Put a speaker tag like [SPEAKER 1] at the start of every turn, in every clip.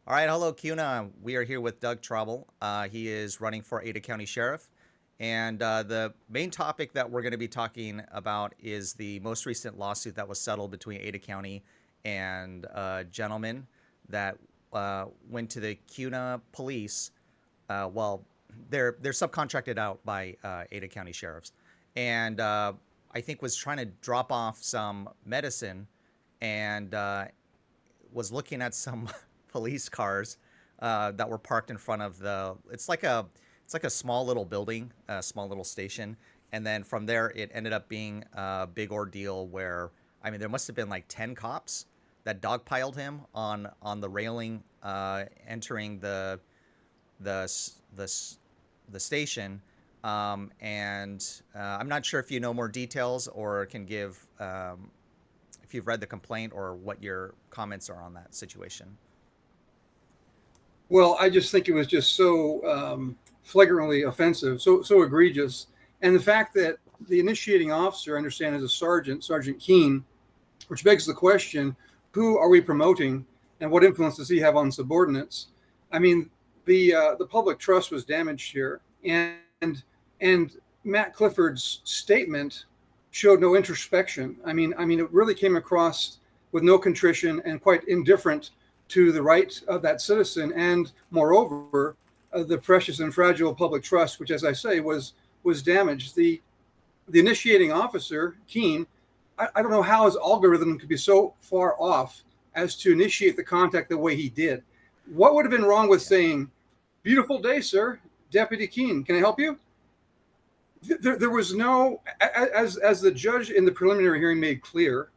[SPEAKER 1] All right, hello, CUNA. We are here with Doug Traubel. He is running for Ada County Sheriff. And the main topic that we're going to be talking about is the most recent lawsuit that was settled between Ada County and a gentleman that went to the CUNA police. Well, they're subcontracted out by Ada County sheriffs, and I think was trying to drop off some medicine, and was looking at some police cars that were parked in front of the. It's like a small little building, a small little station, and then from there it ended up being a big ordeal where I mean there must have been like 10 cops that dogpiled him on the railing entering the the station. And I'm not sure if you know more details or can give if you've read the complaint or what your comments are on that situation.
[SPEAKER 2] Well, I just think it was just so flagrantly offensive, so egregious, and the fact that the initiating officer, I understand, is a sergeant, Sergeant Keene, which begs the question: who are we promoting, and what influence does he have on subordinates? I mean, the public trust was damaged here, and Matt Clifford's statement showed no introspection. I mean, it really came across with no contrition and quite indifferent to the right of that citizen, and moreover, the precious and fragile public trust, which, as I say, was damaged. The initiating officer, Keene, I don't know how his algorithm could be so far off as to initiate the contact the way he did. What would have been wrong with saying, "Beautiful day, sir, Deputy Keene, can I help you?" There was no, as the judge in the preliminary hearing made clear,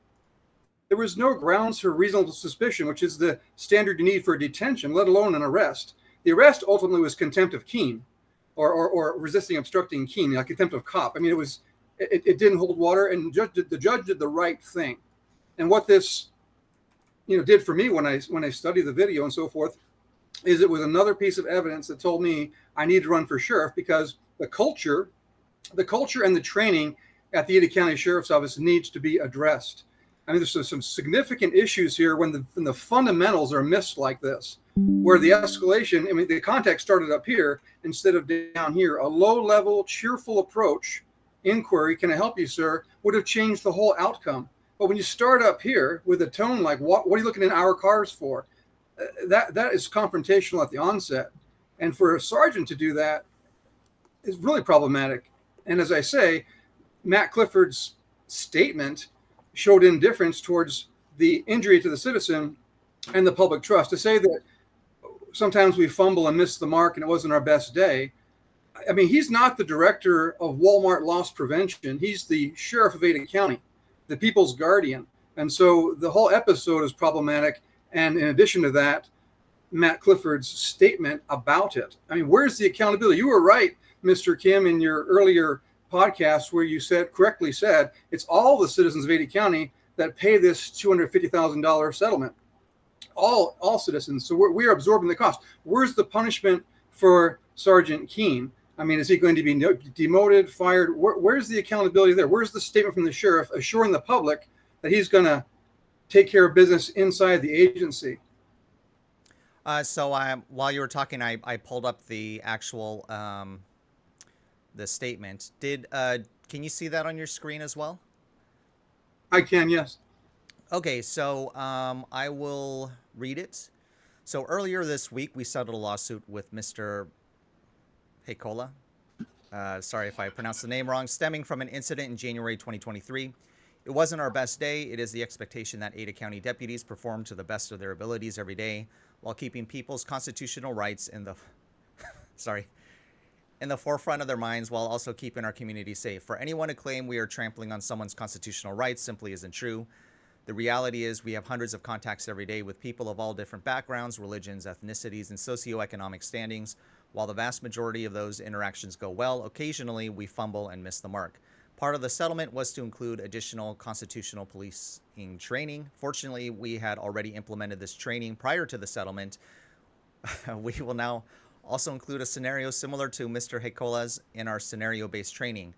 [SPEAKER 2] there was no grounds for reasonable suspicion, which is the standard you need for a detention, let alone an arrest. The arrest ultimately was contempt of Keene, or resisting obstructing Keene, like contempt of cop. I mean, it didn't hold water, and the judge did the right thing. And what this did for me when I studied the video and so forth is it was another piece of evidence that told me I need to run for sheriff, because the culture and the training at the Ada County Sheriff's Office needs to be addressed. I mean, there's some significant issues here when the fundamentals are missed like this, where the escalation, I mean, the contact started up here instead of down here. A low-level, cheerful approach, inquiry, "Can I help you, sir?" would have changed the whole outcome. But when you start up here with a tone like, what are you looking in our cars for? That is confrontational at the onset. And for a sergeant to do that is really problematic. And as I say, Matt Clifford's statement showed indifference towards the injury to the citizen and the public trust. To say that sometimes we fumble and miss the mark and it wasn't our best day. I mean, he's not the director of Walmart loss prevention. He's the sheriff of Ada County, the people's guardian. And so the whole episode is problematic. And in addition to that, Matt Clifford's statement about it. I mean, where's the accountability? You were right, Mr. Kim, in your earlier podcast where you correctly said it's all the citizens of Ada County that pay this $250,000 settlement. All citizens. So we are absorbing the cost. Where's the punishment for Sergeant Keene? I mean, is he going to be demoted, fired? Where's the accountability there? Where's the statement from the sheriff assuring the public that he's going to take care of business inside the agency?
[SPEAKER 1] So while you were talking, I pulled up the actual the statement. Did can you see that on your screen as well?
[SPEAKER 2] I can, yes.
[SPEAKER 1] Okay, so I will read it. So earlier this week, we settled a lawsuit with Mr. Heikola. Sorry if I pronounced the name wrong. Stemming from an incident in January 2023. It wasn't our best day. It is the expectation that Ada County deputies perform to the best of their abilities every day while keeping people's constitutional rights in the sorry in the forefront of their minds, while also keeping our community safe. For anyone to claim we are trampling on someone's constitutional rights simply isn't true. The reality is we have hundreds of contacts every day with people of all different backgrounds, religions, ethnicities, and socioeconomic standings. While the vast majority of those interactions go well, occasionally we fumble and miss the mark. Part of the settlement was to include additional constitutional policing training. Fortunately, we had already implemented this training prior to the settlement. We will now also include a scenario similar to Mr. Heikola's in our scenario-based training.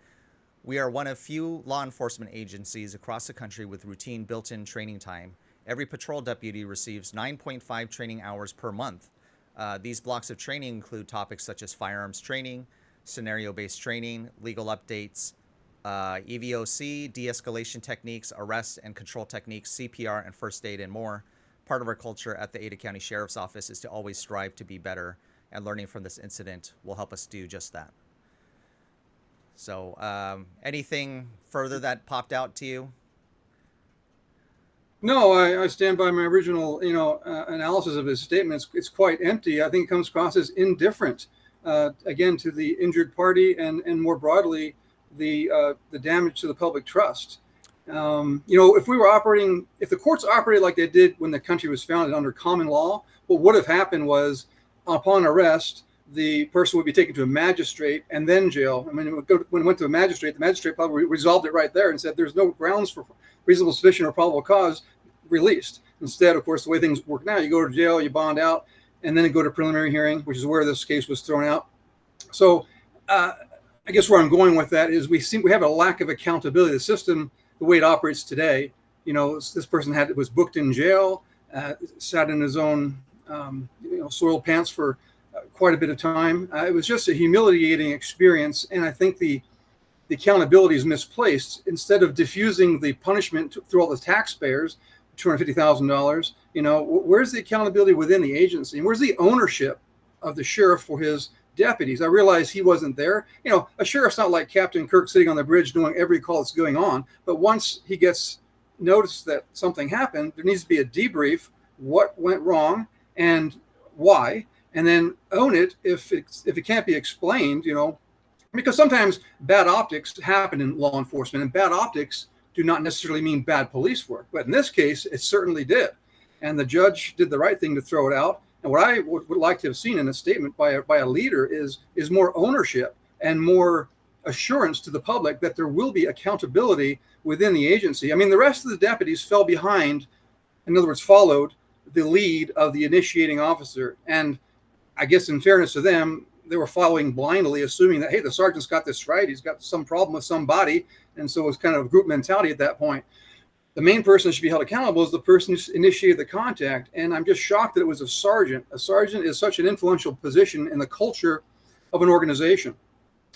[SPEAKER 1] We are one of few law enforcement agencies across the country with routine built-in training time. Every patrol deputy receives 9.5 training hours per month. These blocks of training include topics such as firearms training, scenario-based training, legal updates, EVOC, de-escalation techniques, arrest and control techniques, CPR, and first aid, and more. Part of our culture at the Ada County Sheriff's Office is to always strive to be better, and learning from this incident will help us do just that. So, anything further that popped out to you?
[SPEAKER 2] No, I stand by my original, analysis of his statement. It's quite empty. I think it comes across as indifferent, again, to the injured party and more broadly, the damage to the public trust. If the courts operated like they did when the country was founded under common law, what would have happened was, upon arrest, the person would be taken to a magistrate and then jail. I mean, when it went to a magistrate, the magistrate probably resolved it right there and said there's no grounds for reasonable suspicion or probable cause, released. Instead, of course, the way things work now, you go to jail, you bond out, and then you go to preliminary hearing, which is where this case was thrown out. So I guess where I'm going with that is we have a lack of accountability. The system, the way it operates today, this person was booked in jail, sat in his own soiled pants for quite a bit of time. It was just a humiliating experience, and I think the accountability is misplaced. Instead of diffusing the punishment through all the taxpayers, $250,000, where's the accountability within the agency? And where's the ownership of the sheriff for his deputies? I realize he wasn't there. A sheriff's not like Captain Kirk sitting on the bridge knowing every call that's going on. But once he gets notice that something happened, there needs to be a debrief, what went wrong and why, and then own it if it can't be explained, because sometimes bad optics happen in law enforcement, and bad optics do not necessarily mean bad police work. But in this case, it certainly did. And the judge did the right thing to throw it out. And what I would like to have seen in a statement by a leader is more ownership and more assurance to the public that there will be accountability within the agency. I mean, the rest of the deputies fell behind, in other words, followed the lead of the initiating officer. And I guess in fairness to them, they were following blindly, assuming that, hey, the sergeant's got this right. He's got some problem with somebody. And so it was kind of group mentality at that point. The main person that should be held accountable is the person who initiated the contact. And I'm just shocked that it was a sergeant. A sergeant is such an influential position in the culture of an organization.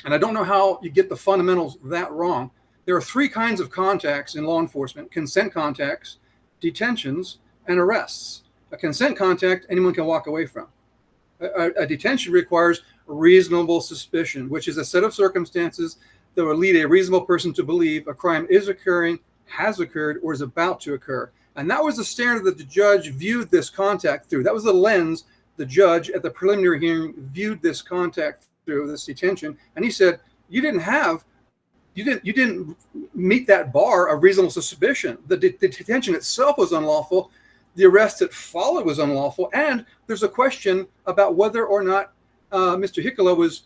[SPEAKER 2] And I don't know how you get the fundamentals that wrong. There are three kinds of contacts in law enforcement: consent contacts, detentions, and arrests. A consent contact, anyone can walk away from. A detention requires reasonable suspicion, which is a set of circumstances that would lead a reasonable person to believe a crime is occurring, has occurred, or is about to occur. And that was the standard that the judge viewed this contact through. That was the lens the judge at the preliminary hearing viewed this contact through, this detention. And he said, you didn't meet that bar of reasonable suspicion. The detention itself was unlawful. The arrest that followed was unlawful. And there's a question about whether or not Mr. Hickola was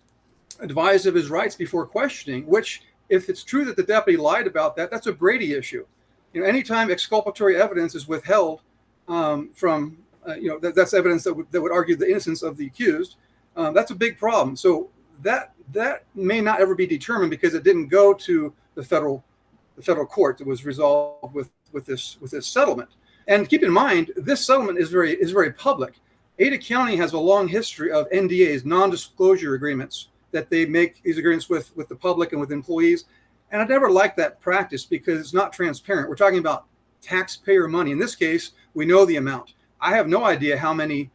[SPEAKER 2] advised of his rights before questioning, which, if it's true that the deputy lied about that, that's a Brady issue. Anytime exculpatory evidence is withheld from, that's evidence that would argue the innocence of the accused. That's a big problem. So that may not ever be determined because it didn't go to the federal court. It was resolved with this settlement. And keep in mind, this settlement is very public. Ada County has a long history of NDAs, non-disclosure agreements, that they make these agreements with the public and with employees. And I never liked that practice because it's not transparent. We're talking about taxpayer money. In this case, we know the amount. I have no idea how many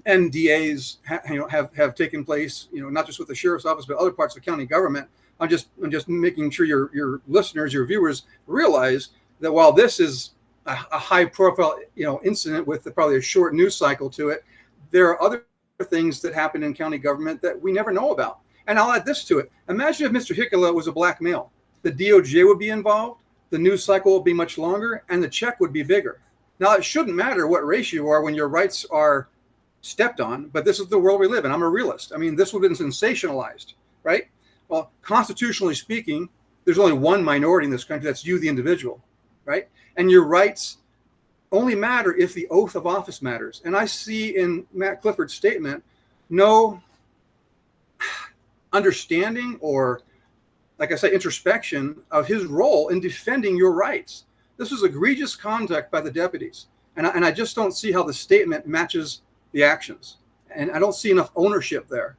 [SPEAKER 2] NDAs have taken place, not just with the sheriff's office, but other parts of the county government. I'm just making sure your listeners, your viewers realize that while this is a high profile, incident with probably a short news cycle to it, there are other things that happen in county government that we never know about. And I'll add this to it. Imagine if Mr. Hickola was a black male. The DOJ would be involved, the news cycle would be much longer, and the check would be bigger. Now, it shouldn't matter what race you are when your rights are stepped on, but this is the world we live in. I'm a realist. I mean, this would have been sensationalized, right? Well, constitutionally speaking, there's only one minority in this country, that's you, the individual, right? And your rights only matter if the oath of office matters. And I see in Matt Clifford's statement no understanding or, like I say, introspection of his role in defending your rights. This was egregious conduct by the deputies. And I just don't see how the statement matches the actions. And I don't see enough ownership there.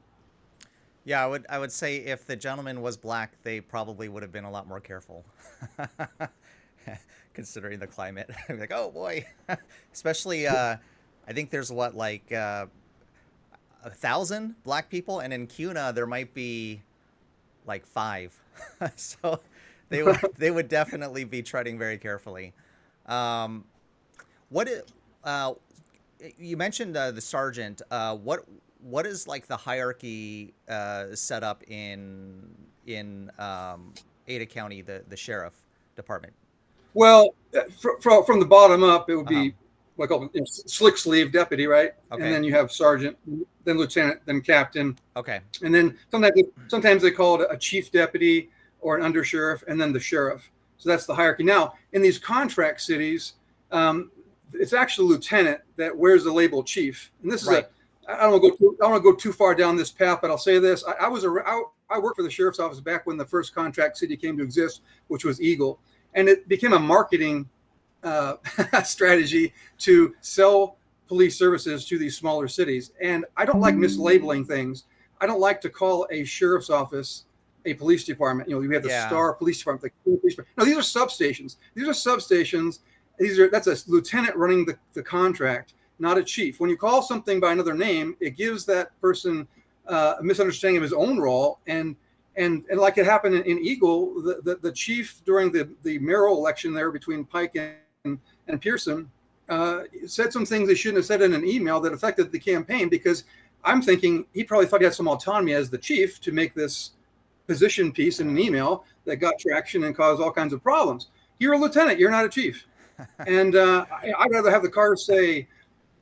[SPEAKER 1] Yeah, I would say if the gentleman was black, they probably would have been a lot more careful, considering the climate. Like, oh boy, especially I think there's what like 1,000 black people, and in Cuna there might be like five, so they would definitely be treading very carefully. Um, what uh, you mentioned the sergeant. What is like the hierarchy set up in Ada County, the sheriff department?
[SPEAKER 2] Well, from the bottom up, it would
[SPEAKER 1] Uh-huh.
[SPEAKER 2] be like slick sleeve deputy, right? And
[SPEAKER 1] Okay.
[SPEAKER 2] then you have sergeant, then lieutenant, then captain,
[SPEAKER 1] Okay.
[SPEAKER 2] and then sometimes they call it a chief deputy or an under sheriff, and then the sheriff. So that's the hierarchy. Now, in these contract cities, it's actually lieutenant that wears the label chief. And this is
[SPEAKER 1] Right.
[SPEAKER 2] I don't want to go too far down this path, but I'll say this: I worked for the sheriff's office back when the first contract city came to exist, which was Eagle, and it became a marketing uh, strategy to sell police services to these smaller cities. And I don't like mislabeling things. I don't like to call a sheriff's office a police department. You know, we have the
[SPEAKER 1] Yeah.
[SPEAKER 2] Star Police Department, the police department. No, these are substations. That's a lieutenant running the contract, not a chief. When you call something by another name, it gives that person a misunderstanding of his own role. And like it happened in Eagle, the chief during the mayoral election there between Pike and Pearson said some things they shouldn't have said in an email that affected the campaign, because I'm thinking he probably thought he had some autonomy as the chief to make this position piece in an email that got traction and caused all kinds of problems. You're a lieutenant, you're not a chief. And I'd rather have the car say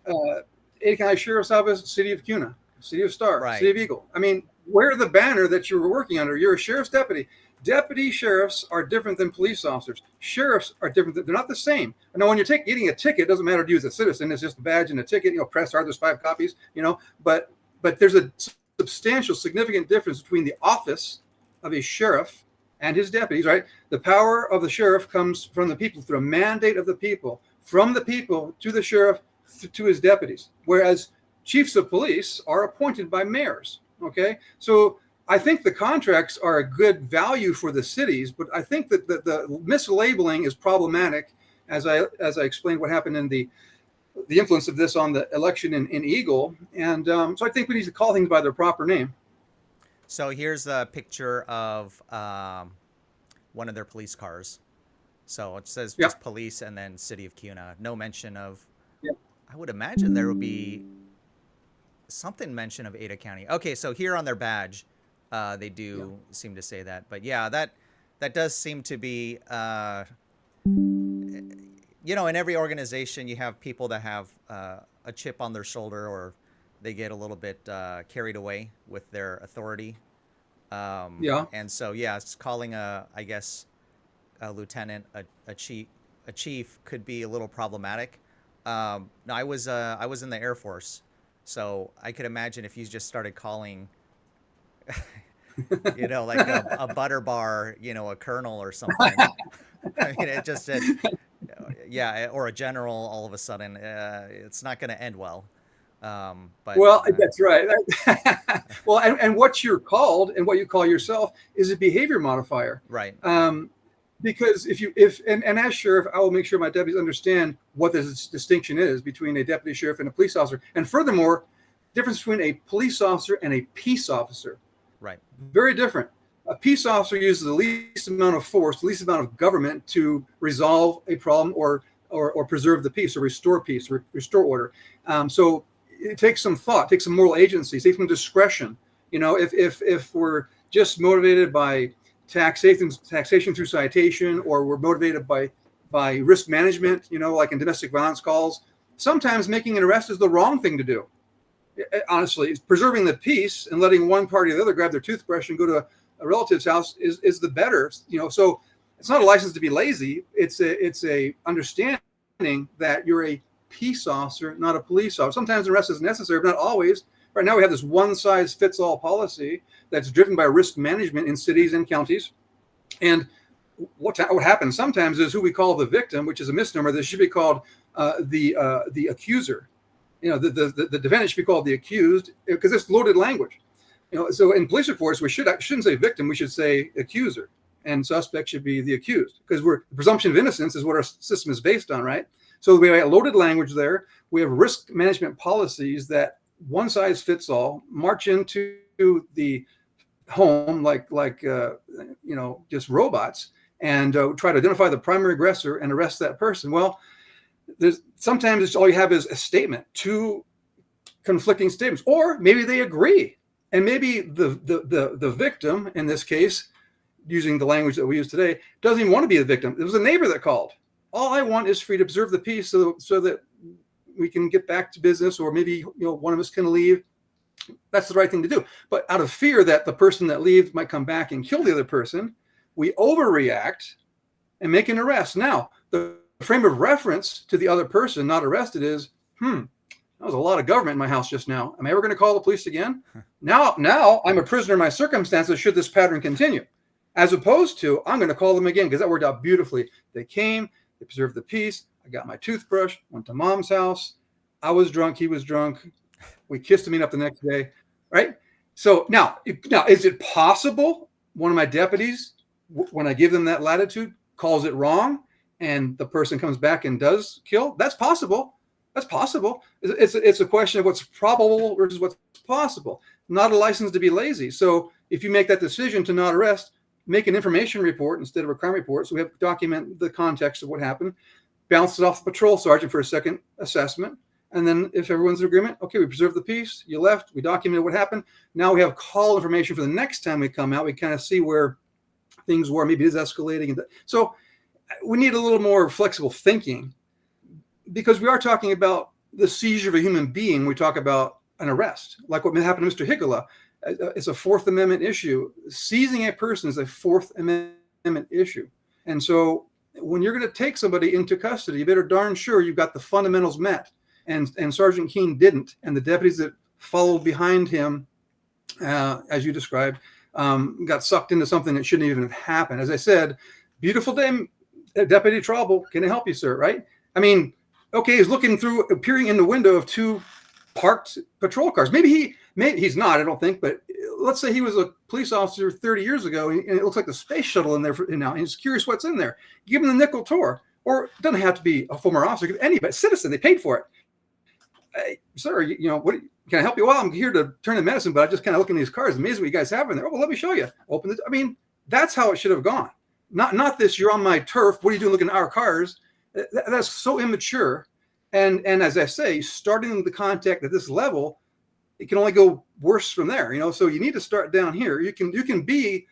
[SPEAKER 2] Ada County Sheriff's Office, City of Cuna, City of Star,
[SPEAKER 1] Right.
[SPEAKER 2] City of Eagle. I mean, wear the banner that you were working under. You're a sheriff's deputy. Deputy sheriffs are different than police officers. Sheriffs are different. They're not the same. Now, when you're getting a ticket, it doesn't matter to you as a citizen. It's just a badge and a ticket. You know, press hard. There's 5 copies. You know, but there's a substantial, significant difference between the office of a sheriff and his deputies. Right. The power of the sheriff comes from the people through a mandate of the people, from the people to the sheriff to his deputies. Whereas chiefs of police are appointed by mayors. Okay, so I think the contracts are a good value for the cities, but I think that the mislabeling is problematic, as I explained what happened in the influence of this on the election in Eagle, and so I think we need to call things by their proper name.
[SPEAKER 1] So here's a picture of one of their police cars. So it says
[SPEAKER 2] Yeah,
[SPEAKER 1] just police and then City of Cuna. No mention of.
[SPEAKER 2] yeah,
[SPEAKER 1] I would imagine there would be something mention of Ada County. Okay, so here on their badge, they
[SPEAKER 2] yeah.
[SPEAKER 1] do seem to say that. But yeah, that does seem to be. In every organization, you have people that have a chip on their shoulder, or they get a little bit carried away with their authority.
[SPEAKER 2] Yeah.
[SPEAKER 1] And so, yeah, it's calling I guess, a lieutenant a chief could be a little problematic. No, I was in the Air Force, so I could imagine if you just started calling, like a butter bar, a colonel or something. I mean, yeah, or a general all of a sudden, it's not going to end well. But
[SPEAKER 2] Well, that's right. Well, and what you're called and what you call yourself is a behavior modifier.
[SPEAKER 1] right,
[SPEAKER 2] Because if as sheriff, I will make sure my deputies understand what this distinction is between a deputy sheriff and a police officer. And furthermore, difference between a police officer and a peace officer.
[SPEAKER 1] right,
[SPEAKER 2] Very different. A peace officer uses the least amount of force, the least amount of government to resolve a problem or preserve the peace or restore peace or restore order. So it takes some thought, takes some moral agency, takes some discretion. If we're just motivated by taxation through citation, or we're motivated by risk management, like in domestic violence calls, sometimes making an arrest is the wrong thing to do. Honestly, preserving the peace and letting one party or the other grab their toothbrush and go to a relative's house is the better. So it's not a license to be lazy. It's a understanding that you're a peace officer, not a police officer. Sometimes the arrest is necessary, but not always. Right now we have this one-size-fits-all policy that's driven by risk management in cities and counties. And what happens sometimes is who we call the victim, which is a misnomer. This should be called the accuser. The defendant should be called the accused, because it's loaded language. So in police reports, we shouldn't say victim, we should say accuser, and suspect should be the accused, because the presumption of innocence is what our system is based on, right? So we have loaded language there. We have risk management policies that one size fits all, march into the home like just robots, and try to identify the primary aggressor and arrest that person. Well, sometimes all you have is a statement, two conflicting statements, or maybe they agree, and maybe the victim in this case, using the language that we use today, doesn't even want to be the victim. It was a neighbor that called. All I want is for you to observe the peace, so that we can get back to business, or maybe one of us can leave. That's the right thing to do. But out of fear that the person that leaves might come back and kill the other person, we overreact and make an arrest. Now, the frame of reference to the other person not arrested is, that was a lot of government in my house just now. Am I ever going to call the police again? Now I'm a prisoner in my circumstances should this pattern continue. As opposed to, I'm going to call them again, because that worked out beautifully. They came, they preserved the peace. I got my toothbrush, went to mom's house. I was drunk, he was drunk. We kissed him up the next day, right? So now, is it possible one of my deputies, when I give them that latitude, calls it wrong, and the person comes back and does kill? That's possible. That's possible. It's a question of what's probable versus what's possible. Not a license to be lazy. So if you make that decision to not arrest, make an information report instead of a crime report, so we have to document the context of what happened, bounce it off the patrol sergeant for a second assessment. And then if everyone's in agreement, okay, we preserve the peace, you left, we documented what happened. Now we have call information for the next time we come out. We kind of see where things were, maybe it is escalating. So we need a little more flexible thinking, because we are talking about the seizure of a human being. We talk about an arrest, like what happened to Mr. Higala. It's a Fourth Amendment issue. Seizing a person is a Fourth Amendment issue. And so when you're going to take somebody into custody, you better darn sure you've got the fundamentals met. And Sergeant Keene didn't, and the deputies that followed behind him, as you described, got sucked into something that shouldn't even have happened. As I said, beautiful day, Deputy Traubel, can I help you, sir? Right? I mean, okay, he's peering in the window of two parked patrol cars. Maybe he's not, I don't think, but let's say he was a police officer 30 years ago, and it looks like the space shuttle in there now, and he's curious what's in there. Give him the nickel tour, or it doesn't have to be a former officer, anybody, citizen, they paid for it. Hey, sir, what can I help you? Well, I'm here to turn in medicine, but I just kind of look in these cars. Amazing what you guys have in there. Oh, well, let me show you. Open it. I mean, that's how it should have gone. Not this, you're on my turf. What are you doing looking at our cars? That's so immature. And as I say, starting the contact at this level, it can only go worse from there. So you need to start down here. You can be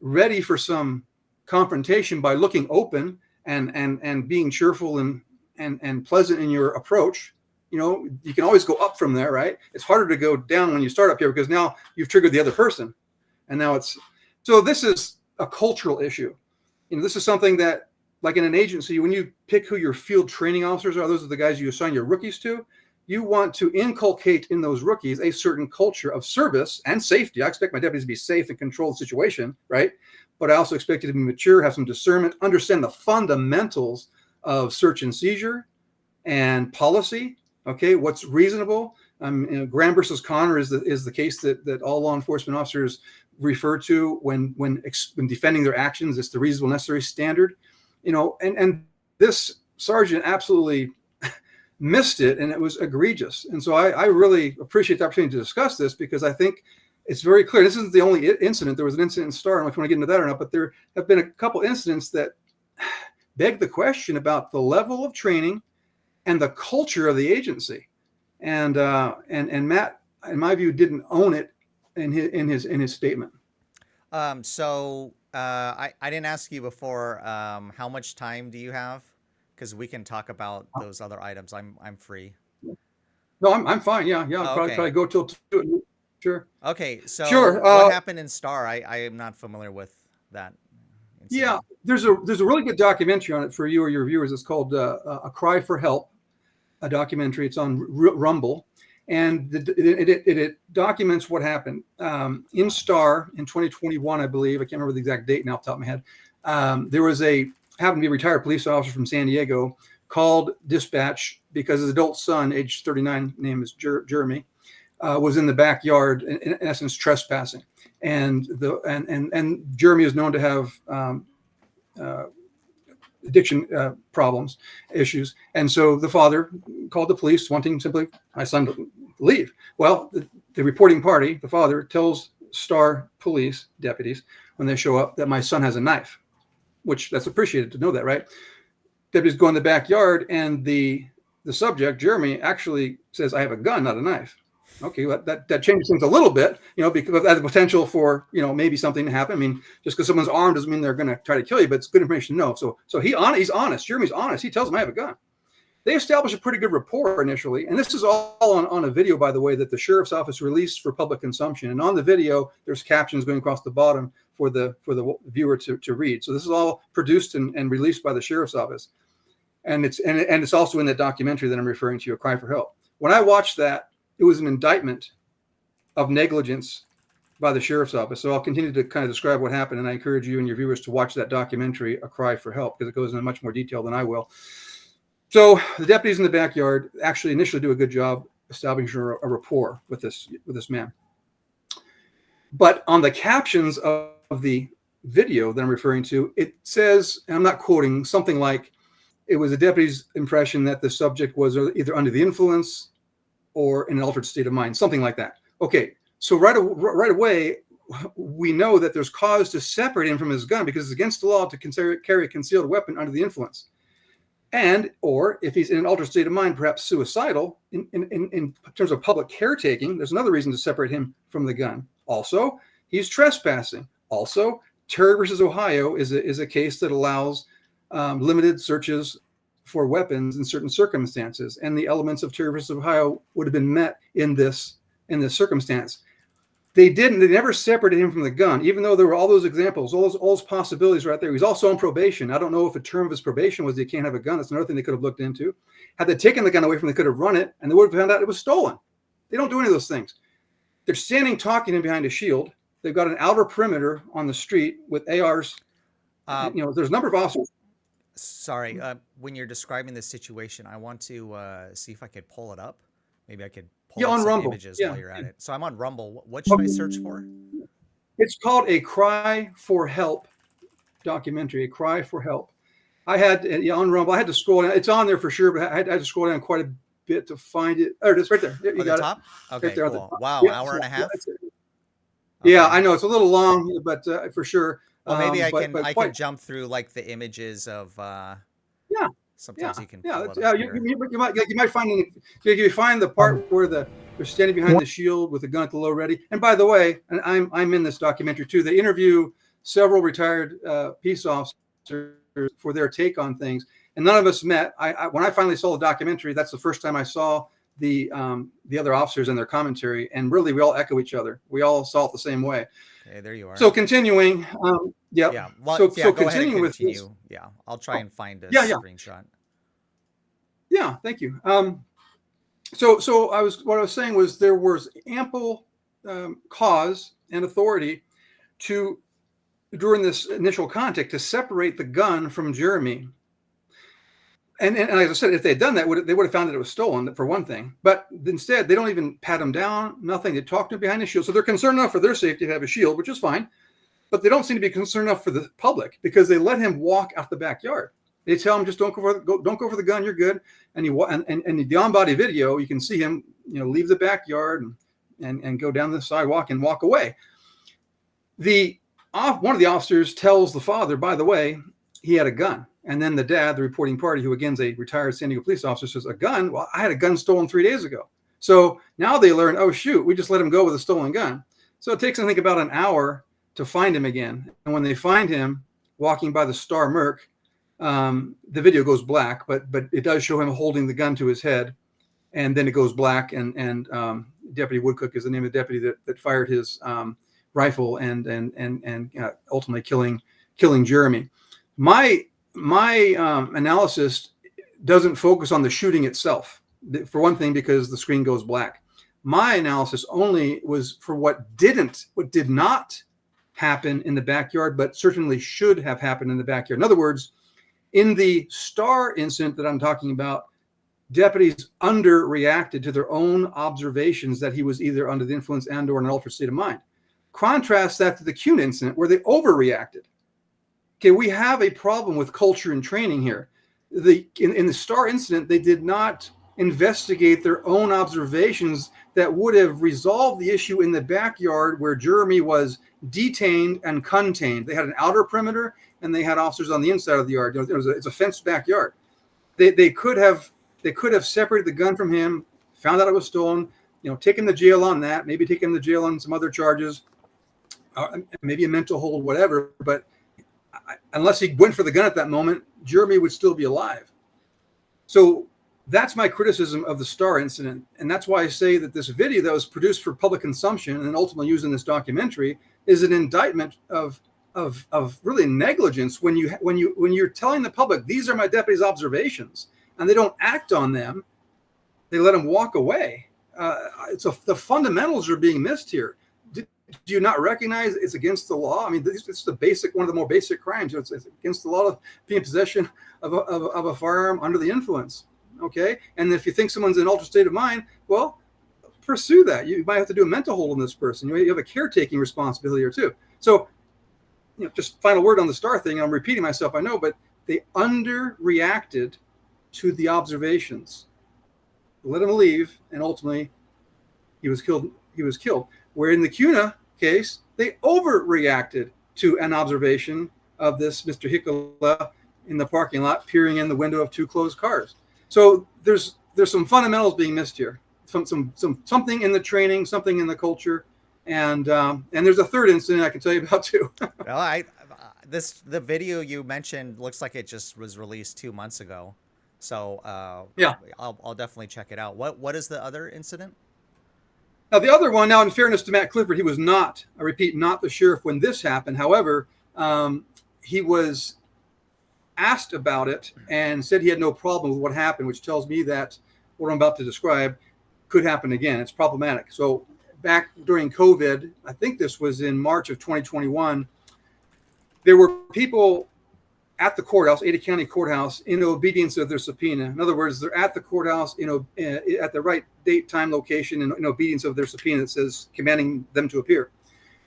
[SPEAKER 2] ready for some confrontation by looking open and being cheerful and pleasant in your approach. You can always go up from there, right? It's harder to go down when you start up here, because now you've triggered the other person. And now so this is a cultural issue. This is something that, like in an agency, when you pick who your field training officers are, those are the guys you assign your rookies to. You want to inculcate in those rookies a certain culture of service and safety. I expect my deputies to be safe and control the situation, right? But I also expect you to be mature, have some discernment, understand the fundamentals of search and seizure and policy. Okay, what's reasonable? Graham versus Connor is the case that all law enforcement officers refer to when defending their actions. It's the reasonable necessary standard. And this sergeant absolutely missed it, and it was egregious. And so I really appreciate the opportunity to discuss this, because I think it's very clear. This isn't the only incident. There was an incident in Star. I don't know if you want to get into that or not, but there have been a couple incidents that beg the question about the level of training and the culture of the agency. And Matt, in my view, didn't own it in his statement.
[SPEAKER 1] So I didn't ask you before, how much time do you have? Because we can talk about those other items. I'm free.
[SPEAKER 2] No, I'm fine. Yeah. I'll
[SPEAKER 1] Okay.
[SPEAKER 2] probably go till 2. Sure.
[SPEAKER 1] Okay. So
[SPEAKER 2] Sure.
[SPEAKER 1] What happened in Star? I am not familiar with that incident.
[SPEAKER 2] Yeah, there's a really good documentary on it for you or your viewers. It's called A Cry for Help, a documentary. It's on Rumble, and it documents what happened in Star in 2021, I believe. I can't remember the exact date now off the top of my head. There was happened to be a retired police officer from San Diego, called dispatch because his adult son, age 39, name is Jeremy, was in the backyard, in essence, trespassing. And Jeremy is known to have addiction problems, issues. And so the father called the police, wanting simply my son to leave. Well, the reporting party, the father, tells Star police deputies when they show up that my son has a knife, which that's appreciated to know that, right? Deputies go in the backyard, and the subject, Jeremy, actually says, "I have a gun, not a knife." Okay, well, that changes things a little bit, because of the potential for, maybe something to happen. I mean, just because someone's armed doesn't mean they're going to try to kill you, but it's good information to know. So he's honest. Jeremy's honest. He tells them, "I have a gun." They establish a pretty good rapport initially, and this is all on a video, by the way, that the sheriff's office released for public consumption. And on the video, there's captions going across the bottom for the viewer to read. So this is all produced and released by the sheriff's office, and it's also in the documentary that I'm referring to, A Cry for Help. When I watched that, it was an indictment of negligence by the sheriff's office. So I'll continue to kind of describe what happened, and I encourage you and your viewers to watch that documentary, A Cry for Help, because it goes into much more detail than I will. So the deputies in the backyard actually initially do a good job establishing a rapport with this man. But on the captions of the video that I'm referring to, it says, and I'm not quoting, something like, it was a deputy's impression that the subject was either under the influence or in an altered state of mind, something like that. Okay, so right away, we know that there's cause to separate him from his gun, because it's against the law to carry a concealed weapon under the influence. Or if he's in an altered state of mind, perhaps suicidal, in terms of public caretaking, there's another reason to separate him from the gun. Also, he's trespassing. Also, Terry versus Ohio is a case that allows limited searches for weapons in certain circumstances, and the elements of Terry versus Ohio would have been met in this circumstance. They never separated him from the gun, even though there were all those examples, all those possibilities right there. He's also on probation. I don't know if a term of his probation was that he can't have a gun. That's another thing they could have looked into. Had they taken the gun away from him, they could have run it, and they would have found out it was stolen. They don't do any of those things. They're standing talking in behind a shield. They've got an outer perimeter on the street with ARs. There's a number of officers.
[SPEAKER 1] Sorry, when you're describing this situation, I want to see if I could pull it up. Maybe I could pull up
[SPEAKER 2] on
[SPEAKER 1] some
[SPEAKER 2] Rumble.
[SPEAKER 1] images while you're at it. So I'm on Rumble. What should I search for?
[SPEAKER 2] It's called A Cry for Help documentary, A Cry for Help. I had on Rumble, I had to scroll down. It's on there for sure, but I had to scroll down quite a bit to find it. There it is, right there. You got
[SPEAKER 1] the top?
[SPEAKER 2] It.
[SPEAKER 1] Okay,
[SPEAKER 2] right there
[SPEAKER 1] cool. Wow, hour and a half?
[SPEAKER 2] Yeah, I know. It's a little long, but for sure.
[SPEAKER 1] Well, maybe I can jump through like the images of
[SPEAKER 2] yeah.
[SPEAKER 1] Sometimes you can
[SPEAKER 2] you might find you find the part where they're standing behind the shield with the gun at the low ready. And by the way, and I'm in this documentary too. They interview several retired peace officers for their take on things, and none of us met. When I finally saw the documentary, that's the first time I saw the other officers and their commentary, and really we all echo each other. We all saw it the same way.
[SPEAKER 1] Okay, there you are.
[SPEAKER 2] So continuing,
[SPEAKER 1] Yeah. Well,
[SPEAKER 2] so
[SPEAKER 1] go
[SPEAKER 2] continuing with
[SPEAKER 1] continue.
[SPEAKER 2] this,
[SPEAKER 1] Yeah, I'll try and find a screenshot.
[SPEAKER 2] Yeah, thank you. So what I was saying was there was ample cause and authority during this initial contact to separate the gun from Jeremy. And as I said, if they had done that, they would have found that it was stolen, for one thing. But instead, they don't even pat him down, nothing. They talk to him behind the shield. So they're concerned enough for their safety to have a shield, which is fine. But they don't seem to be concerned enough for the public, because they let him walk out the backyard. They tell him, just don't go for the gun, you're good. And the on-body video, you can see him, leave the backyard and go down the sidewalk and walk away. One of the officers tells the father, by the way, he had a gun. And then the dad, the reporting party, who again is a retired San Diego police officer, says, "A gun? Well, I had a gun stolen 3 days ago." So now they learn, oh shoot, we just let him go with a stolen gun. So it takes, I think, about an hour to find him again. And when they find him walking by the Star Merc, the video goes black, but it does show him holding the gun to his head, and then it goes black. And Deputy Woodcock is the name of the deputy that fired his rifle and ultimately killing Jeremy. My analysis doesn't focus on the shooting itself, for one thing, because the screen goes black. My analysis only was for what did not happen in the backyard, but certainly should have happened in the backyard. In other words, in the Star incident that I'm talking about, deputies underreacted to their own observations that he was either under the influence and or in an altered state of mind. Contrast that to the Kuhn incident where they overreacted. Okay, we have a problem with culture and training here. In the Star incident, they did not investigate their own observations that would have resolved the issue in the backyard where Jeremy was detained and contained. They had an outer perimeter and they had officers on the inside of the yard. It's a fenced backyard. They could have separated the gun from him, found out it was stolen, taken to jail on that, maybe taken to jail on some other charges, maybe a mental hold, whatever. But unless he went for the gun at that moment, Jeremy would still be alive. So that's my criticism of the Star incident. And that's why I say that this video that was produced for public consumption and ultimately used in this documentary is an indictment of really negligence when you're telling the public, these are my deputy's observations, and they don't act on them. They let them walk away. The fundamentals are being missed here. Do you not recognize it's against the law? I mean, it's one of the more basic crimes. It's against the law to be in possession of a firearm under the influence. Okay, and if you think someone's in an altered state of mind, well, pursue that. You might have to do a mental hold on this person. You have a caretaking responsibility here too. So, just final word on the Star thing. I'm repeating myself, I know, but they underreacted to the observations. Let him leave, and ultimately, he was killed. Where in the Cuna case, they overreacted to an observation of this Mr. Hickola in the parking lot, peering in the window of two closed cars. So there's some fundamentals being missed here. Something in the training, something in the culture, and there's a third incident I can tell you about too.
[SPEAKER 1] Well, the video you mentioned looks like it just was released 2 months ago, so
[SPEAKER 2] yeah,
[SPEAKER 1] I'll definitely check it out. What is the other incident?
[SPEAKER 2] Now the other one. Now, in fairness to Matt Clifford, he was not, I repeat, not the sheriff when this happened. However, he was asked about it and said he had no problem with what happened, which tells me that what I'm about to describe could happen again. It's problematic. So back during COVID, I think this was in March of 2021, there were people at the courthouse, Ada County Courthouse, in obedience of their subpoena. In other words, they're at the courthouse at the right date, time, location, in obedience of their subpoena that says commanding them to appear.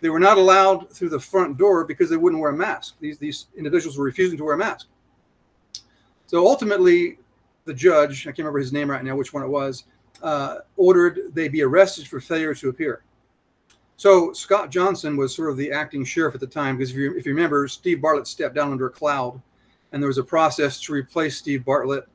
[SPEAKER 2] They were not allowed through the front door because they wouldn't wear a mask. These individuals were refusing to wear a mask. So ultimately, the judge, I can't remember his name right now, which one it was, ordered they be arrested for failure to appear. So Scott Johnson was sort of the acting sheriff at the time, because if you remember, Steve Bartlett stepped down under a cloud, and there was a process to replace Steve Bartlett.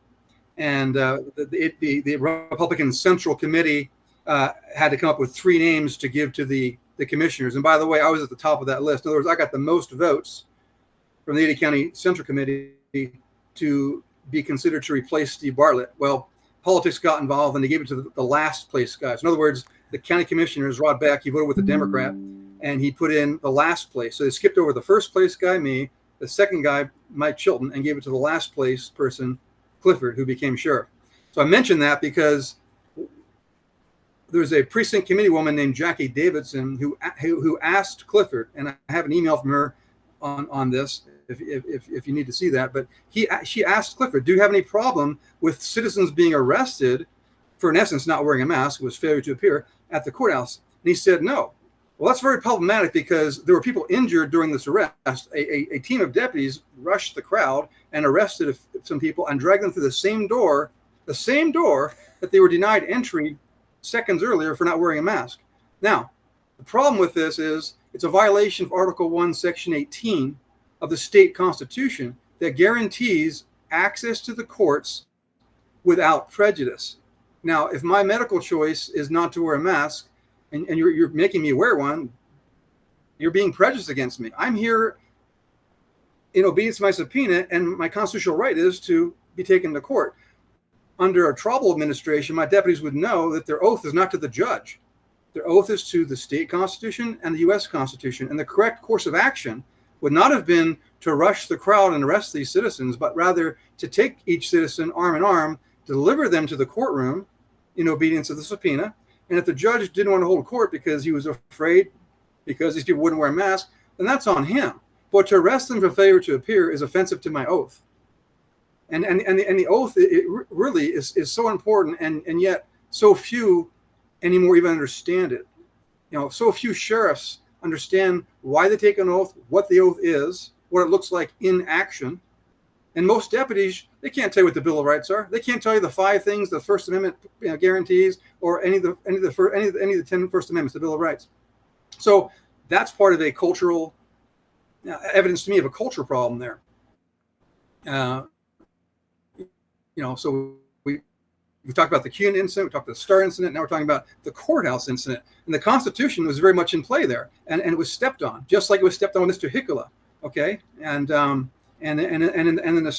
[SPEAKER 2] And the Republican Central Committee had to come up with 3 names to give to the commissioners. And by the way, I was at the top of that list. In other words, I got the most votes from the Ada County Central Committee to be considered to replace Steve Bartlett. Well, politics got involved, and they gave it to the last place guys. In other words, the county commissioners, Rod Beck, he voted with the Democrat, and he put in the last place. So they skipped over the first place guy, me, the second guy, Mike Chilton, and gave it to the last place person, Clifford, who became sheriff. So I mentioned that because there's a precinct committee woman named Jackie Davidson who asked Clifford, and I have an email from her on this if you need to see that, but she asked Clifford, do you have any problem with citizens being arrested for, in essence, not wearing a mask? It was failure to appear at the courthouse. And he said no. Well, that's very problematic because there were people injured during this arrest. A team of deputies rushed the crowd and arrested some people and dragged them through the same door that they were denied entry seconds earlier for not wearing a mask. Now, the problem with this is it's a violation of Article 1, Section 18 of the state constitution that guarantees access to the courts without prejudice. Now, if my medical choice is not to wear a mask and you're making me wear one, you're being prejudiced against me. I'm here in obedience to my subpoena, and my constitutional right is to be taken to court. Under a Traubel administration, my deputies would know that their oath is not to the judge. Their oath is to the state constitution and the U.S. Constitution. And the correct course of action would not have been to rush the crowd and arrest these citizens, but rather to take each citizen arm in arm, deliver them to the courtroom in obedience of the subpoena. And if the judge didn't want to hold court because he was afraid, because these people wouldn't wear a mask, then that's on him. But to arrest them for failure to appear is offensive to my oath. And the oath, it really is so important, and yet so few anymore even understand it. So few sheriffs understand why they take an oath, what the oath is, what it looks like in action. And most deputies, they can't tell you what the Bill of Rights are. They can't tell you the 5 things the First Amendment guarantees, or any of the 10 First Amendments, the Bill of Rights. So that's part of a cultural evidence to me of a cultural problem there. So we talked about the Kuhn incident, we talked about the Star incident, now we're talking about the courthouse incident. And the Constitution was very much in play there, and it was stepped on, just like it was stepped on with Mr. Hickola. Okay, and in the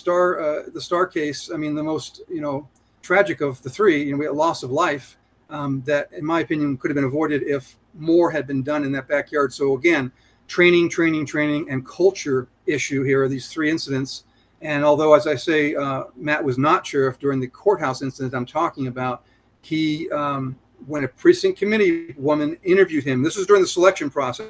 [SPEAKER 2] Star case, I mean, the most tragic of the 3, we had a loss of life that, in my opinion, could have been avoided if more had been done in that backyard. So again, training, and culture issue here are these 3 incidents. And although, as I say, Matt was not sheriff during the courthouse incident I'm talking about, he, when a precinct committee woman interviewed him, this was during the selection process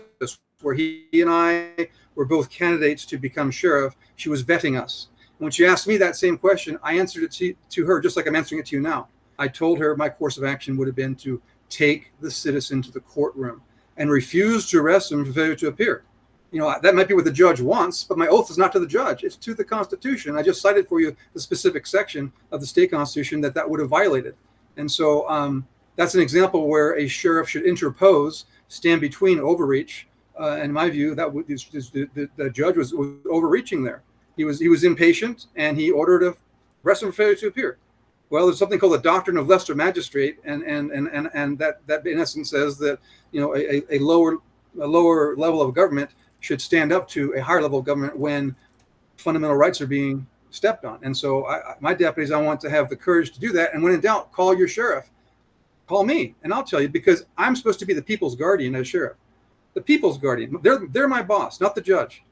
[SPEAKER 2] where he and I were both candidates to become sheriff, she was vetting us. And when she asked me that same question, I answered it to her just like I'm answering it to you now. I told her my course of action would have been to take the citizen to the courtroom and refuse to arrest him for failure to appear. That might be what the judge wants, but my oath is not to the judge. It's to the Constitution. I just cited for you the specific section of the state Constitution that would have violated. And so that's an example where a sheriff should interpose, stand between overreach. In my view, the judge was overreaching there. He was impatient, and he ordered a arrest for failure to appear. Well, there's something called the doctrine of lesser magistrate, and that in essence says that a lower level of government should stand up to a higher level of government when fundamental rights are being stepped on. And so my deputies, I want to have the courage to do that. And when in doubt, call your sheriff. Call me, and I'll tell you, because I'm supposed to be the people's guardian as sheriff. The people's guardian. They're my boss, not the judge.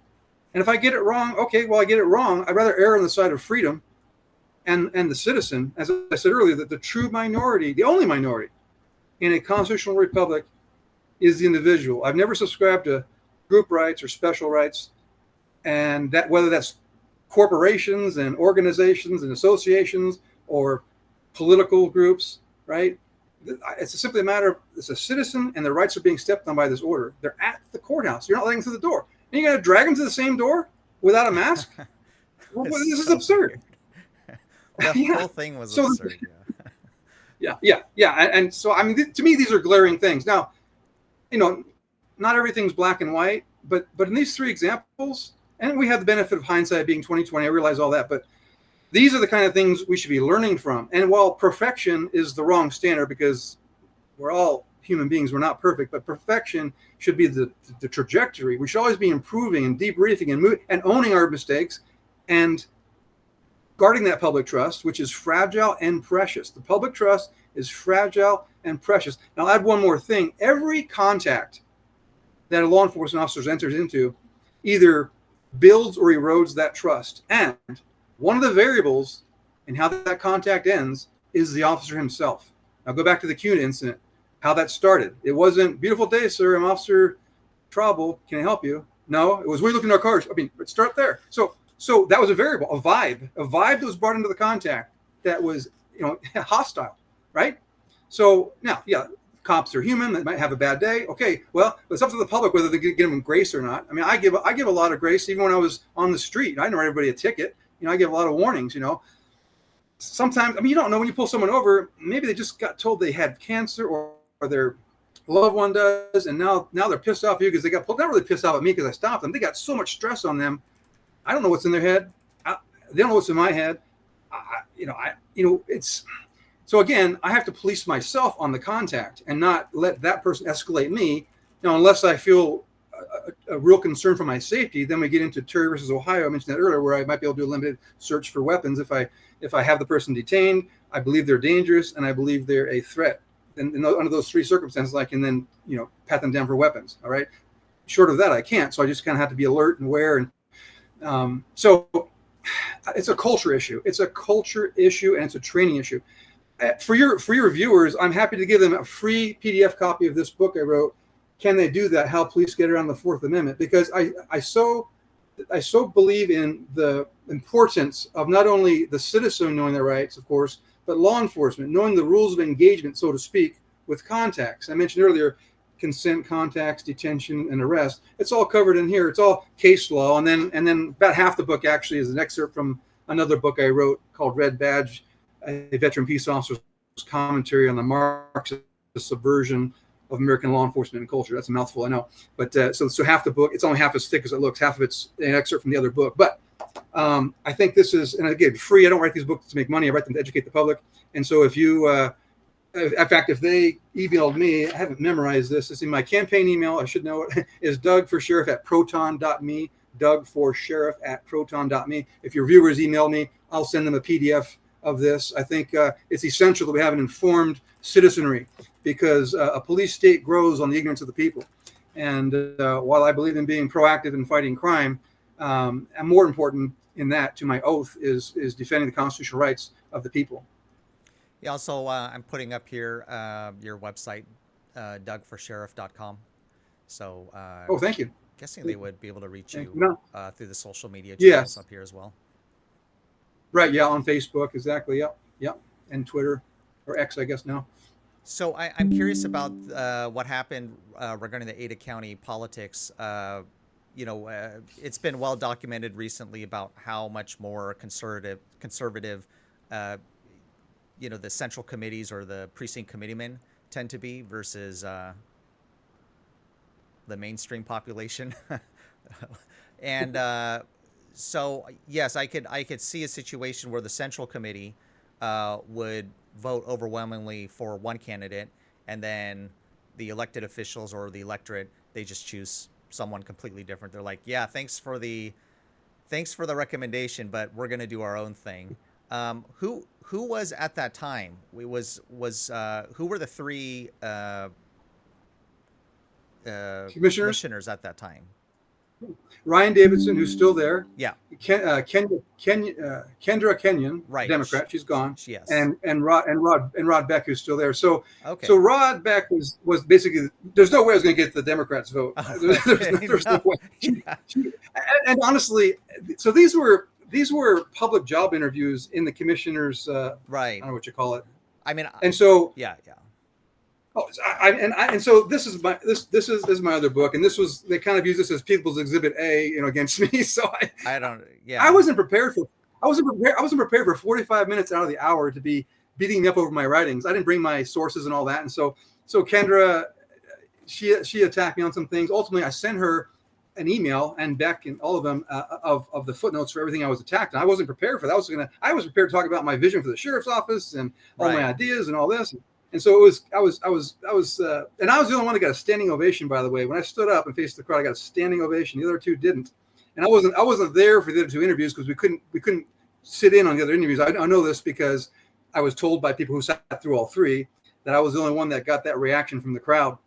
[SPEAKER 2] And if I get it wrong, okay, well, I get it wrong. I'd rather err on the side of freedom and the citizen. As I said earlier, that the true minority, the only minority in a constitutional republic is the individual. I've never subscribed to group rights or special rights, and that whether that's corporations and organizations and associations or political groups, right? It's simply a matter of it's a citizen, and their rights are being stepped on by this order. They're at the courthouse. You're not letting them through the door. And you're going to drag them to the same door without a mask? Well, this is absurd.
[SPEAKER 1] The whole thing was absurd.
[SPEAKER 2] Yeah. And so, I mean, to me, these are glaring things. Now, not everything's black and white, but in these 3 examples, and we have the benefit of hindsight being 20/20, I realize all that, but these are the kind of things we should be learning from. And while perfection is the wrong standard, because we're all human beings, we're not perfect, but perfection should be the trajectory. We should always be improving and debriefing and owning our mistakes and guarding that public trust, which is fragile and precious. The public trust is fragile and precious. Now, I'll add one more thing. Every contact that a law enforcement officer enters into either builds or erodes that trust. And one of the variables in how that contact ends is the officer himself. Now, go back to the Kuhn incident, how that started. It wasn't, beautiful day, sir, I'm Officer Traubel, can I help you? No, it was, we looking at our cars. I mean, let's start there. So that was a variable, a vibe that was brought into the contact that was, hostile, right? So now, cops are human. They might have a bad day. Okay, well, it's up to the public whether they give them grace or not. I mean, I give a lot of grace even when I was on the street. I didn't write everybody a ticket. I give a lot of warnings. Sometimes, I mean, you don't know when you pull someone over. Maybe they just got told they had cancer, or their loved one does, and now they're pissed off at you because they got pulled. They're not really pissed off at me because I stopped them. They got so much stress on them. I don't know what's in their head. They don't know what's in my head. It's. So again, I have to police myself on the contact and not let that person escalate me. Unless I feel a real concern for my safety, then we get into Terry versus Ohio. I mentioned that earlier, where I might be able to do a limited search for weapons. If I have the person detained, I believe they're dangerous, and I believe they're a threat. And under those 3 circumstances, I can then pat them down for weapons. All right. Short of that, I can't. So I just kind of have to be alert and aware. And so it's a culture issue. It's a culture issue, and it's a training issue. For your viewers, I'm happy to give them a free PDF copy of this book I wrote can they do that? How police get around the Fourth Amendment? Because I so believe in the importance of not only the citizen knowing their rights, of course, but law enforcement knowing the rules of engagement, so to speak, with contacts. I mentioned earlier, consent, contacts, detention, and arrest. It's all covered in here. It's all case law. And then about half the book actually is an excerpt from another book I wrote called Red Badge, a veteran peace officer's commentary on the Marxist subversion of American law enforcement and culture. That's a mouthful, I know. But so half the book, it's only half as thick as it looks. Half of it's an excerpt from the other book. But I think this is, and again, free. I don't write these books to make money. I write them to educate the public. And so if you, in fact, if they emailed me, I haven't memorized this. It's in my campaign email. I should know it. Is dougforsheriff@proton.me. dougforsheriff@proton.me. If your viewers email me, I'll send them a PDF of this. I think it's essential that we have an informed citizenry, because a police state grows on the ignorance of the people. And while I believe in being proactive in fighting crime, and more important in that, to my oath, is defending the constitutional rights of the people.
[SPEAKER 1] Yeah, also, I'm putting up here your website, dougforsheriff.com. So,
[SPEAKER 2] oh, thank you.
[SPEAKER 1] Guessing they would be able to reach you through the social media channels up here as well.
[SPEAKER 2] Right, yeah, on Facebook, exactly, yep, and Twitter, or X, I guess now.
[SPEAKER 1] So I'm curious about what happened regarding the Ada County politics. It's been well documented recently about how much more conservative, the central committees or the precinct committeemen tend to be versus the mainstream population. And so yes, I could see a situation where the central committee would vote overwhelmingly for one candidate, and then the elected officials or the electorate, they just choose someone completely different. They're like, yeah, thanks for the recommendation, but we're going to do our own thing. Who was at that time? Who were the three commissioners at that time?
[SPEAKER 2] Ryan Davidson, who's still there.
[SPEAKER 1] Yeah.
[SPEAKER 2] Kendra Kenyon,
[SPEAKER 1] right.
[SPEAKER 2] Democrat. She's gone.
[SPEAKER 1] Yes.
[SPEAKER 2] And Rod Beck, who's still there. So
[SPEAKER 1] okay.
[SPEAKER 2] So Rod Beck was basically, there's no way I was going to get the Democrats' vote. There's no way. And honestly, so these were public job interviews in the commissioners.
[SPEAKER 1] Right.
[SPEAKER 2] I don't know what you call it.
[SPEAKER 1] I mean.
[SPEAKER 2] And so.
[SPEAKER 1] Yeah.
[SPEAKER 2] Oh, and so this is my other book, and they kind of use this as People's Exhibit A, against me. So I wasn't prepared for 45 minutes out of the hour to be beating me up over my writings. I didn't bring my sources and all that, and so Kendra, she attacked me on some things. Ultimately, I sent her an email, and Beck and all of them of the footnotes for everything I was attacked on. I wasn't prepared for that. I was prepared to talk about my vision for the sheriff's office and all my ideas and all this. And so I was, and I was the only one that got a standing ovation, by the way. When I stood up and faced the crowd, I got a standing ovation. The other two didn't. And I wasn't there for the other two interviews because we couldn't sit in on the other interviews. I know this because I was told by people who sat through all three that I was the only one that got that reaction from the crowd.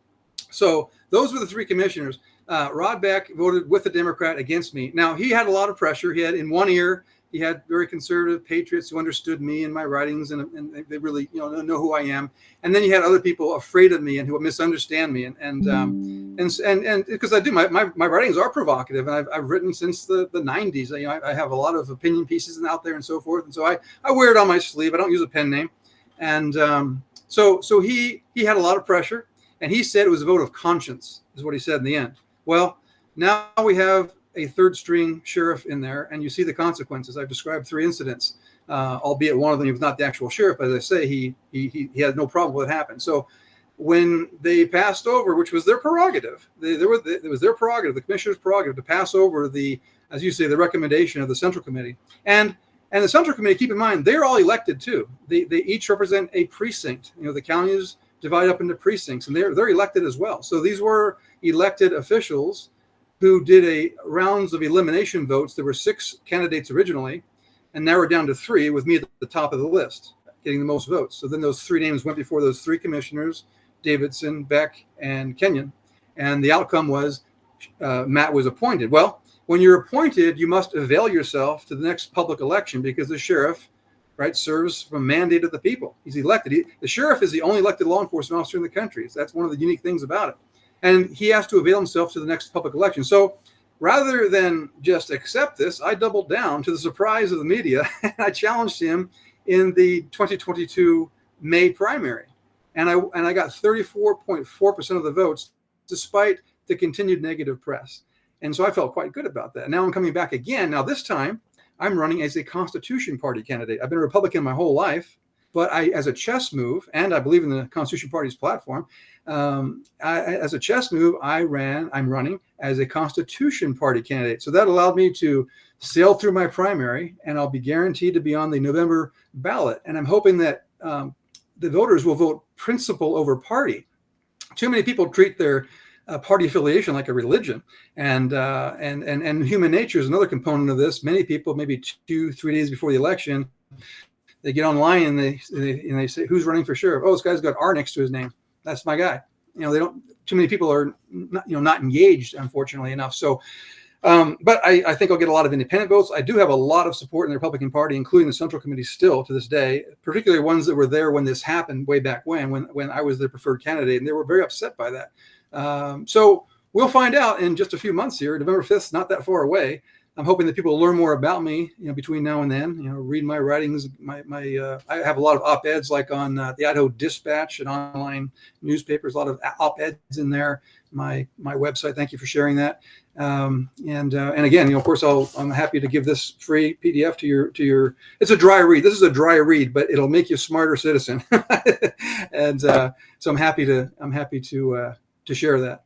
[SPEAKER 2] So those were the three commissioners. Rod Beck voted with the Democrat against me. Now, he had a lot of pressure. He had in one ear, he had very conservative patriots who understood me and my writings, and they really know who I am. And then you had other people afraid of me and who would misunderstand me. And because I do, my writings are provocative, and I've written since the 90s. I have a lot of opinion pieces out there and so forth. And so I wear it on my sleeve. I don't use a pen name. And so he had a lot of pressure, and he said it was a vote of conscience, is what he said in the end. Well, now we have a third string sheriff in there, and you see the consequences. I've described three incidents, albeit one of them he was not the actual sheriff, but as I say, he had no problem with what happened. So when they passed over, which was their prerogative, it was their prerogative, the commissioner's prerogative, to pass over as you say, the recommendation of the Central Committee. And the Central Committee, keep in mind, they're all elected too. They each represent a precinct. The county is divided up into precincts, and they're elected as well. So these were elected officials who did rounds of elimination votes. There were 6 candidates originally, and narrowed down to 3, with me at the top of the list, getting the most votes. So then those 3 names went before those 3 commissioners, Davidson, Beck, and Kenyon. And the outcome was Matt was appointed. Well, when you're appointed, you must avail yourself to the next public election, because the sheriff, right, serves from a mandate of the people. He's elected. The sheriff is the only elected law enforcement officer in the country. So that's one of the unique things about it. and he has to avail himself to the next public election. So rather than just accept this, I doubled down to the surprise of the media, and I challenged him in the 2022 May primary. And I got 34.4% of the votes, despite the continued negative press. And so I felt quite good about that. Now I'm coming back again. Now this time I'm running as a Constitution Party candidate. I've been a Republican my whole life, but as a chess move, and I believe in the Constitution Party's platform, as a chess move, I'm running as a Constitution Party candidate. So that allowed me to sail through my primary, and I'll be guaranteed to be on the November ballot. And I'm hoping that the voters will vote principle over party. Too many people treat their party affiliation like a religion, and human nature is another component of this. Many people, maybe 2-3 days before the election, they get online and they say, "Who's running for sheriff?" "Oh, this guy's got R next to his name. That's my guy." They don't. Too many people are not engaged, unfortunately enough. So, but I think I'll get a lot of independent votes. I do have a lot of support in the Republican Party, including the Central Committee still to this day, particularly ones that were there when this happened way back when I was the preferred candidate, and they were very upset by that. So we'll find out in just a few months here. November 5th, not that far away. I'm hoping that people will learn more about me, between now and then. Read my writings. I have a lot of op-eds, like on the Idaho Dispatch, an online newspapers. A lot of op-eds in there. My website. Thank you for sharing that. And again, of course, I'm happy to give this free PDF to your. It's a dry read. This is a dry read, but it'll make you a smarter citizen. And so I'm happy to share that.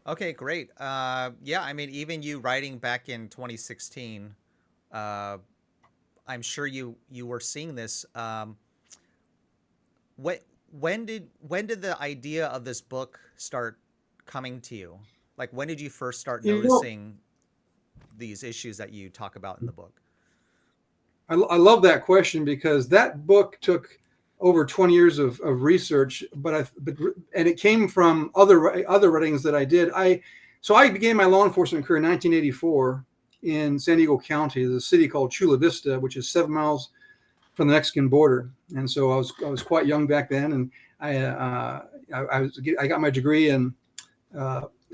[SPEAKER 1] Okay, great. Yeah, I mean, even you writing back in 2016, I'm sure you were seeing this. When did the idea of this book start coming to you? Like, when did you first start noticing these issues that you talk about in the book?
[SPEAKER 2] I love that question, because that book took over 20 years of research, but it came from other writings that I did. So I began my law enforcement career in 1984 in San Diego County. There's a city called Chula Vista, which is 7 miles from the Mexican border. And so I was quite young back then, and I got my degree in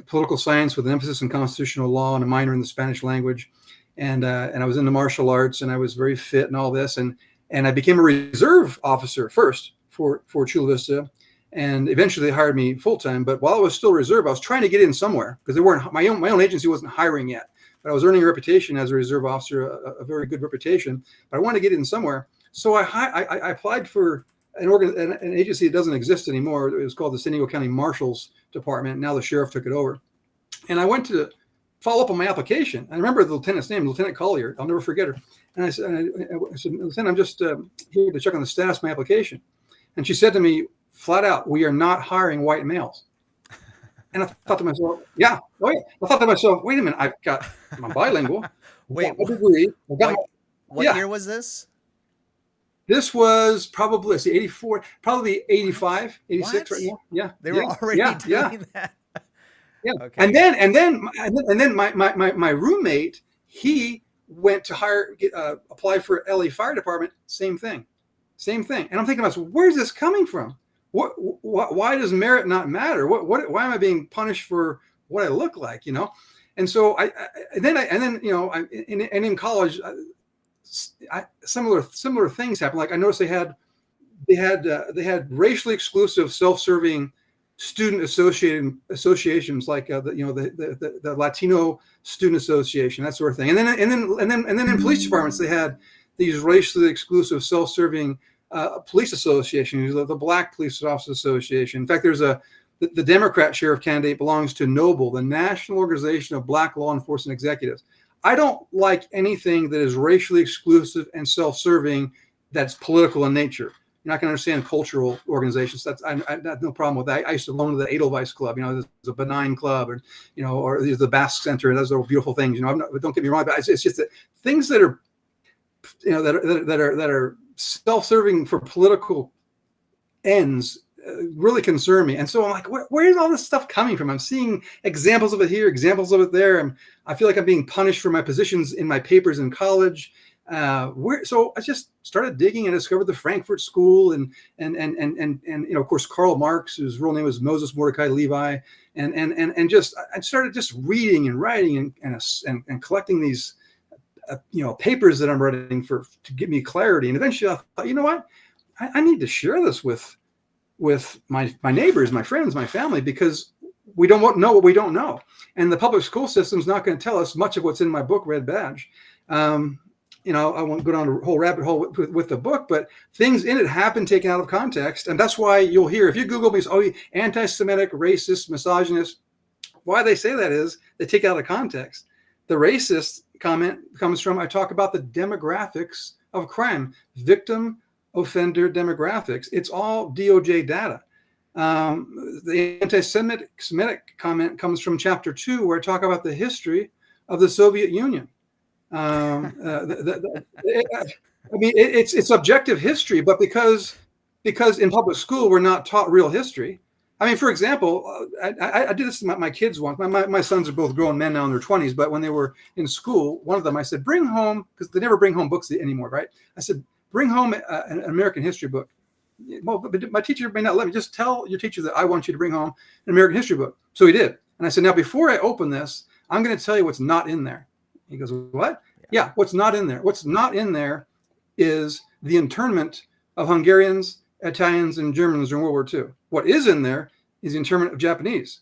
[SPEAKER 2] political science with an emphasis in constitutional law and a minor in the Spanish language. And I was into martial arts, and I was very fit and all this. And I became a reserve officer first for Chula Vista, and eventually they hired me full time. But while I was still reserve, I was trying to get in somewhere, because they weren't my own agency wasn't hiring yet. But I was earning a reputation as a reserve officer, a very good reputation. But I wanted to get in somewhere, so I applied for an agency that doesn't exist anymore. It was called the San Diego County Marshal's Department. Now the sheriff took it over, and I went to follow up on my application. I remember the lieutenant's name, Lieutenant Collier. I'll never forget her. And I said, Lieutenant, I'm just here to check on the status of my application. And she said to me flat out, "We are not hiring white males." And I thought to myself, I thought to myself, wait a minute, I'm bilingual.
[SPEAKER 1] Wait,
[SPEAKER 2] my degree.
[SPEAKER 1] What year was this?
[SPEAKER 2] This was probably, 84, probably 85, 86 right now. Yeah.
[SPEAKER 1] They were already doing that.
[SPEAKER 2] Yeah.
[SPEAKER 1] Okay.
[SPEAKER 2] And then my roommate, he went to apply for LA Fire Department. Same thing. And I'm thinking to myself, where's this coming from? Why does merit not matter? Why am I being punished for what I look like? And so in college, similar things happened. Like, I noticed they had racially exclusive, self-serving student associations, like the Latino Student Association, that sort of thing. And then in police departments, they had these racially exclusive, self-serving police associations, the Black Police Officers Association. In fact, there's the Democrat sheriff candidate belongs to NOBLE, the National Organization of Black Law Enforcement Executives. I don't like anything that is racially exclusive and self-serving that's political in nature. You're not going to understand cultural organizations. I have no problem with that. I used to belong to the Edelweiss Club. There's a benign club, or there's the Basque Center, and those are beautiful things. Don't get me wrong, but it's just that things that are, that are self-serving for political ends really concern me. And so I'm like, where is all this stuff coming from? I'm seeing examples of it here, examples of it there, and I feel like I'm being punished for my positions in my papers in college. So I just started digging and discovered the Frankfurt School and of course Karl Marx, whose real name was Moses Mordecai Levi, and just I started just reading and writing and collecting these papers that I'm writing to give me clarity. And eventually I thought, you know what, I need to share this with my neighbors, my friends, my family, because we don't know what we don't know. And the public school system is not going to tell us much of what's in my book, Red Badge. I won't go down a whole rabbit hole with the book, but things in it have been taken out of context. And that's why you'll hear, if you Google me, anti-Semitic, racist, misogynist, why they say that is they take it out of context. The racist comment comes from, I talk about the demographics of crime, victim offender demographics. It's all DOJ data. The anti-Semitic comment comes from chapter 2, where I talk about the history of the Soviet Union. It's objective history, but because in public school we're not taught real history. I mean, for example, I did this to my kids once. My sons are both grown men now in their 20s, but when they were in school, one of them I said, bring home, because they never bring home books anymore, right? I said, bring home an American history book. Well, but my teacher may not let me. Just tell your teacher that I want you to bring home an American history book. So he did. And I said, now, before I open this, I'm going to tell you what's not in there. He goes, what? Yeah, what's not in there? What's not in there is the internment of Hungarians, Italians, and Germans during World War II. What is in there is the internment of Japanese.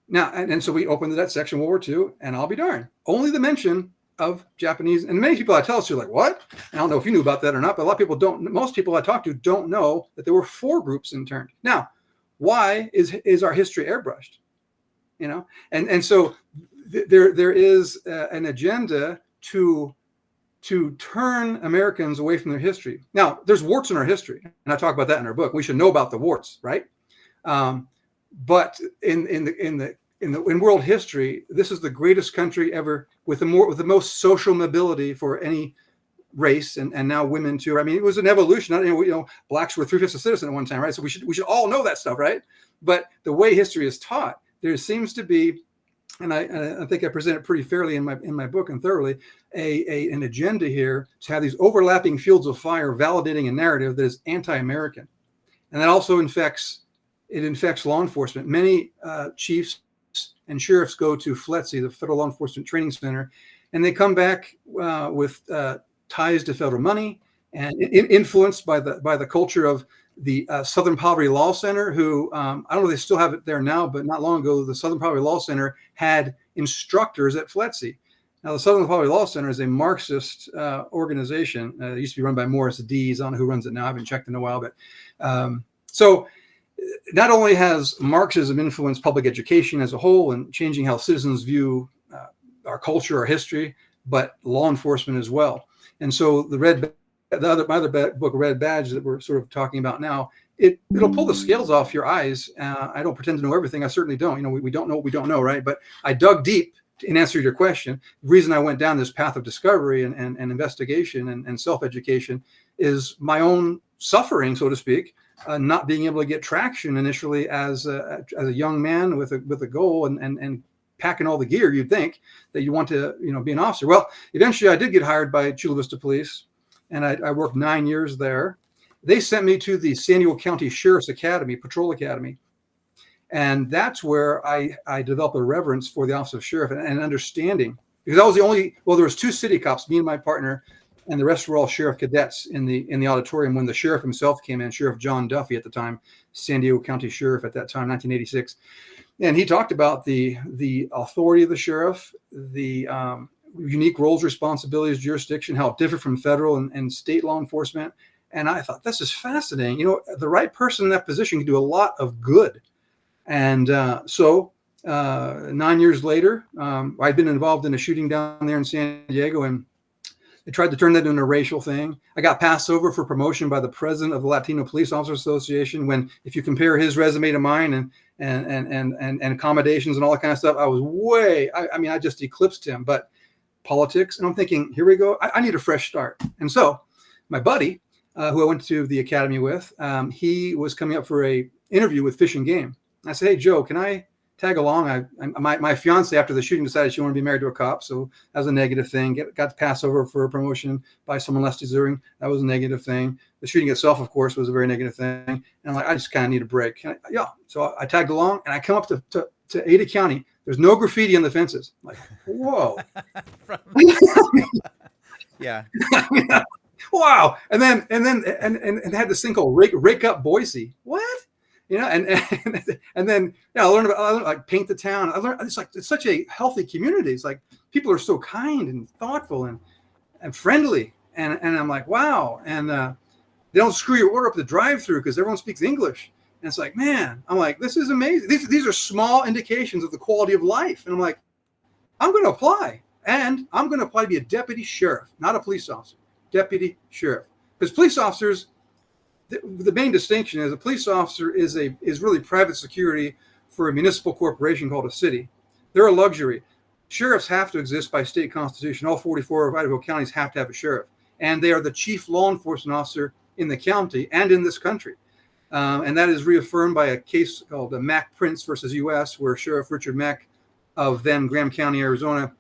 [SPEAKER 2] Now, and so we opened that section, World War II, and I'll be darned. Only the mention of Japanese, and many people I tell us, you're like, what? I don't know if you knew about that or not, but a lot of people don't. Most people I talk to don't know that there were 4 groups interned. Now, why is our history airbrushed? And so there is an agenda to turn Americans away from their history. Now, there's warts in our history, and I talk about that in our book. We should know about the warts, right? But in world history, this is the greatest country ever with the most social mobility for any race, and now women too. I mean, it was an evolution. Blacks were 3/5 of citizens at one time, right? So we should all know that stuff, right? But the way history is taught, there seems to be, and I think I present it pretty fairly in my book and thoroughly, an agenda here to have these overlapping fields of fire validating a narrative that is anti-American, and that also infects law enforcement. Many chiefs and sheriffs go to FLETC, the Federal Law Enforcement Training Center, and they come back with ties to federal money and influenced by the culture of the Southern Poverty Law Center, who I don't know if they still have it there now, but not long ago, the Southern Poverty Law Center had instructors at FLETC. Now, the Southern Poverty Law Center is a Marxist organization. It used to be run by Morris Dees. I don't know who runs it now. I haven't checked in a while, but so not only has Marxism influenced public education as a whole and changing how citizens view our culture, our history, but law enforcement as well. And so my other book, Red Badge, that we're sort of talking about now, it'll pull the scales off your eyes. I don't pretend to know everything. I certainly don't. We don't know what we don't know, right? But I dug deep in answer to your question. The reason I went down this path of discovery and investigation and self-education is my own suffering, so to speak, not being able to get traction initially as a young man with a goal and packing all the gear you'd think that you want to be an officer. Well, eventually I did get hired by Chula Vista Police, and I worked 9 years there. They sent me to the San Diego County Sheriff's Academy, Patrol Academy, and that's where I developed a reverence for the office of sheriff and understanding, because I was there was 2 city cops, me and my partner, and the rest were all sheriff cadets in the auditorium when the sheriff himself came in, Sheriff John Duffy at the time, San Diego County Sheriff at that time, 1986. And he talked about the authority of the sheriff, the unique roles, responsibilities, jurisdiction, how it differed from federal and state law enforcement. And I thought, this is fascinating. The right person in that position can do a lot of good. And so 9 years later, I'd been involved in a shooting down there in San Diego, and they tried to turn that into a racial thing. I got passed over for promotion by the president of the Latino Police Officers Association, when if you compare his resume to mine and accommodations and all that kind of stuff, I was I just eclipsed him. But politics, and I'm thinking, here we go. I need a fresh start. And so my buddy, who I went to the academy with, he was coming up for a interview with Fish and Game. I said, hey, Joe, can I tag along. My fiance, after the shooting, decided she wanted to be married to a cop, so that was a negative thing. Got to pass over for a promotion by someone less deserving. That was a negative thing. The shooting itself, of course, was a very negative thing. And I'm like, I just kind of need a break. So I tagged along, and I come up to Ada County. There's no graffiti on the fences. I'm like, whoa.
[SPEAKER 1] Yeah.
[SPEAKER 2] Wow. And then had this thing called Rake Up Boise. What? And then I learned like Paint the Town. I learned it's such a healthy community. It's like people are so kind and thoughtful and friendly. And I'm like, wow. And they don't screw your order up at the drive-through because everyone speaks English. And it's like, man, I'm like, this is amazing. These are small indications of the quality of life. And I'm like, I'm going to apply. And I'm going to apply to be a deputy sheriff, not a police officer. Deputy sheriff. Because police officers, the main distinction is a police officer is really private security for a municipal corporation called a city. They're a luxury. Sheriffs have to exist by state constitution. All 44 of Idaho counties have to have a sheriff. And they are the chief law enforcement officer in the county and in this country. And that is reaffirmed by a case called the Mack Prince versus U.S., where Sheriff Richard Mack of then Graham County, Arizona,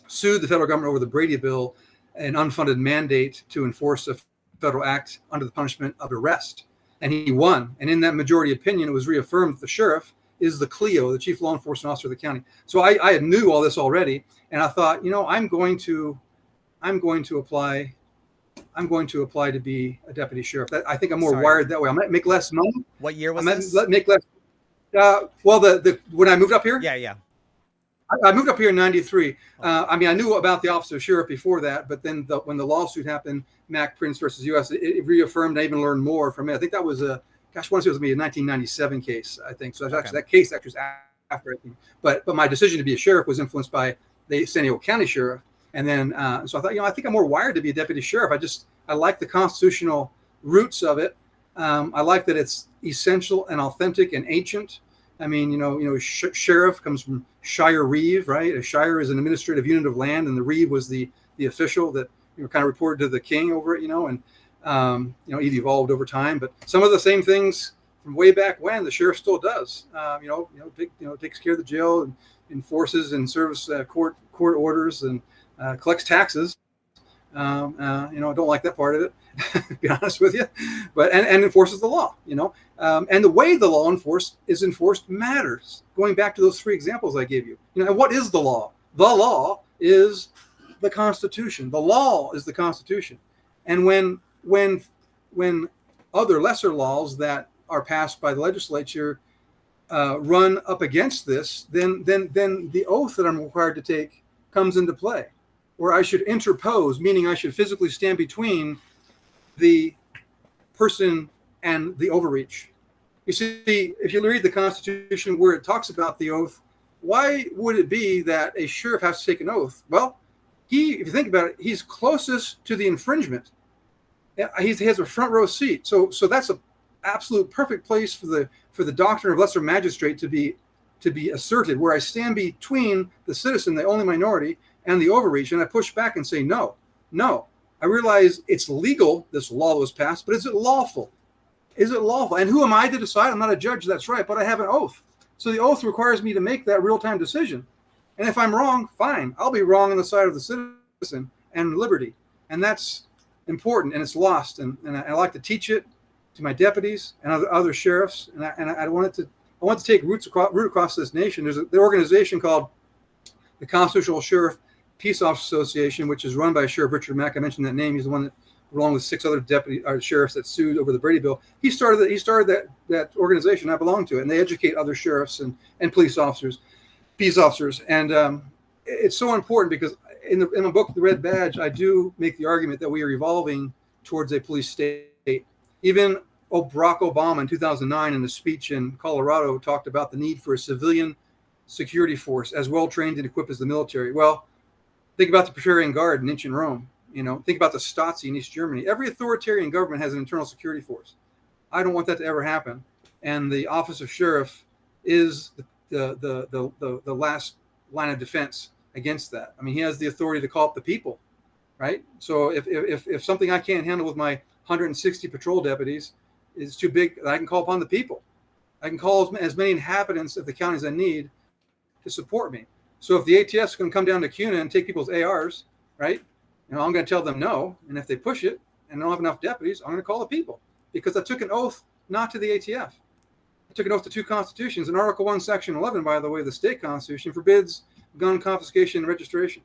[SPEAKER 2] sued the federal government over the Brady Bill, an unfunded mandate to enforce a federal act under the punishment of arrest. And he won. And in that majority opinion, it was reaffirmed that the sheriff is the CLEO, the chief law enforcement officer of the county. So I knew all this already. And I thought, I'm going to apply to be a deputy sheriff. I think I'm more wired that way. I might make less money.
[SPEAKER 1] What year was this?
[SPEAKER 2] Make less. When I moved up here?
[SPEAKER 1] Yeah.
[SPEAKER 2] I moved up here in 93. I knew about the office of sheriff before that, but then when the lawsuit happened, Mack Prince versus U.S., it reaffirmed. I even learned more from it. I think that was I want to say it was a 1997 case, I think. So actually, that case actually was after, I think. But my decision to be a sheriff was influenced by the San Diego County sheriff. And then, so I thought, I think I'm more wired to be a deputy sheriff. I like the constitutional roots of it. I like that it's essential and authentic and ancient. I mean, sheriff comes from shire reeve, right? A shire is an administrative unit of land, and the reeve was the official that kind of reported to the king over it, and it evolved over time. But some of the same things from way back when the sheriff still does. Takes care of the jail and enforces and serves court orders and collects taxes. Don't like that part of it, to be honest with you, but and enforces the law, and the way the law is enforced matters. Going back to those three examples I gave you, and what is the law? The law is the Constitution. The law is the Constitution. And when other lesser laws that are passed by the legislature run up against this, then the oath that I'm required to take comes into play, where I should interpose, meaning I should physically stand between the person and the overreach. You see, if you read the Constitution where it talks about the oath, why would it be that a sheriff has to take an oath? Well, if you think about it, he's closest to the infringement. He has a front row seat. So that's an absolute perfect place for the doctrine of lesser magistrate to be asserted, where I stand between the citizen, the only minority, and the overreach, and I push back and say, no. I realize it's legal, this law was passed, but is it lawful? Is it lawful? And who am I to decide? I'm not a judge, that's right, but I have an oath. So the oath requires me to make that real-time decision. And if I'm wrong, fine. I'll be wrong on the side of the citizen and liberty. And that's important, and it's lost. And I like to teach it to my deputies and other sheriffs. And I want to take root across this nation. There's an organization called the Constitutional Sheriff Peace Officers Association, which is run by Sheriff Richard Mack. I mentioned that name. He's the one that, along with 6 other sheriffs that sued over the Brady Bill, he started that organization. I belong to it, and they educate other sheriffs and police officers, peace officers, and it's so important because in my book, The Red Badge, I do make the argument that we are evolving towards a police state. Even Barack Obama in 2009, in a speech in Colorado, talked about the need for a civilian security force as well trained and equipped as the military. Well, think about the Praetorian Guard in ancient Rome. Think about the Stasi in East Germany. Every authoritarian government has an internal security force. I don't want that to ever happen. And the office of sheriff is the last line of defense against that. I mean, he has the authority to call up the people, right? So if something I can't handle with my 160 patrol deputies is too big, I can call upon the people. I can call as many inhabitants of the county as I need to support me. So if the ATS can come down to CUNA and take people's ARs, right? I'm going to tell them no. And if they push it and don't have enough deputies, I'm going to call the people, because I took an oath not to the ATF. I took an oath to 2 constitutions. And Article 1, Section 11, by the way, the state constitution forbids gun confiscation and registration.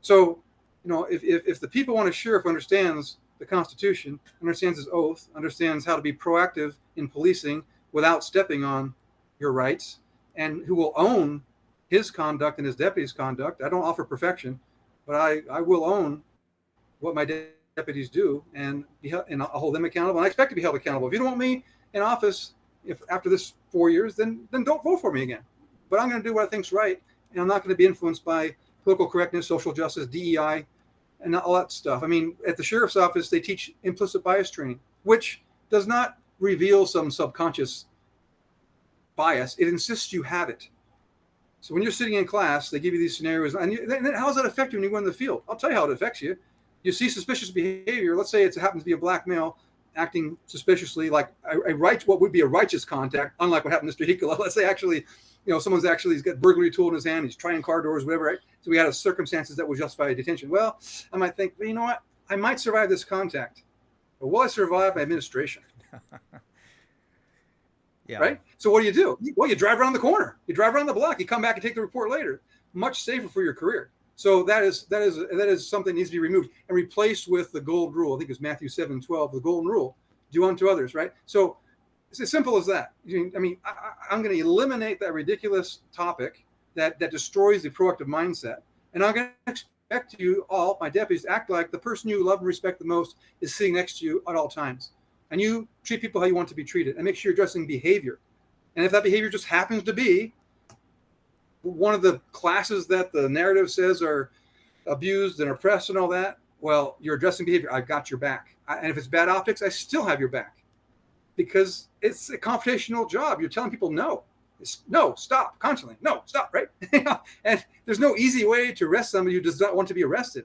[SPEAKER 2] So, if the people want a sheriff who understands the Constitution, understands his oath, understands how to be proactive in policing without stepping on your rights, and who will own his conduct and his deputy's conduct. I don't offer perfection, but I will own what my deputies do, and I'll hold them accountable. And I expect to be held accountable. If you don't want me in office, if after this 4 years, then don't vote for me again. But I'm going to do what I think's right, and I'm not going to be influenced by political correctness, social justice, DEI, and all that stuff. I mean, at the sheriff's office, they teach implicit bias training, which does not reveal some subconscious bias. It insists you have it. So when you're sitting in class, they give you these scenarios. And then how does that affect you when you go in the field? I'll tell you how it affects you. You see suspicious behavior. Let's say it happens to be a black male acting suspiciously, like what would be a righteous contact, unlike what happened to Mr. Hikola. Let's say actually, someone's he's got burglary tool in his hand. He's trying car doors, whatever, right? So we had a circumstances that would justify detention. Well, I might think, well, you know what? I might survive this contact, but will I survive my administration?
[SPEAKER 1] Yeah.
[SPEAKER 2] Right. So what do? Well, you drive around the corner, you drive around the block, you come back and take the report later. Much safer for your career. So that is something that needs to be removed and replaced with the gold rule. I think it's Matthew 7:12, the golden rule: do unto others. Right. So it's as simple as that. I mean, I'm going to eliminate that ridiculous topic that destroys the proactive mindset, and I'm going to expect you all, my deputies, to act like the person you love and respect the most is sitting next to you at all times. And you treat people how you want to be treated, and make sure you're addressing behavior. And if that behavior just happens to be one of the classes that the narrative says are abused and oppressed and all that, well, you're addressing behavior. I've got your back. And if it's bad optics, I still have your back, because it's a confrontational job. You're telling people no. No, stop, constantly. No, stop, right? And there's no easy way to arrest somebody who does not want to be arrested,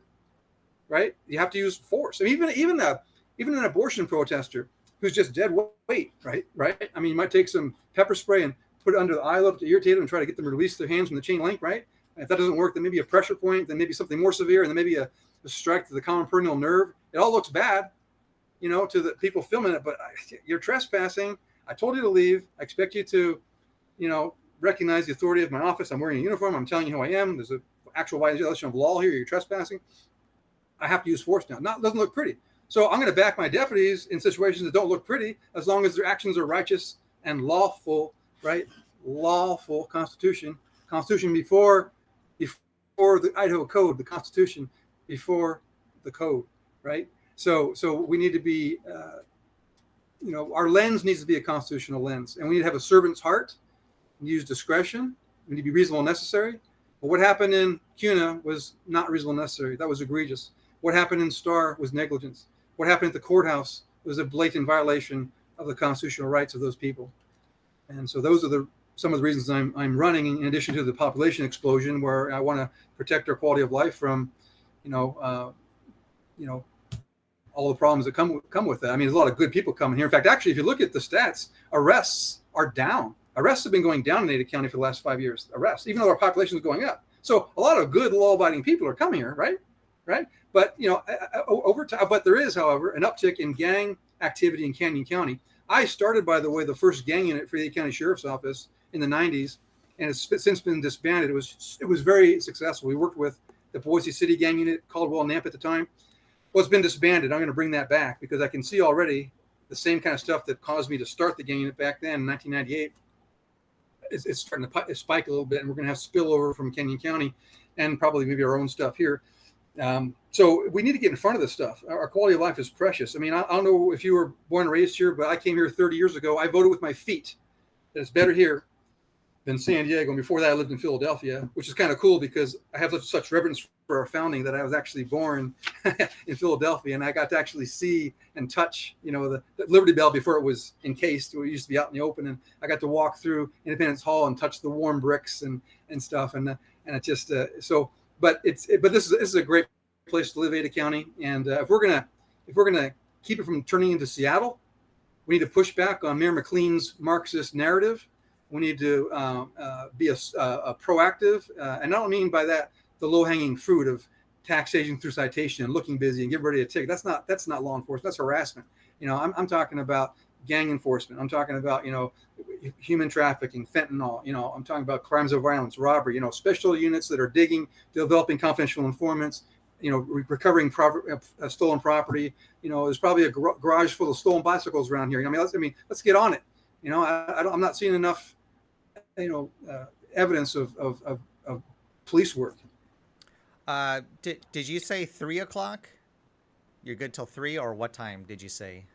[SPEAKER 2] right? You have to use force. I mean, even an abortion protester who's just dead weight, right? I mean, you might take some pepper spray and put it under the eye lobe to irritate them and try to get them to release their hands from the chain link, right? And if that doesn't work, then maybe a pressure point, then maybe something more severe, and then maybe a strike to the common peroneal nerve. It all looks bad, to the people filming it, but you're trespassing. I told you to leave. I expect you to, recognize the authority of my office. I'm wearing a uniform. I'm telling you who I am. There's an actual violation of law here. You're trespassing. I have to use force now. It doesn't look pretty. So I'm going to back my deputies in situations that don't look pretty, as long as their actions are righteous and lawful, right? Lawful Constitution before the Idaho Code, the Constitution before the code, right? So we need to be, our lens needs to be a constitutional lens, and we need to have a servant's heart and use discretion. We need to be reasonable and necessary. But what happened in CUNA was not reasonable and necessary. That was egregious. What happened in Starr was negligence. What happened at the courthouse was a blatant violation of the constitutional rights of those people. And so those are some of the reasons I'm running, in addition to the population explosion, where I want to protect our quality of life from, all the problems that come with that. I mean, there's a lot of good people coming here. In fact, actually, if you look at the stats, arrests are down. Arrests have been going down in Ada County for the last 5 years. Arrests, even though our population is going up. So a lot of good law-abiding people are coming here, right? But over time, but there is, however, an uptick in gang activity in Canyon County. I started, by the way, the first gang unit for the Ada County Sheriff's Office in the 90s, and it's since been disbanded. It was very successful. We worked with the Boise City gang unit, Caldwell and Namp at the time. Well, it's been disbanded. I'm going to bring that back, because I can see already the same kind of stuff that caused me to start the gang unit back then in 1998. It's starting to spike a little bit, and we're going to have spillover from Canyon County and probably maybe our own stuff here. So we need to get in front of this stuff. Our quality of life is precious. I mean, I don't know if you were born and raised here, but I came here 30 years ago. I voted with my feet that it's better here than San Diego. And before that, I lived in Philadelphia, which is kind of cool, because I have such reverence for our founding that I was actually born in Philadelphia, and I got to actually see and touch, the Liberty Bell before it was encased. It used to be out in the open, and I got to walk through Independence Hall and touch the warm bricks and stuff. And it just but this is a great place to live, Ada County. And if we're gonna keep it from turning into Seattle, We need to push back on Mayor McLean's Marxist narrative. We need to be a proactive, and I don't mean by that the low-hanging fruit of taxation through citation and looking busy and give everybody a ticket. That's not law enforcement. That's harassment. I'm talking about gang enforcement. I'm talking about human trafficking, fentanyl. I'm talking about crimes of violence, robbery. Special units that are digging, developing confidential informants. Recovering stolen property. There's probably a garage full of stolen bicycles around here. Let's get on it. I'm not seeing enough, evidence of police work.
[SPEAKER 1] Did you say 3 o'clock? You're good till 3, or what time did you say?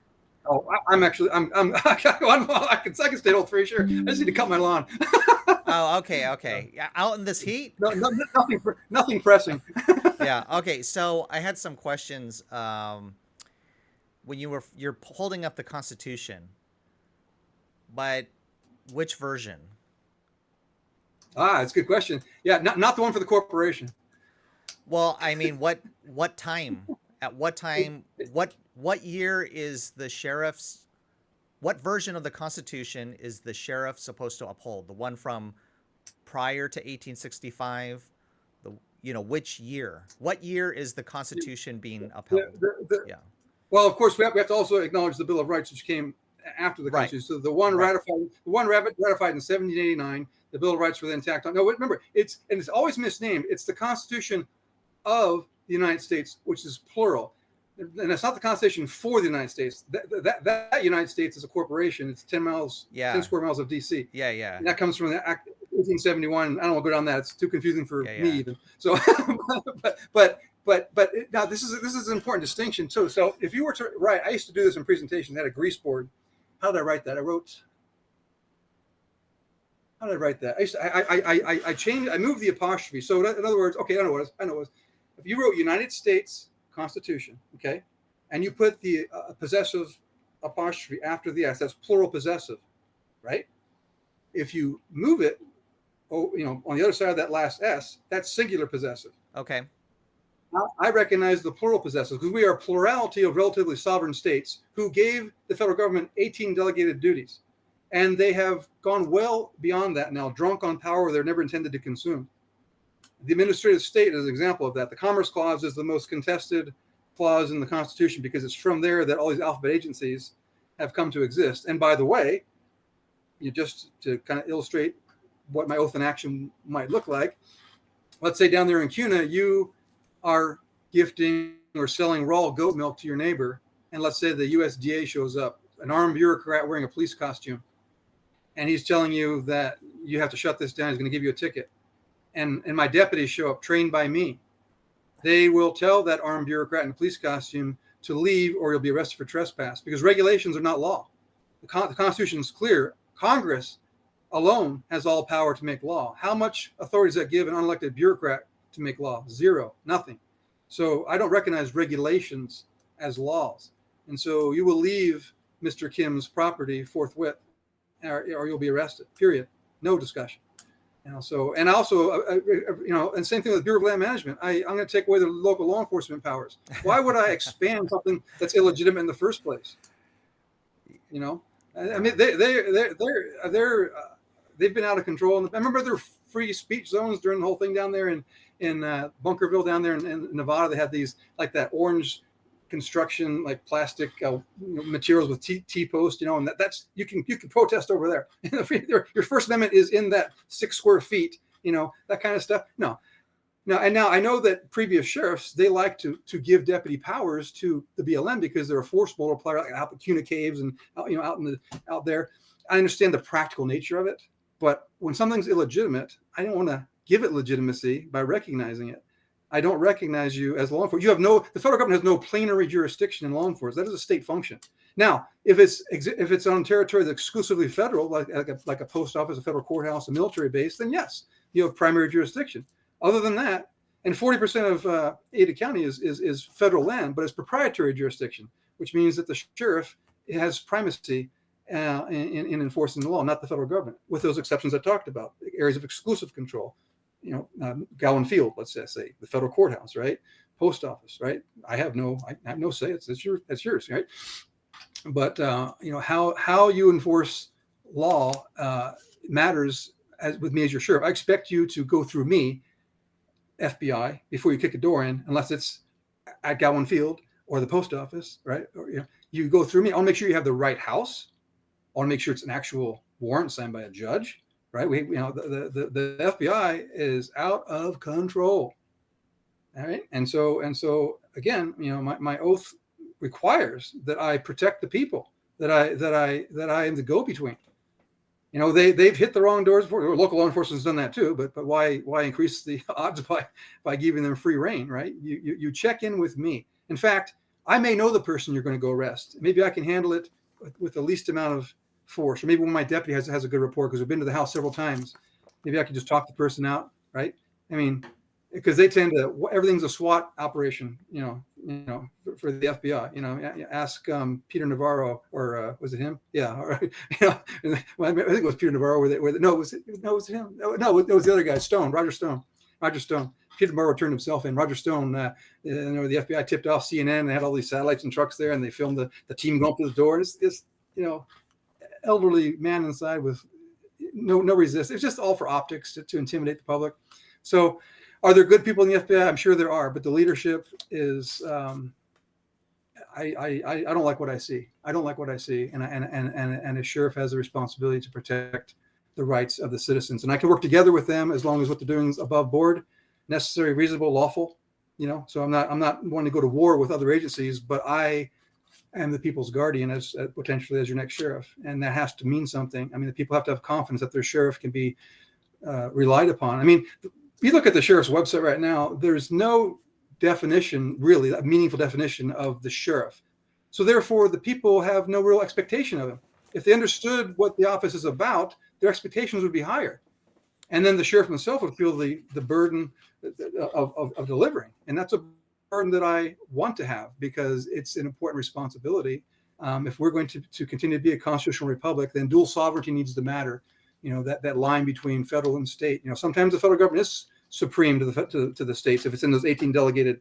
[SPEAKER 2] Oh, I'm I can stay till 3. Sure, I just need to cut my lawn.
[SPEAKER 1] Oh, okay. Yeah, out in this heat?
[SPEAKER 2] No, nothing pressing.
[SPEAKER 1] Yeah. Okay. So I had some questions. When you're holding up the Constitution, but which version?
[SPEAKER 2] That's a good question. Yeah, not the one for the corporation.
[SPEAKER 1] Well, I mean, what time? At what time? What year is the sheriff's? What version of the Constitution is the sheriff supposed to uphold? The one from prior to 1865? Which year? What year is the Constitution being upheld? Yeah.
[SPEAKER 2] Well, of course, we have to also acknowledge the Bill of Rights, which came after the Constitution. So the one ratified in 1789. The Bill of Rights were then tacked on. No, remember, it's always misnamed. It's the Constitution of the United States, which is plural. And it's not the Constitution for the United States. That United States is a corporation. It's 10 square miles of D.C.
[SPEAKER 1] Yeah.
[SPEAKER 2] And that comes from the Act 1871. I don't want to go down that. It's too confusing for me even. So, but now this is an important distinction too. So if you were to write, I used to do this in presentations. I had a grease board. How did I write that? How did I write that? I moved the apostrophe. So in other words, okay, I know what it was. If you wrote United States Constitution, okay, and you put the possessive apostrophe after the S, that's plural possessive, right? If you move it, on the other side of that last S, that's singular possessive.
[SPEAKER 1] Okay.
[SPEAKER 2] Now, I recognize the plural possessive because we are a plurality of relatively sovereign states who gave the federal government 18 delegated duties. And they have gone well beyond that now, drunk on power they're never intended to consume. The administrative state is an example of that. The Commerce Clause is the most contested clause in the Constitution because it's from there that all these alphabet agencies have come to exist. And by the way, just to kind of illustrate what my oath in action might look like, let's say down there in CUNA, you are gifting or selling raw goat milk to your neighbor. And let's say the USDA shows up, an armed bureaucrat wearing a police costume. And he's telling you that you have to shut this down. He's going to give you a ticket. And my deputies show up, trained by me. They will tell that armed bureaucrat in a police costume to leave or you'll be arrested for trespass because regulations are not law. The Constitution is clear. Congress alone has all power to make law. How much authority does that give an unelected bureaucrat to make law? Zero, nothing. So I don't recognize regulations as laws. And so you will leave Mr. Kim's property forthwith or you'll be arrested, period. No discussion. And same thing with Bureau of Land Management. I'm going to take away the local law enforcement powers. Why would I expand something that's illegitimate in the first place? I mean, they've been out of control. And I remember their free speech zones during the whole thing down there in Bunkerville down there in Nevada. They had these like that orange construction, like plastic materials with T-post, and that's you can protest over there. Your First Amendment is in that 6 square feet, that kind of stuff. No. And now I know that previous sheriffs, they like to give deputy powers to the BLM because they're a force multiplier, like out in CUNA caves and out there. I understand the practical nature of it, but when something's illegitimate, I don't want to give it legitimacy by recognizing it. I don't recognize you as law enforcement. The federal government has no plenary jurisdiction in law enforcement. That is a state function. Now, if it's on territory that's exclusively federal, like a post office, a federal courthouse, a military base, then yes, you have primary jurisdiction. Other than that, and 40% of Ada County is federal land, but it's proprietary jurisdiction, which means that the sheriff has primacy in enforcing the law, not the federal government, with those exceptions I talked about, areas of exclusive control. Gowan Field, let's say, the federal courthouse, right? Post office, right? I have no say. It's yours, right? But how you enforce law matters. As with me as your sheriff, I expect you to go through me, FBI, before you kick a door in, unless it's at Gowan Field or the post office, right? Or, you go through me. I'll make sure you have the right house. I want to make sure it's an actual warrant signed by a judge, right? The FBI is out of control, all right. And so again, my oath requires that I protect the people, that I am the go-between. They've hit the wrong doors before. Local law enforcement's done that too, but why increase the odds by giving them free reign, right? You check in with me. In fact, I may know the person you're going to go arrest. Maybe I can handle it with the least amount of force, or maybe when my deputy has a good rapport because we've been to the house several times. Maybe I can just talk the person out, right? I mean, because they tend to, everything's a SWAT operation, for the FBI. Ask Peter Navarro, or was it him? Yeah, well, I think it was Peter Navarro. Was it him? No, it was the other guy, Roger Stone. Peter Navarro turned himself in. Roger Stone, the FBI tipped off CNN. They had all these satellites and trucks there, and they filmed the team going up to the door. And it's elderly man inside with no resist. It's just all for optics to intimidate the public. So, are there good people in the FBI? I'm sure there are, but the leadership is. I don't like what I see. And a sheriff has a responsibility to protect the rights of the citizens. And I can work together with them as long as what they're doing is above board, necessary, reasonable, lawful. So I'm not wanting to go to war with other agencies, but I am the people's guardian as potentially as your next sheriff, and that has to mean something. I mean, the people have to have confidence that their sheriff can be relied upon. I mean, you look at the sheriff's website right now, there's no definition, really, a meaningful definition of the sheriff. So therefore, the people have no real expectation of him. If they understood what the office is about, their expectations would be higher. And then the sheriff himself would feel the burden of delivering. And that's a burden that I want to have, because it's an important responsibility. If we're going to continue to be a constitutional republic, then dual sovereignty needs to matter. That line between federal and state. Sometimes the federal government is supreme to the states if it's in those 18 delegated,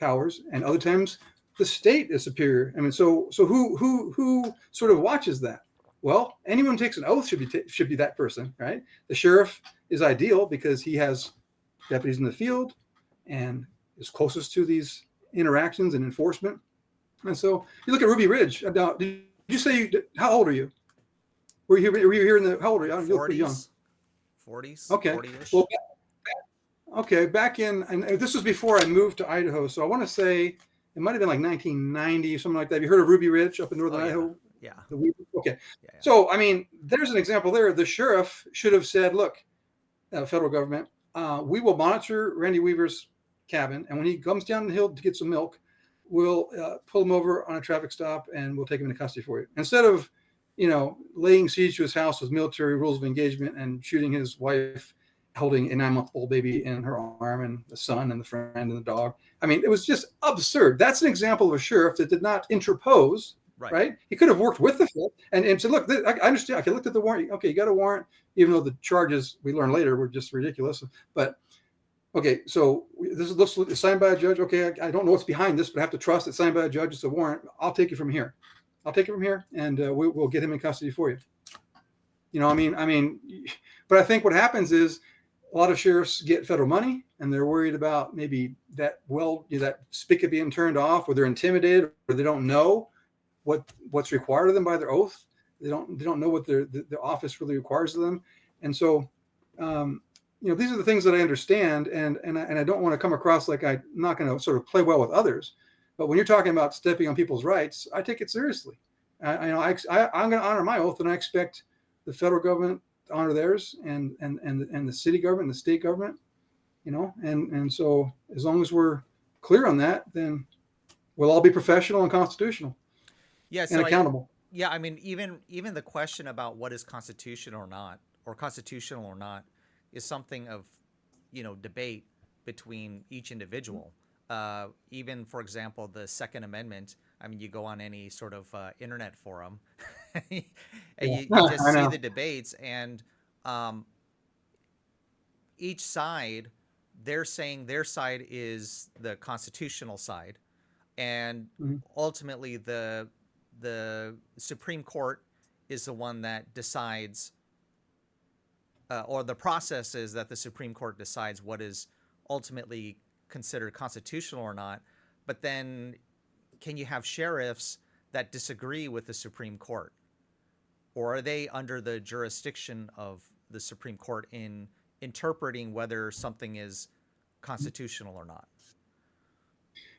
[SPEAKER 2] powers, and other times the state is superior. I mean, so who sort of watches that? Well, anyone who takes an oath should be that person, right? The sheriff is ideal because he has deputies in the field and is closest to these interactions and enforcement. And so you look at Ruby Ridge. Now, did you say how old are you? Were you here in the? How old are you? You look pretty young.
[SPEAKER 1] 40s.
[SPEAKER 2] Okay.
[SPEAKER 1] 40-ish.
[SPEAKER 2] Well, back in, and this was before I moved to Idaho, so I want to say it might have been like 1990, something like that. Have you heard of Ruby Ridge up in northern Idaho?
[SPEAKER 1] Yeah.
[SPEAKER 2] Okay.
[SPEAKER 1] Yeah.
[SPEAKER 2] So, I mean, there's an example there. The sheriff should have said, look, federal government, we will monitor Randy Weaver's cabin, and when he comes down the hill to get some milk, we'll pull him over on a traffic stop, and we'll take him into custody for you. Instead of laying siege to his house with military rules of engagement and shooting his wife, holding a 9-month-old baby in her arm, and the son and the friend and the dog. I mean, it was just absurd. That's an example of a sheriff that did not interpose, right? He could have worked with the field and said, look, I understand. Okay, looked at the warrant. Okay, you got a warrant, even though the charges we learned later were just ridiculous. But okay, so this is signed by a judge. Okay, I don't know what's behind this, but I have to trust it's signed by a judge. It's a warrant. I'll take it from here. And we'll get him in custody for you. I mean, but I think what happens is a lot of sheriffs get federal money, and they're worried about maybe that spigot being turned off, or they're intimidated, or they don't know what's required of them by their oath. They don't know what their office really requires of them, and so these are the things that I understand, and I don't want to come across like I'm not going to sort of play well with others. But when you're talking about stepping on people's rights, I take it seriously. I'm going to honor my oath, and I expect the federal government to honor theirs, and the city government, and the state government, and so as long as we're clear on that, then we'll all be professional and constitutional, and accountable.
[SPEAKER 1] I mean, even the question about what is constitutional or not is something of debate between each individual. Even, for example, the Second Amendment. I mean, you go on any sort of internet forum, and you just see the debates, and each side, they're saying their side is the constitutional side. and
[SPEAKER 2] Mhm.
[SPEAKER 1] ultimately the Supreme Court is the one that decides, or the process is that the Supreme Court decides what is ultimately considered constitutional or not. But then, can you have sheriffs that disagree with the Supreme Court? Or are they under the jurisdiction of the Supreme Court in interpreting whether something is constitutional or not?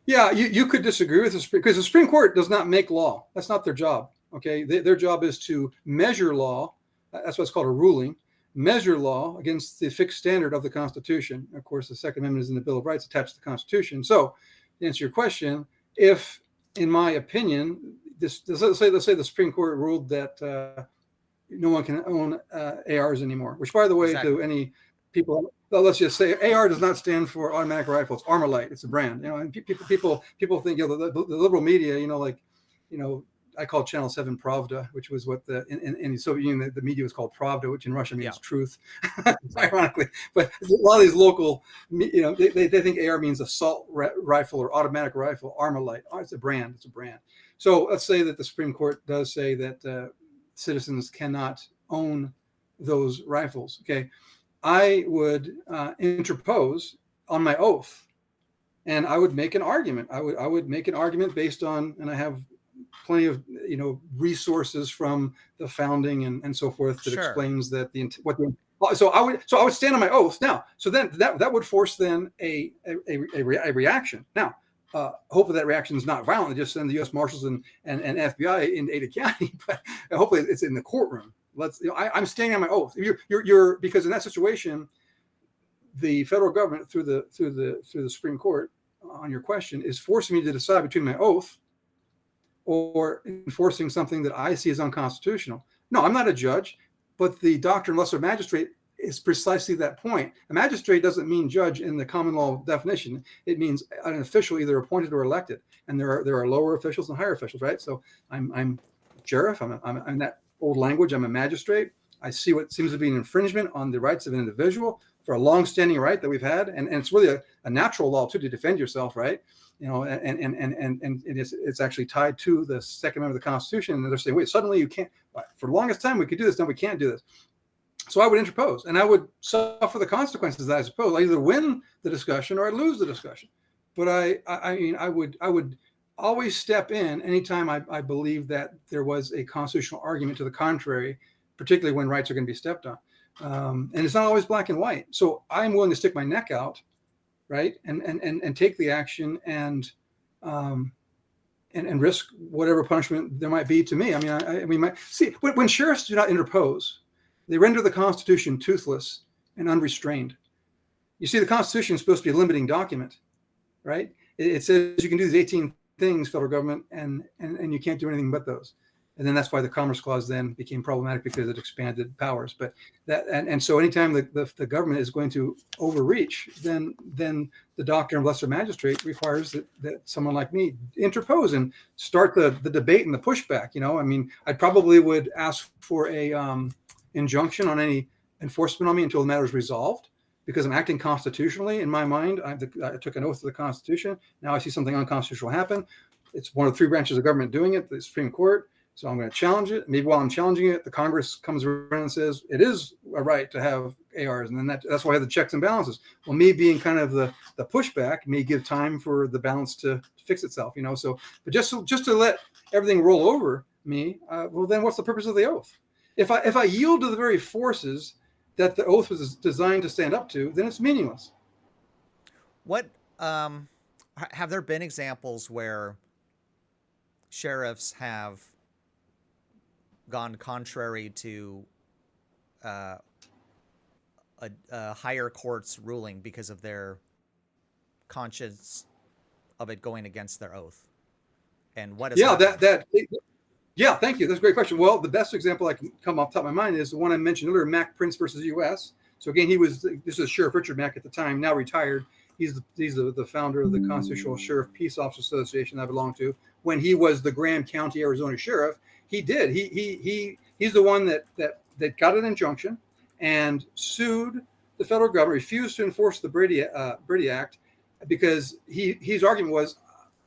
[SPEAKER 2] Yeah, you could disagree with the Supreme, because the Supreme Court does not make law. That's not their job. Okay, their job is to measure law. That's what's called a ruling. Measure law against the fixed standard of the Constitution. Of course, the Second Amendment is in the Bill of Rights attached to the Constitution. So, to answer your question, if, in my opinion, let's say the Supreme Court ruled that no one can own ARs anymore, which, by the way,
[SPEAKER 1] Exactly.
[SPEAKER 2] to any people, let's just say AR does not stand for automatic rifle. It's Armalite. It's a brand, and people think, the liberal media, I call Channel 7 Pravda, which was what in the Soviet Union, the media was called Pravda, which in Russian means
[SPEAKER 1] Yeah.
[SPEAKER 2] truth,
[SPEAKER 1] Yeah.
[SPEAKER 2] ironically. But a lot of these local, they think AR means assault rifle or automatic rifle, Armalite. Oh, it's a brand. It's a brand. So let's say that the Supreme Court does say that citizens cannot own those rifles. Okay, I would interpose on my oath, and I would make an argument. I would make an argument based on, and I have plenty of resources from the founding and so forth that
[SPEAKER 1] Sure.
[SPEAKER 2] explains that so I would stand on my oath now. So then that would force then a reaction. Now, hopefully that reaction is not violent. Just send the U.S. Marshals and FBI into Ada County, but hopefully it's in the courtroom. I'm standing on my oath. You're because in that situation, the federal government through the Supreme Court, on your question, is forcing me to decide between my oath or enforcing something that I see as unconstitutional. No, I'm not a judge, but the doctrine of lesser magistrate is precisely that point. A magistrate doesn't mean judge in the common law definition. It means an official either appointed or elected, and there are lower officials and higher officials, right? So I'm sheriff. I'm that old language. I'm a magistrate. I see what seems to be an infringement on the rights of an individual for a long-standing right that we've had, and it's really a natural law too to defend yourself, right? And it's actually tied to the Second Amendment of the Constitution. And they're saying, wait, suddenly you can't. For the longest time we could do this, now we can't do this. So I would interpose, and I would suffer the consequences that I suppose. I either win the discussion or I lose the discussion. But I would always step in anytime I believe that there was a constitutional argument to the contrary, particularly when rights are going to be stepped on. And it's not always black and white. So I'm willing to stick my neck out, right, and take the action and risk whatever punishment there might be to me. I mean, see, when sheriffs do not interpose, they render the Constitution toothless and unrestrained. You see, the Constitution is supposed to be a limiting document, right? It says you can do these 18 things, federal government, and you can't do anything but those. And then that's why the Commerce Clause then became problematic, because it expanded powers. But so anytime the government is going to overreach, then the doctrine of lesser magistrate requires that someone like me interpose and start the debate and the pushback. I probably would ask for a injunction on any enforcement on me until the matter is resolved, because I'm acting constitutionally in my mind. I took an oath to the Constitution. Now I see something unconstitutional happen. It's one of the three branches of government doing it, the Supreme Court. So I'm going to challenge it. Maybe while I'm challenging it, the Congress comes around and says it is a right to have ARs, and then that's why I have the checks and balances. Well, me being kind of the pushback may give time for the balance to fix itself, So, but just to let everything roll over me, well, then what's the purpose of the oath? If I yield to the very forces that the oath was designed to stand up to, then it's meaningless.
[SPEAKER 1] What have there been examples where sheriffs have gone contrary to uh, a higher court's ruling because of their conscience of it going against their oath? And what has
[SPEAKER 2] Yeah,
[SPEAKER 1] happened?
[SPEAKER 2] Yeah, thank you. That's a great question. Well, the best example I can come off the top of my mind is the one I mentioned earlier, Mack Prince versus U.S. So again, this is Sheriff Richard Mack at the time, now retired. He's the founder of the Constitutional Sheriff Peace Officers Association I belong to. When he was the Graham County, Arizona sheriff, he's the one that got an injunction and sued the federal government, refused to enforce the Brady Act, because his argument was,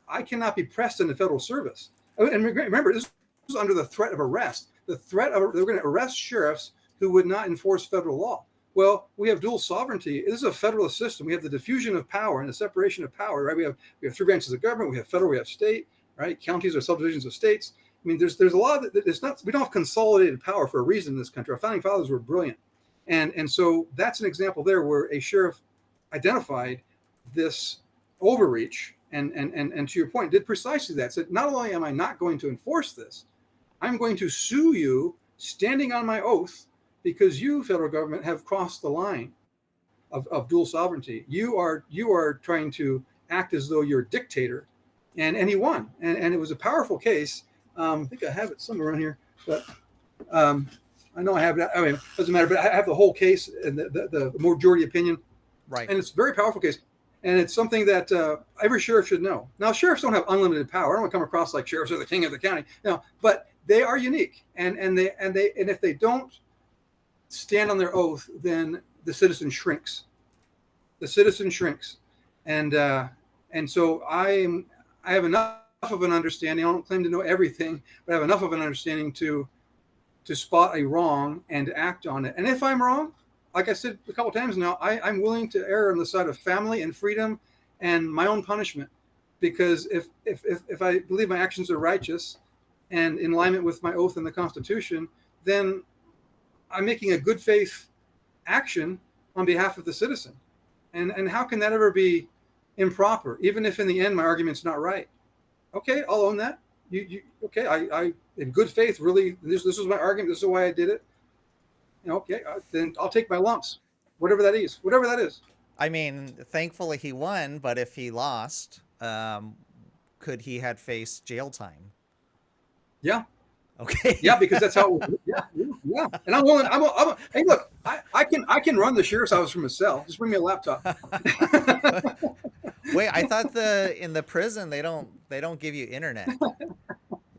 [SPEAKER 2] I cannot be pressed into federal service. And remember, this was under the threat of arrest. The threat of they were going to arrest sheriffs who would not enforce federal law. Well, we have dual sovereignty. This is a federalist system. We have the diffusion of power and the separation of power, right? We have three branches of government. We have federal, we have state, right? Counties are subdivisions of states. I mean, there's a lot of it's not. We don't have consolidated power for a reason in this country. Our founding fathers were brilliant, and so that's an example there where a sheriff identified this overreach and to your point, did precisely that. Said, not only am I not going to enforce this, I'm going to sue you, standing on my oath, because you, federal government, have crossed the line of dual sovereignty. You are trying to act as though you're a dictator, and he won, and it was a powerful case. I think I have it somewhere around here, but I know I have it. I mean, it doesn't matter, but I have the whole case and the majority opinion,
[SPEAKER 1] Right.
[SPEAKER 2] and it's a very powerful case. And it's something that every sheriff should know. Now, sheriffs don't have unlimited power. I don't want to come across like sheriffs are the king of the county. No, but they are unique, and if they don't stand on their oath, then the citizen shrinks. The citizen shrinks, and so I have enough of an understanding. I don't claim to know everything, but I have enough of an understanding to spot a wrong and act on it. And if I'm wrong, like I said a couple of times now, I'm willing to err on the side of family and freedom and my own punishment, because if I believe my actions are righteous and in alignment with my oath and the Constitution, then I'm making a good faith action on behalf of the citizen. And how can that ever be improper, even if in the end my argument's not right? Okay, I'll own that. Okay, I in good faith, really, this was my argument. This is why I did it. Okay, then I'll take my lumps, whatever that is. Whatever that is.
[SPEAKER 1] I mean, thankfully he won, but if he lost, could he had faced jail time?
[SPEAKER 2] Yeah.
[SPEAKER 1] Okay.
[SPEAKER 2] Yeah, because that's how. Yeah. And I'm willing. Hey, look, I can run the sheriff's office from a cell. Just bring me a laptop.
[SPEAKER 1] Wait, I thought in the prison they don't give you internet.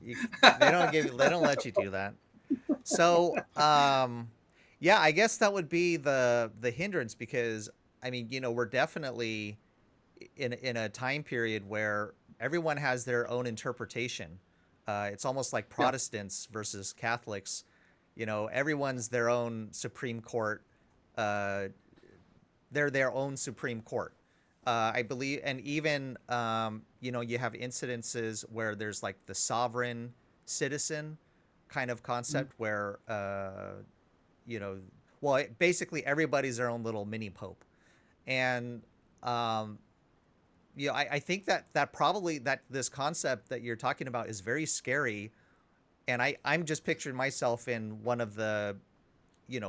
[SPEAKER 1] They don't let you do that. So, yeah, I guess that would be the hindrance, because I mean, we're definitely in a time period where everyone has their own interpretation. It's almost like Protestants versus Catholics. Everyone's their own Supreme Court. They're their own Supreme Court. I believe, and even you have incidences where there's like the sovereign citizen kind of concept, where basically everybody's their own little mini pope, and I think that probably that this concept that you're talking about is very scary, and I'm just picturing myself in one of the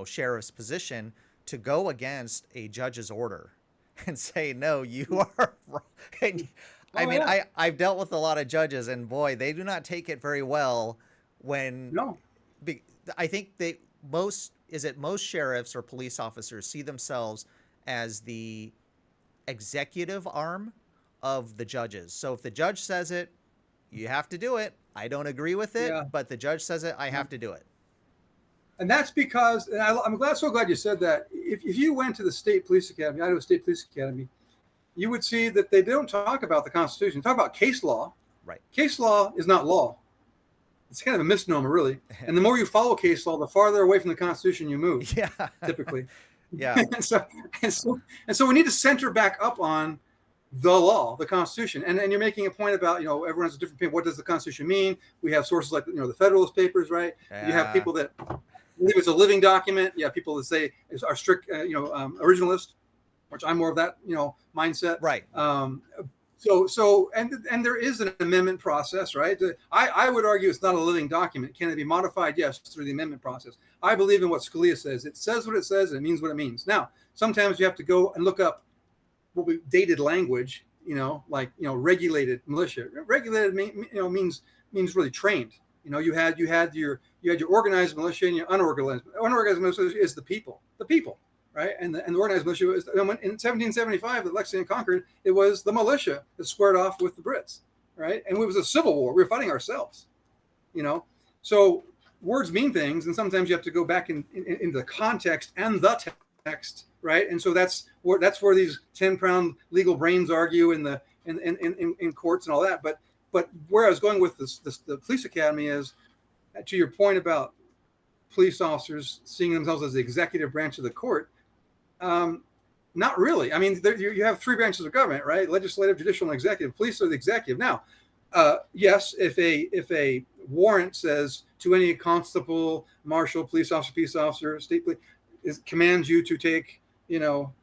[SPEAKER 1] sheriff's position to go against a judge's order and say, no, you are wrong. And, I've dealt with a lot of judges, and boy, they do not take it very well when I think most sheriffs or police officers see themselves as the executive arm of the judges. So if the judge says it, you have to do it. I don't agree with it, but the judge says it, I have to do it.
[SPEAKER 2] And that's because, and I'm so glad you said that. If you went to the state police academy, Idaho State Police Academy, you would see that they don't talk about the Constitution. They talk about case law.
[SPEAKER 1] Right. Case
[SPEAKER 2] law is not law. It's kind of a misnomer, really. And the more you follow case law, the farther away from the Constitution you move.
[SPEAKER 1] Yeah.
[SPEAKER 2] Typically.
[SPEAKER 1] Yeah.
[SPEAKER 2] and so we need to center back up on the law, the Constitution. And you're making a point about, everyone has a different opinion. What does the Constitution mean? We have sources like, the Federalist Papers, right? Yeah. You have people that believe it's a living document. You have people that say are strict, originalist, which I'm more of that, mindset.
[SPEAKER 1] Right.
[SPEAKER 2] So there is an amendment process, right? I would argue it's not a living document. Can it be modified? Yes, through the amendment process. I believe in what Scalia says. It says what it says, and it means what it means. Now, sometimes you have to go and look up what we dated language, like regulated militia. Regulated means really trained. You had your organized militia and your unorganized. Unorganized militia is the people. Right, and the organized militia was in 1775 at Lexington and Concord. It was the militia that squared off with the Brits, right? And it was a civil war. We were fighting ourselves, So words mean things, and sometimes you have to go back in the context and the text, right? And so that's where these 10-pound legal brains argue in the in courts and all that. But where I was going with the police academy is, to your point about police officers seeing themselves as the executive branch of the court. Not really. I mean, you have three branches of government, right? Legislative, judicial, and executive. Police are the executive. Now, yes, if a warrant says to any constable, marshal, police officer, peace officer, state police, commands you to take,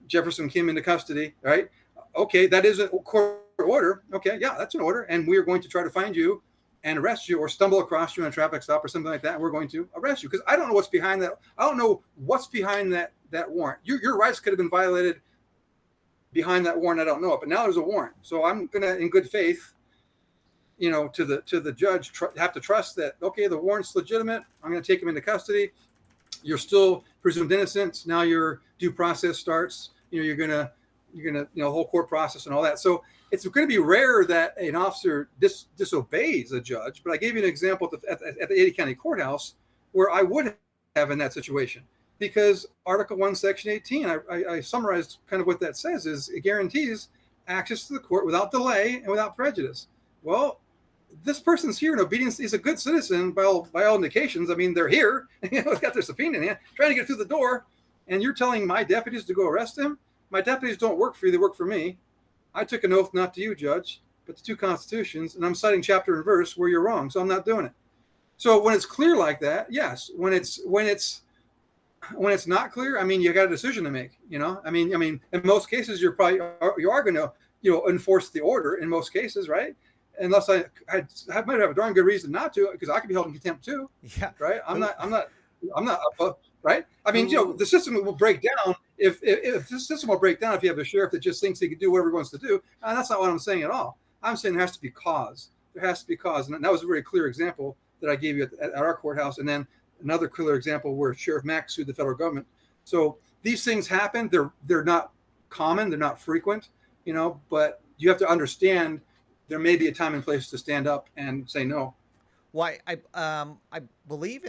[SPEAKER 2] Jefferson Kim into custody, right? Okay, that is a court order. Okay, yeah, that's an order, and we are going to try to find you and arrest you, or stumble across you in a traffic stop or something like that, and we're going to arrest you, because I don't know what's behind that. I don't know what's behind that warrant. Your rights could have been violated behind that warrant. I don't know it, but now there's a warrant. So I'm gonna, in good faith, to the judge, have to trust that, okay, the warrant's legitimate. I'm gonna take him into custody. You're still presumed innocent. Now your due process starts. You're gonna whole court process and all that. So it's going to be rare that an officer disobeys a judge. But I gave you an example at the Ada County Courthouse where I would have in that situation, because Article 1, Section 18, I summarized kind of what that says, is it guarantees access to the court without delay and without prejudice. Well, this person's here in obedience. He's a good citizen by all indications. I mean, they're here, got their subpoena in hand, trying to get through the door, and you're telling my deputies to go arrest him? My deputies don't work for you, they work for me. I took an oath not to you, Judge, but to two constitutions, and I'm citing chapter and verse where you're wrong, so I'm not doing it. So when it's clear like that, yes. When it's not clear, I mean, you got a decision to make. I mean, in most cases, you are going to enforce the order in most cases, right? Unless I might have a darn good reason not to, because I could be held in contempt too.
[SPEAKER 1] Yeah.
[SPEAKER 2] Right. I'm not. Right. I mean, the system will break down if the system will break down if you have a sheriff that just thinks he can do whatever he wants to do. And that's not what I'm saying at all. I'm saying there has to be cause. There has to be cause. And that was a very clear example that I gave you at our courthouse. And then another clear example where Sheriff Mack sued the federal government. So these things happen. They're not common. They're not frequent, but you have to understand there may be a time and place to stand up and say no.
[SPEAKER 1] Well, I believe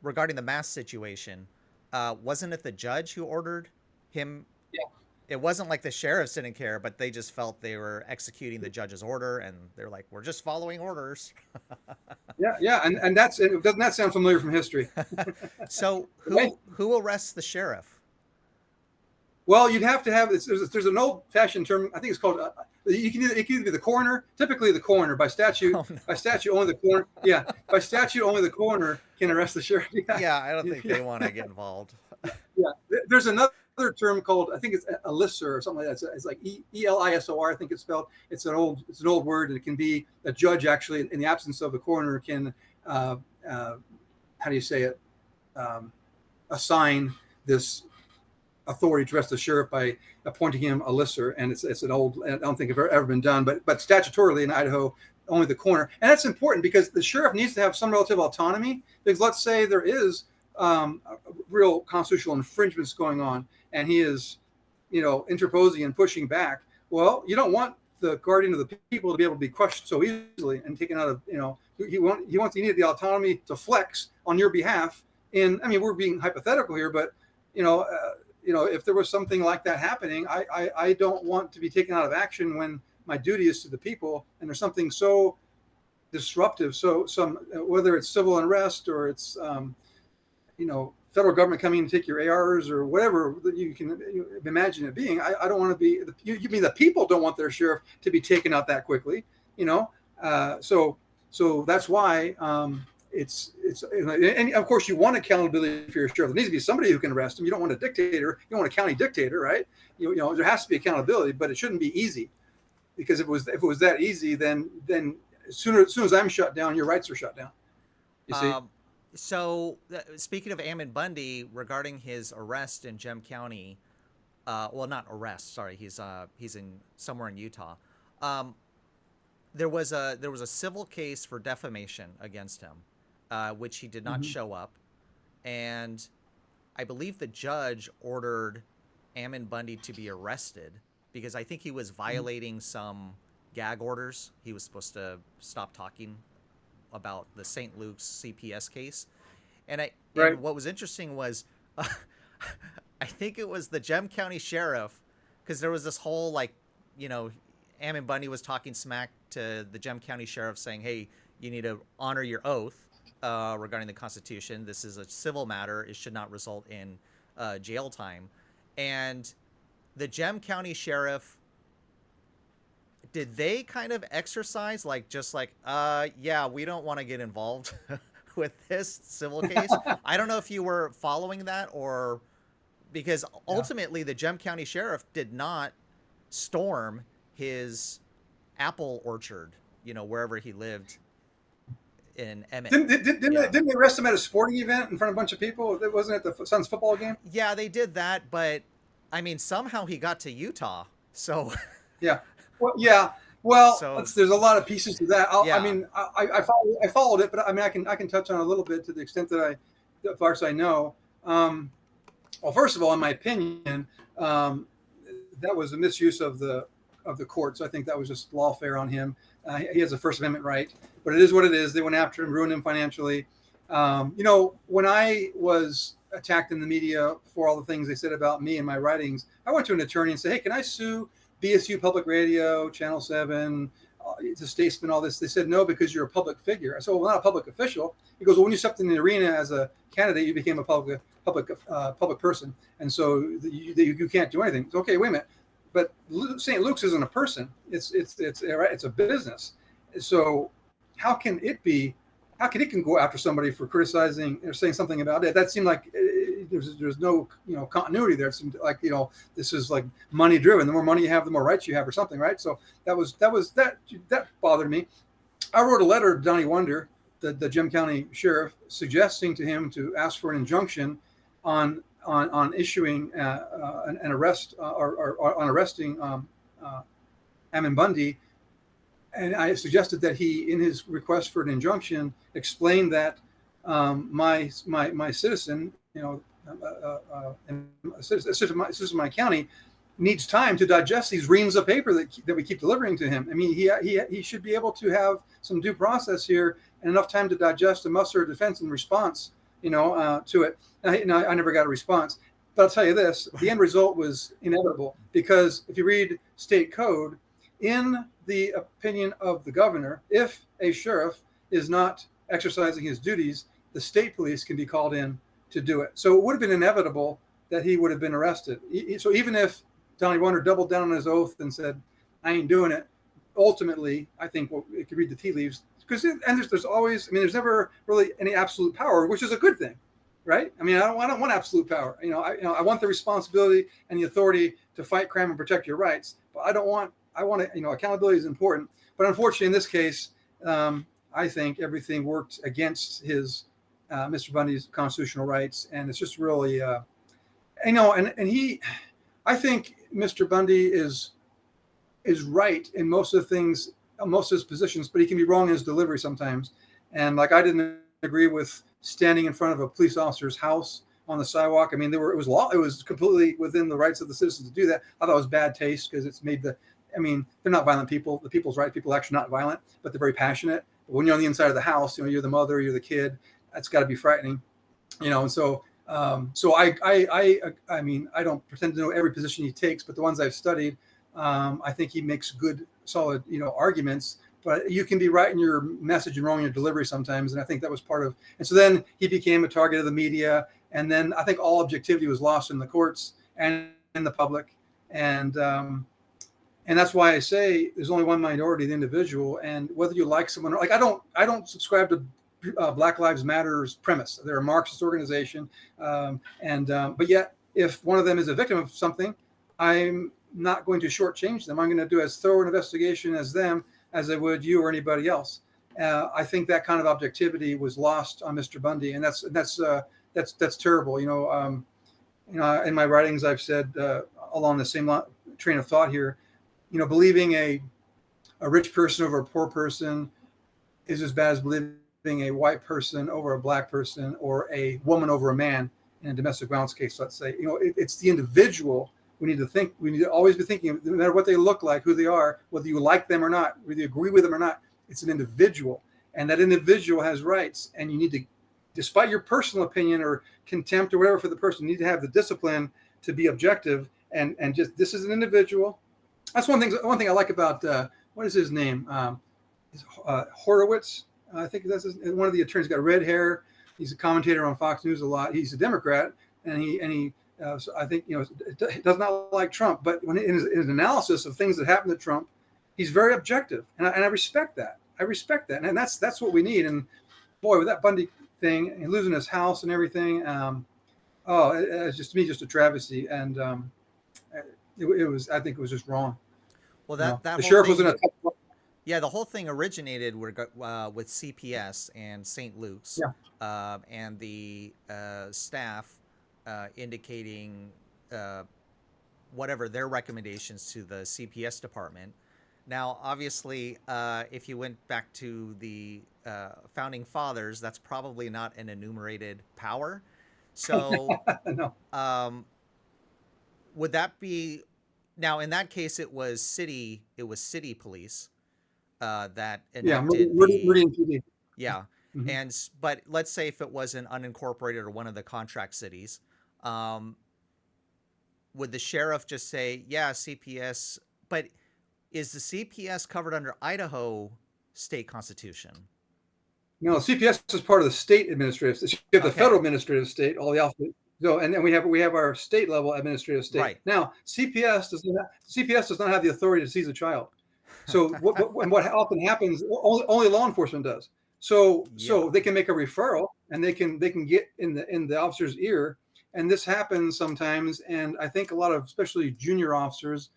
[SPEAKER 1] regarding the mask situation, wasn't it the judge who ordered him?
[SPEAKER 2] Yeah.
[SPEAKER 1] It wasn't like the sheriffs didn't care, but they just felt they were executing the judge's order, and they're like, we're just following orders.
[SPEAKER 2] Yeah, and doesn't that sound familiar from history?
[SPEAKER 1] So who arrests the sheriff?
[SPEAKER 2] Well, you'd have to have there's an old-fashioned term. I think it's called. It can either be the coroner. Typically, the coroner by statute. Oh, no. By statute, only the coroner. Yeah, by statute, only the coroner can arrest the sheriff.
[SPEAKER 1] Yeah, I don't think they want to get involved.
[SPEAKER 2] Yeah, there's another term called, I think it's elisor or something like that. It's like ELISOR. I think it's spelled. It's an old word, and it can be a judge actually, in the absence of the coroner, can how do you say it? Assign this authority to arrest the sheriff by appointing him a lister, and it's an old. I don't think it's ever been done, but statutorily in Idaho, only the coroner, and that's important because the sheriff needs to have some relative autonomy. Because let's say there is real constitutional infringements going on, and he is, interposing and pushing back. Well, you don't want the guardian of the people to be able to be crushed so easily and taken out of. He needed the autonomy to flex on your behalf. And I mean, we're being hypothetical here, but if there was something like that happening, I don't want to be taken out of action when my duty is to the people, and there's something so disruptive. So whether it's civil unrest or it's federal government coming to take your ARs or whatever that you can imagine it being, I don't want to be. You mean the people don't want their sheriff to be taken out that quickly, So that's why. And of course you want accountability for your sheriff. There needs to be somebody who can arrest him. You don't want a dictator. You don't want a county dictator, right? There has to be accountability, but it shouldn't be easy, because if it was that easy, then as soon as I'm shut down, your rights are shut down. You see.
[SPEAKER 1] So speaking of Ammon Bundy, regarding his arrest in Gem County, well, not arrest. Sorry, he's in somewhere in Utah. There was a civil case for defamation against him. Which he did not show up, and I believe the judge ordered Ammon Bundy to be arrested because I think he was violating some gag orders. He was supposed to stop talking about the St. Luke's CPS case, and what was interesting was I think it was the Gem County sheriff, because there was this whole Ammon Bundy was talking smack to the Gem County Sheriff saying, hey, you need to honor your oath regarding the Constitution. This is a civil matter. It should not result in jail time. And the Gem County Sheriff, did they kind of exercise yeah, we don't want to get involved with this civil case? I don't know if you were following that, or because ultimately the Gem County Sheriff did not storm his apple orchard, wherever he lived in Emmett.
[SPEAKER 2] Didn't they arrest him at a sporting event in front of a bunch of people? It wasn't at the Suns football game.
[SPEAKER 1] Yeah, they did that, but I mean, somehow he got to Utah. So
[SPEAKER 2] yeah, well, yeah. Well,
[SPEAKER 1] So-
[SPEAKER 2] there's a lot of pieces to that.
[SPEAKER 1] Yeah.
[SPEAKER 2] I mean, I followed it, but I mean, I can touch on a little bit to the extent that as far as I know. Well, first of all, in my opinion, that was a misuse of the courts. I think that was just lawfare on him. He has a First Amendment right, but it is what it is. They went after him, ruined him financially. When I was attacked in the media for all the things they said about me and my writings, I went to an attorney and said, hey, can I sue BSU Public Radio, Channel 7, the Statesman, all this? They said, no, because you're a public figure. I said, well, not a public official. He goes, well, when you stepped in the arena as a candidate, you became a public person. And so you can't do anything. It's okay, wait a minute. But St. Luke's isn't a person. It's a business. So how can it can go after somebody for criticizing or saying something about it? That seemed like there's no continuity there. It seemed like this is like money driven. The more money you have, the more rights you have, or something, right? So that bothered me. I wrote a letter to Donnie Wonder, the Gem County Sheriff, suggesting to him to ask for an injunction on issuing an arrest or on arresting Ammon Bundy. And I suggested that he, in his request for an injunction, explain that my citizen, a citizen of my county, needs time to digest these reams of paper that we keep delivering to him. I mean, he should be able to have some due process here and enough time to digest and muster a defense and response, to it. I never got a response, but I'll tell you this: the end result was inevitable, because if you read state code, in the opinion of the governor, if a sheriff is not exercising his duties, the state police can be called in to do it. So it would have been inevitable that he would have been arrested. So even if Donnie Wonder doubled down on his oath and said, I ain't doing it, ultimately, I think it could read the tea leaves. Because there's always, there's never really any absolute power, which is a good thing, right? I don't want absolute power. I want the responsibility and the authority to fight crime and protect your rights, but I want accountability is important. But unfortunately, in this case, I think everything worked against Mr. Bundy's constitutional rights, and it's just really, I think Mr. Bundy is right in most of the things, most of his positions, but he can be wrong in his delivery sometimes. And like, I didn't agree with standing in front of a police officer's house on the sidewalk. It was completely within the rights of the citizens to do that. I thought it was bad taste, because it's made they're not violent people. The people's right. People are actually not violent, but they're very passionate. But when you're on the inside of the house, you're the mother, you're the kid. That's got to be frightening, And so, I don't pretend to know every position he takes, but the ones I've studied, I think he makes good, solid, arguments. But you can be right in your message and wrong in your delivery sometimes, and I think that was part of. And so then he became a target of the media, and then I think all objectivity was lost in the courts and in the public, and that's why I say there's only one minority, the individual, and whether you like someone, like I don't subscribe to Black Lives Matter's premise. They're a Marxist organization, but yet if one of them is a victim of something, I'm not going to shortchange them. I'm going to do as thorough an investigation as them as I would you or anybody else. I think that kind of objectivity was lost on Mr. Bundy, and that's terrible. In my writings, I've said along the same train of thought here, believing a rich person over a poor person is as bad as believing a white person over a black person, or a woman over a man in a domestic violence case, let's say. It's the individual. We need to always be thinking, no matter what they look like, who they are, whether you like them or not, whether you agree with them or not, it's an individual. And that individual has rights. And you need to, despite your personal opinion or contempt or whatever for the person, you need to have the discipline to be objective and just, this is an individual. That's one thing. One thing I like about what is his name? Horowitz. I think that's one of the attorneys. Got red hair. He's a commentator on Fox News a lot. He's a Democrat, and he so I think does not like Trump. But when in his analysis of things that happened to Trump, he's very objective, and I respect that. I respect that, and that's what we need. And boy, with that Bundy thing and losing his house and everything, it's just to me just a travesty. And it was, I think it was just wrong.
[SPEAKER 1] Well, that
[SPEAKER 2] The
[SPEAKER 1] whole
[SPEAKER 2] sheriff was
[SPEAKER 1] thing,
[SPEAKER 2] in a
[SPEAKER 1] yeah, the whole thing originated with CPS and St. Luke's,
[SPEAKER 2] yeah.
[SPEAKER 1] and the staff indicating whatever their recommendations to the CPS department. Now, obviously, if you went back to the founding fathers, that's probably not an enumerated power. So,
[SPEAKER 2] No.
[SPEAKER 1] would that be now? In that case, it was city police that
[SPEAKER 2] Yeah,
[SPEAKER 1] enacted
[SPEAKER 2] Meridian PD.
[SPEAKER 1] yeah,
[SPEAKER 2] Mhm.
[SPEAKER 1] but let's say if it was an unincorporated or one of the contract cities, um, would the sheriff just say, yeah, CPS? But is the CPS covered under Idaho state constitution?
[SPEAKER 2] No, CPS is part of the state administrative state. You have the
[SPEAKER 1] Okay.
[SPEAKER 2] federal administrative state, all the alphabet. So, and then we have our state level administrative state.
[SPEAKER 1] Right.
[SPEAKER 2] Now, CPS does not have the authority to seize a child. So what often happens, only law enforcement does. So they can make a referral and they can get in the officer's ear. And this happens sometimes. And I think a lot of, especially junior officers,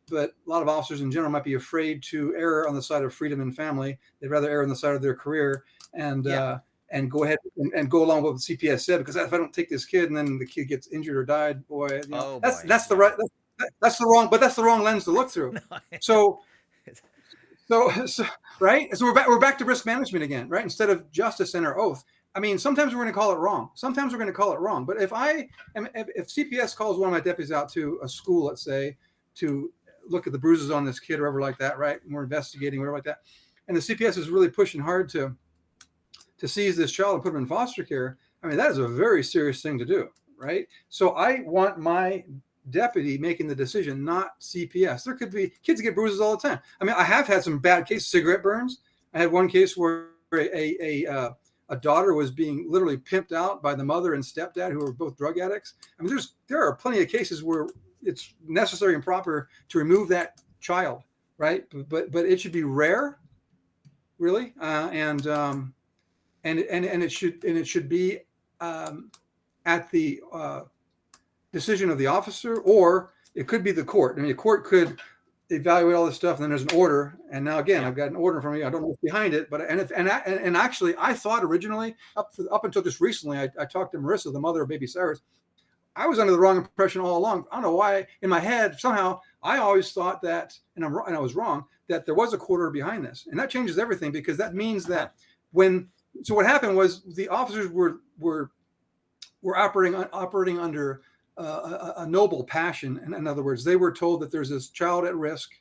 [SPEAKER 2] but a lot of officers in general might be afraid to err on the side of freedom and family. They'd rather err on the side of their career and go ahead and go along with what the CPS said, because if I don't take this kid and then the kid gets injured or died, boy, that's the wrong lens to look through. So right. So we're back to risk management again, right? Instead of justice and our oath. I mean, sometimes we're going to call it wrong. But if CPS calls one of my deputies out to a school, let's say, to look at the bruises on this kid or whatever like that, right? And we're investigating whatever like that. And the CPS is really pushing hard to seize this child and put him in foster care. I mean, that is a very serious thing to do, right? So I want my deputy making the decision, not CPS. There could be kids get bruises all the time. I mean, I have had some bad cases, cigarette burns. I had one case where a daughter was being literally pimped out by the mother and stepdad, who were both drug addicts. I mean, there are plenty of cases where it's necessary and proper to remove that child, right? But it should be rare, really, and it should be at the decision of the officer, or it could be the court. I mean, the court could evaluate all this stuff, and then there's an order. And now again, I've got an order from you. I don't know what's behind it, but and actually, I thought originally up until just recently, I talked to Marissa, the mother of baby Cyrus. I was under the wrong impression all along. I don't know why. In my head, somehow, I always thought that, and I was wrong, that there was a court order behind this, and that changes everything, because that means that so what happened was the officers were operating under a noble passion. And in other words, they were told that there's this child at risk,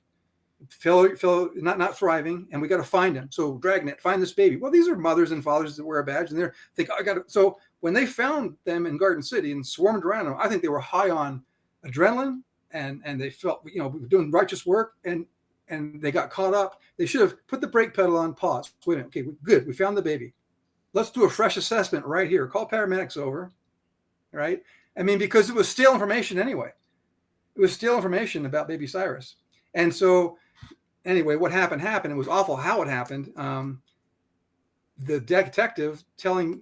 [SPEAKER 2] not thriving, and we got to find him. So Dragnet, find this baby. Well, these are mothers and fathers that wear a badge, and they're think I got to. So when they found them in Garden City and swarmed around them, I think they were high on adrenaline, and they felt we were doing righteous work, and they got caught up. They should have put the brake pedal on pause. Wait a minute, okay, good, we found the baby. Let's do a fresh assessment right here. Call paramedics over, right? I mean, because it was stale information anyway. It was stale information about baby Cyrus. And so anyway, what happened. It was awful how it happened. The detective telling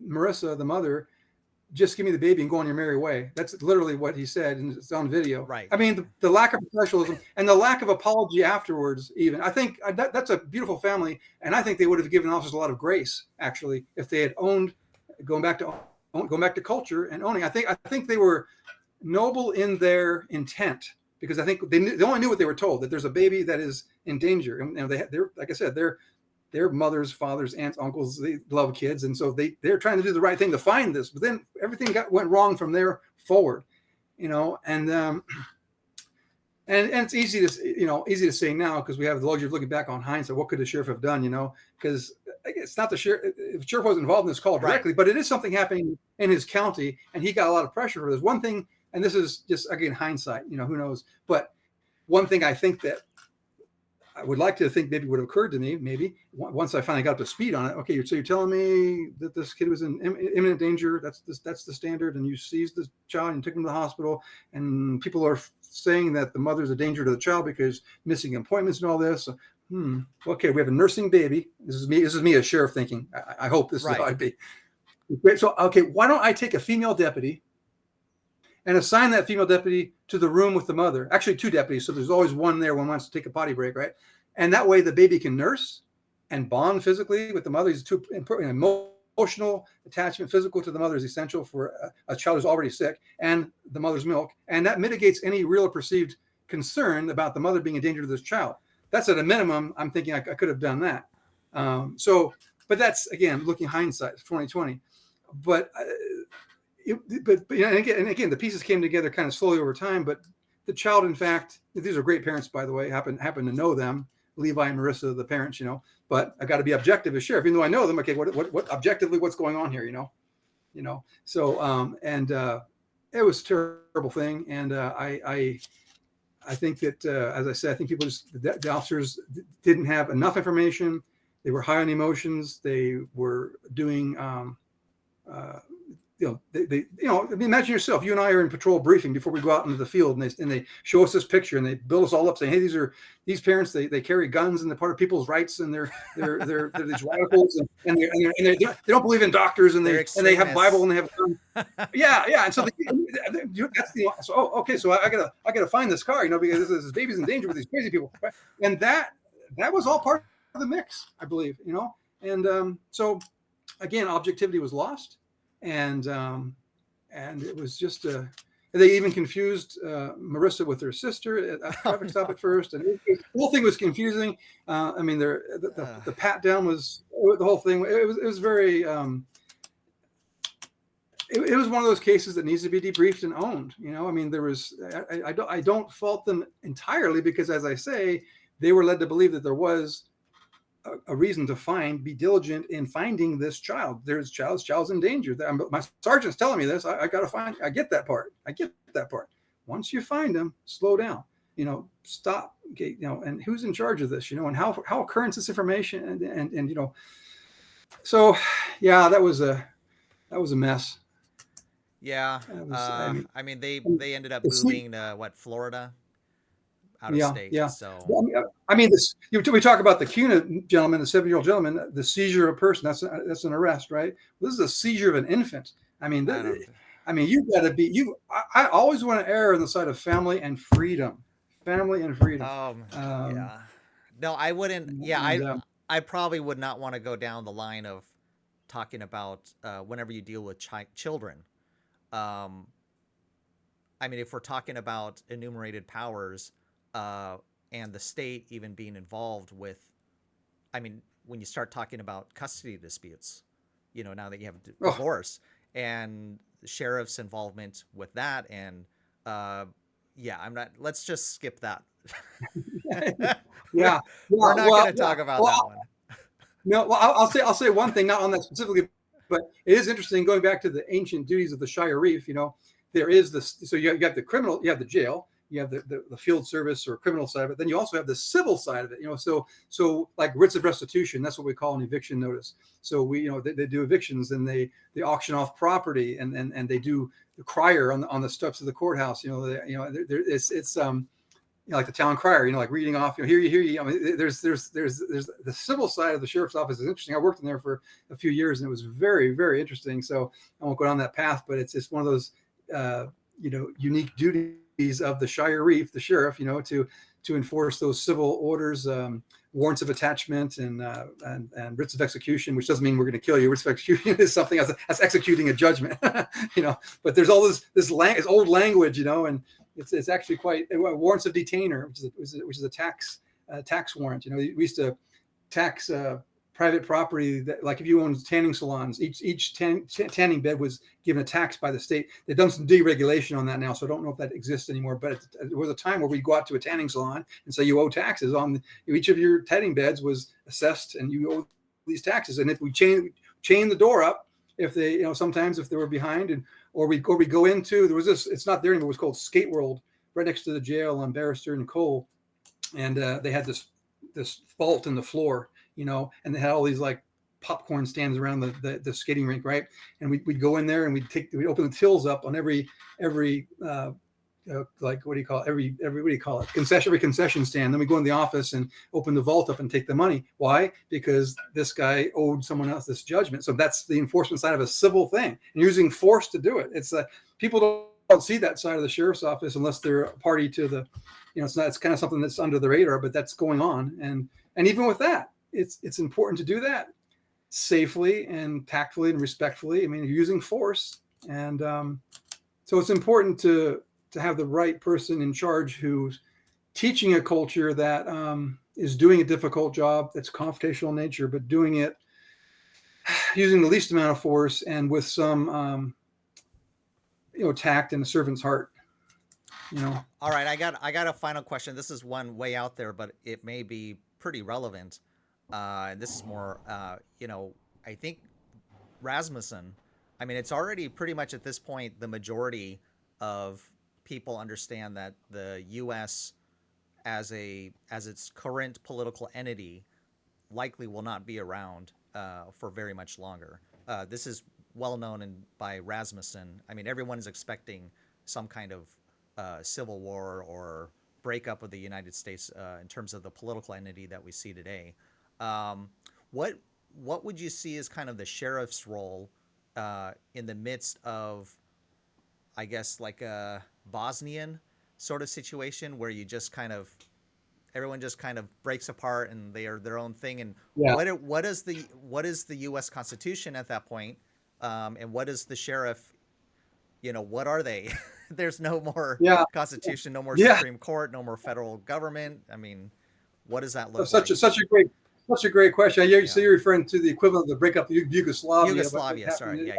[SPEAKER 2] Marissa, the mother, just give me the baby and go on your merry way. That's literally what he said, and it's on video.
[SPEAKER 1] Right.
[SPEAKER 2] I mean, the lack of professionalism and the lack of apology afterwards, even. I think that's a beautiful family, and I think they would have given officers a lot of grace, actually, if they had owned, going back to culture and owning. I think they were noble in their intent, because I think they only knew what they were told, that there's a baby that is in danger, and they're like I said, their mothers, fathers, aunts, uncles, they love kids, and so they're trying to do the right thing to find this. But then everything went wrong from there forward, and it's easy to say now, because we have the luxury of looking back on hindsight. What could the sheriff have done? Because it's not the sheriff. The sheriff wasn't involved in this call directly, but it is something happening in his county, and he got a lot of pressure for this. One thing, and this is just again hindsight. Who knows? But one thing I think that I would like to think maybe would have occurred to me, maybe once I finally got up to speed on it. Okay, so you're telling me that this kid was in imminent danger. That's the standard, and you seized the child and took him to the hospital, and people are saying that the mother's a danger to the child because missing appointments and all this. So, okay, we have a nursing baby. This is me as sheriff thinking. I hope this is how I'd be. Great. So, okay, why don't I take a female deputy and assign that female deputy to the room with the mother? Actually, two deputies. So there's always one there when one wants to take a potty break, right? And that way the baby can nurse and bond physically with the mother. These two important emotional attachment, physical to the mother is essential for a child who's already sick, and the mother's milk. And that mitigates any real or perceived concern about the mother being a danger to this child. That's at a minimum. I'm thinking I could have done that. But that's, again, looking hindsight, it's 2020. But again, the pieces came together kind of slowly over time. But the child, in fact, these are great parents, by the way. Happen to know them, Levi and Marissa, the parents. But I got to be objective as sheriff, even though I know them. Okay, what objectively, what's going on here? So it was a terrible thing, and I think that, as I said, I think the officers didn't have enough information. They were high on emotions. They were doing. Imagine yourself. You and I are in patrol briefing before we go out into the field, and they show us this picture, and they build us all up, saying, "Hey, these parents. They carry guns, and they're part of people's rights, and they're these radicals, and they don't believe in doctors, and they have Bible, and they have guns." yeah. And so okay. So I gotta find this car, because this baby's in danger with these crazy people, right? And that was all part of the mix, I believe, And so again, objectivity was lost. And it was just they even confused Marissa with her sister at a traffic stop at first, and the whole thing was confusing. The pat down was the whole thing. It was very. It was one of those cases that needs to be debriefed and owned. There was. I don't fault them entirely, because, as I say, they were led to believe that there was a reason to be diligent in finding this child. Child's in danger. My sergeant's telling me this. I got to find. I get that part. Once you find them, slow down. Stop. Okay. And who's in charge of this? And how occurs this information? And So, yeah, that was a mess.
[SPEAKER 1] Yeah. They ended up moving to Florida. Out of state.
[SPEAKER 2] Yeah.
[SPEAKER 1] So
[SPEAKER 2] we talk about the Cuna gentleman, the 7-year-old gentleman, the seizure of a person. That's an arrest, right? This is a seizure of an infant. You've got to be. I always want to err on the side of family and freedom.
[SPEAKER 1] Yeah. No, I wouldn't. Yeah, I probably would not want to go down the line of talking about whenever you deal with children. If we're talking about enumerated powers. And the state even being involved with, when you start talking about custody disputes, now that you have divorce and the sheriff's involvement with that. And let's just skip that.
[SPEAKER 2] Yeah.
[SPEAKER 1] We're not going to talk about that one.
[SPEAKER 2] No, well, I'll say one thing, not on that specifically, but it is interesting going back to the ancient duties of the Sherriff. There is this, so you have the criminal, you have the jail, you have the field service or criminal side of it. Then you also have the civil side of it, So like writs of restitution, that's what we call an eviction notice. So they do evictions, and they auction off property, and they do the crier on the steps of the courthouse. It's like the town crier, like reading off. Hear you. There's the civil side of the sheriff's office is interesting. I worked in there for a few years, and it was very, very interesting. So I won't go down that path, but it's just one of those unique duties of the Sherriff, the sheriff, to enforce those civil orders, warrants of attachment, and writs of execution, which doesn't mean we're going to kill you. Writs of execution is something as executing a judgment, But there's all this old language, and it's actually quite warrants of detainer, which is a tax warrant. We used to tax private property, that, like if you own tanning salons, each tanning bed was given a tax by the state. They've done some deregulation on that now, so I don't know if that exists anymore. But there was a time where we go out to a tanning salon and say you owe taxes on each of your tanning beds was assessed, and you owe these taxes. And if we chain the door up, if they, sometimes if they were behind, or we go into, there was this, it's not there anymore. It was called Skate World right next to the jail on Barrister and Cole, and they had this vault in the floor, and they had all these like popcorn stands around the skating rink, right? And we'd go in there and we'd open the tills up on every like what do you call it? Every what do you call it? Every concession stand. Then we go in the office and open the vault up and take the money. Why? Because this guy owed someone else this judgment. So that's the enforcement side of a civil thing, and using force to do it. It's people don't see that side of the sheriff's office unless they're a party to the, it's kind of something that's under the radar, but that's going on. And even with that, it's important to do that safely and tactfully and respectfully. I mean, you're using force, and so it's important to have the right person in charge who's teaching a culture that is doing a difficult job that's confrontational in nature, but doing it using the least amount of force and with some tact and a servant's heart.
[SPEAKER 1] All right, I got a final question. This is one way out there, but it may be pretty relevant. This is more, I think Rasmussen. I mean, it's already pretty much at this point the majority of people understand that the U.S. as its current political entity likely will not be around for very much longer. This is well known by Rasmussen. I mean, everyone's expecting some kind of civil war or breakup of the United States in terms of the political entity that we see today. What would you see as kind of the sheriff's role in the midst of, I guess, like a Bosnian sort of situation where you just kind of everyone just kind of breaks apart and they are their own thing? And what is the U.S. Constitution at that point, and what is the sheriff? What are they? There's no more Constitution, no more Supreme Court, no more federal government. I mean, what does that look like?
[SPEAKER 2] Such a great question. So you're referring to the equivalent of the breakup of Yugoslavia.
[SPEAKER 1] Yugoslavia, sorry.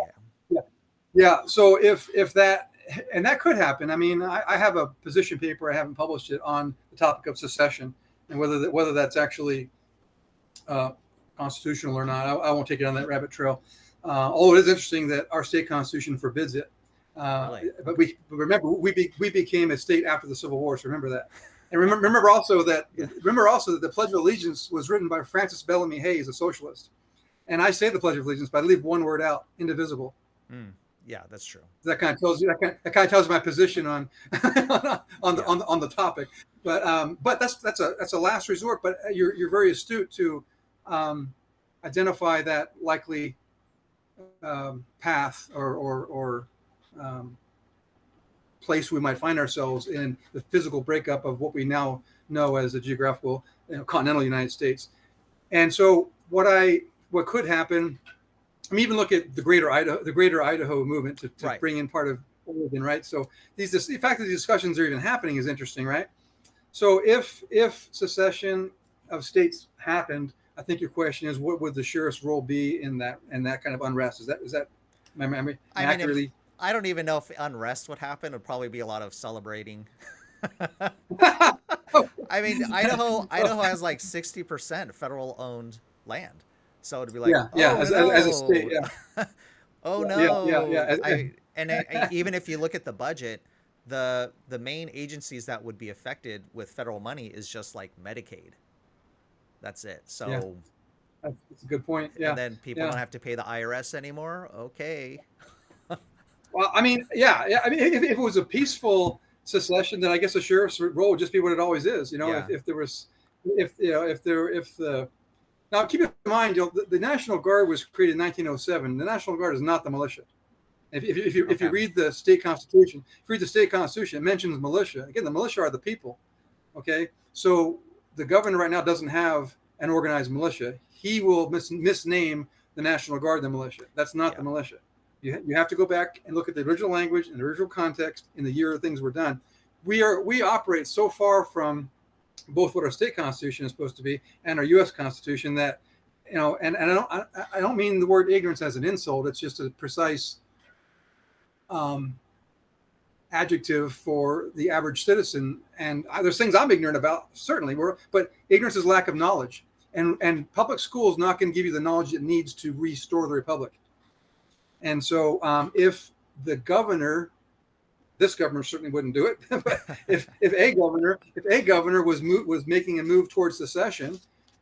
[SPEAKER 2] Yeah. So if that, and that could happen. I mean, I have a position paper, I haven't published it, on the topic of secession and whether that's actually constitutional or not. I won't take it on that rabbit trail. Although it is interesting that our state constitution forbids it.
[SPEAKER 1] Really?
[SPEAKER 2] But remember, we became a state after the Civil War. So remember that. And remember also that the Pledge of Allegiance was written by Francis Bellamy Hayes, a socialist. And I say the Pledge of Allegiance, but I leave one word out: indivisible.
[SPEAKER 1] Yeah, that's true.
[SPEAKER 2] That kind of tells you. That kind of tells my position on the topic. But that's a last resort. But you're very astute to identify that likely path or place we might find ourselves in, the physical breakup of what we now know as the geographical continental United States. And so what could happen, I mean, even look at the greater Idaho movement to bring in part of Oregon, right? So the fact that these discussions are even happening is interesting, right? So if secession of states happened, I think your question is, what would the sheriff's role be in that kind of unrest? Is that my memory accurately?
[SPEAKER 1] I don't even know if unrest would happen. It would probably be a lot of celebrating. I mean, Idaho has like 60% federal owned land. So it'd be like, as a state, oh no. Even if you look at the budget, the main agencies that would be affected with federal money is just like Medicaid. That's it. So
[SPEAKER 2] that's a good point. Yeah.
[SPEAKER 1] And then people don't have to pay the IRS anymore. Okay.
[SPEAKER 2] Well, I mean, I mean, if it was a peaceful secession, then I guess the sheriff's role would just be what it always is. Now keep in mind, the National Guard was created in 1907. The National Guard is not the militia. If you read the state constitution, it mentions militia. Again, the militia are the people. Okay, so the governor right now doesn't have an organized militia. He will misname the National Guard the militia. That's not the militia. You have to go back and look at the original language and the original context in the year things were done. We operate so far from both what our state constitution is supposed to be and our U.S. Constitution that, and I don't mean the word ignorance as an insult. It's just a precise adjective for the average citizen. And there's things I'm ignorant about, certainly. But ignorance is lack of knowledge, and public school is not going to give you the knowledge it needs to restore the republic. And so if the governor this governor certainly wouldn't do it. But if a governor was making a move towards secession,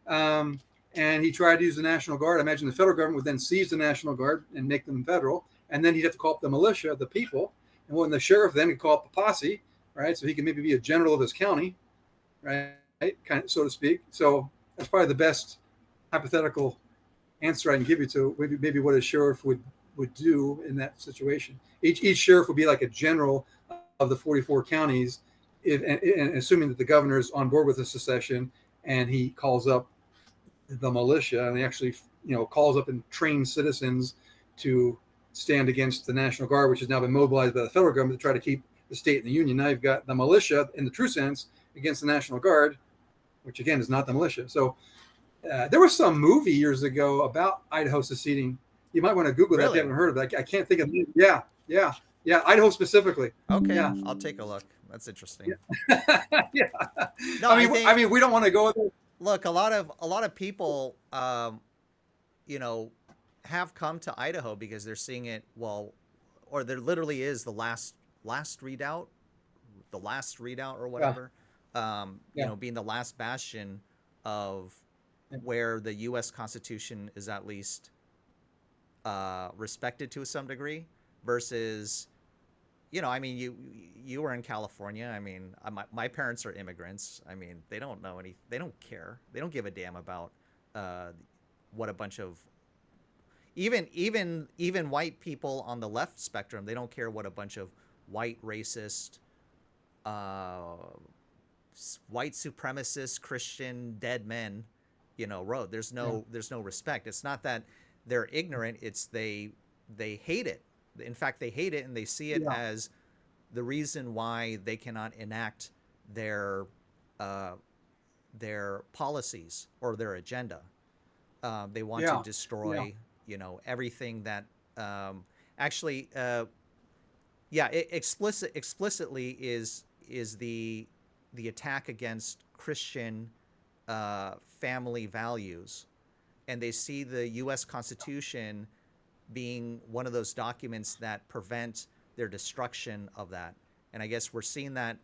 [SPEAKER 2] and he tried to use the National Guard, I imagine the federal government would then seize the National Guard and make them federal, and then he'd have to call up the militia, the people, and when the sheriff then could call up the posse, right? So he could maybe be a general of his county, right? Kind of, so to speak. So that's probably the best hypothetical answer I can give you to maybe what a sheriff would do in that situation. Each sheriff would be like a general of the 44 counties, and assuming that the governor is on board with the secession, and he calls up the militia, and he actually calls up and trains citizens to stand against the National Guard, which has now been mobilized by the federal government to try to keep the state in the union. Now you've got the militia in the true sense against the National Guard, which again is not the militia. So there was some movie years ago about Idaho seceding. You might want to Google that if you haven't heard of it. I can't think of it. Yeah, Idaho specifically.
[SPEAKER 1] Okay,
[SPEAKER 2] yeah.
[SPEAKER 1] I'll take a look. That's interesting.
[SPEAKER 2] Yeah.
[SPEAKER 1] No,
[SPEAKER 2] I mean, we don't want to go there.
[SPEAKER 1] Look, a lot of people, have come to Idaho because they're seeing it. Well, or there literally is the last redoubt or whatever. Being the last bastion of where the U.S. Constitution is at least respected to some degree, versus, you were in California. I mean, my parents are immigrants. I mean, they don't know they don't care. They don't give a damn about what a bunch of even white people on the left spectrum. They don't care what a bunch of white racist, white supremacist Christian dead men, wrote. There's no respect. It's not that they're ignorant. It's they hate it. In fact, they hate it, and they see it as the reason why they cannot enact their policies or their agenda. They want to destroy, everything that explicitly is the attack against Christian family values, and they see the U.S. Constitution being one of those documents that prevent their destruction of that. And I guess we're seeing that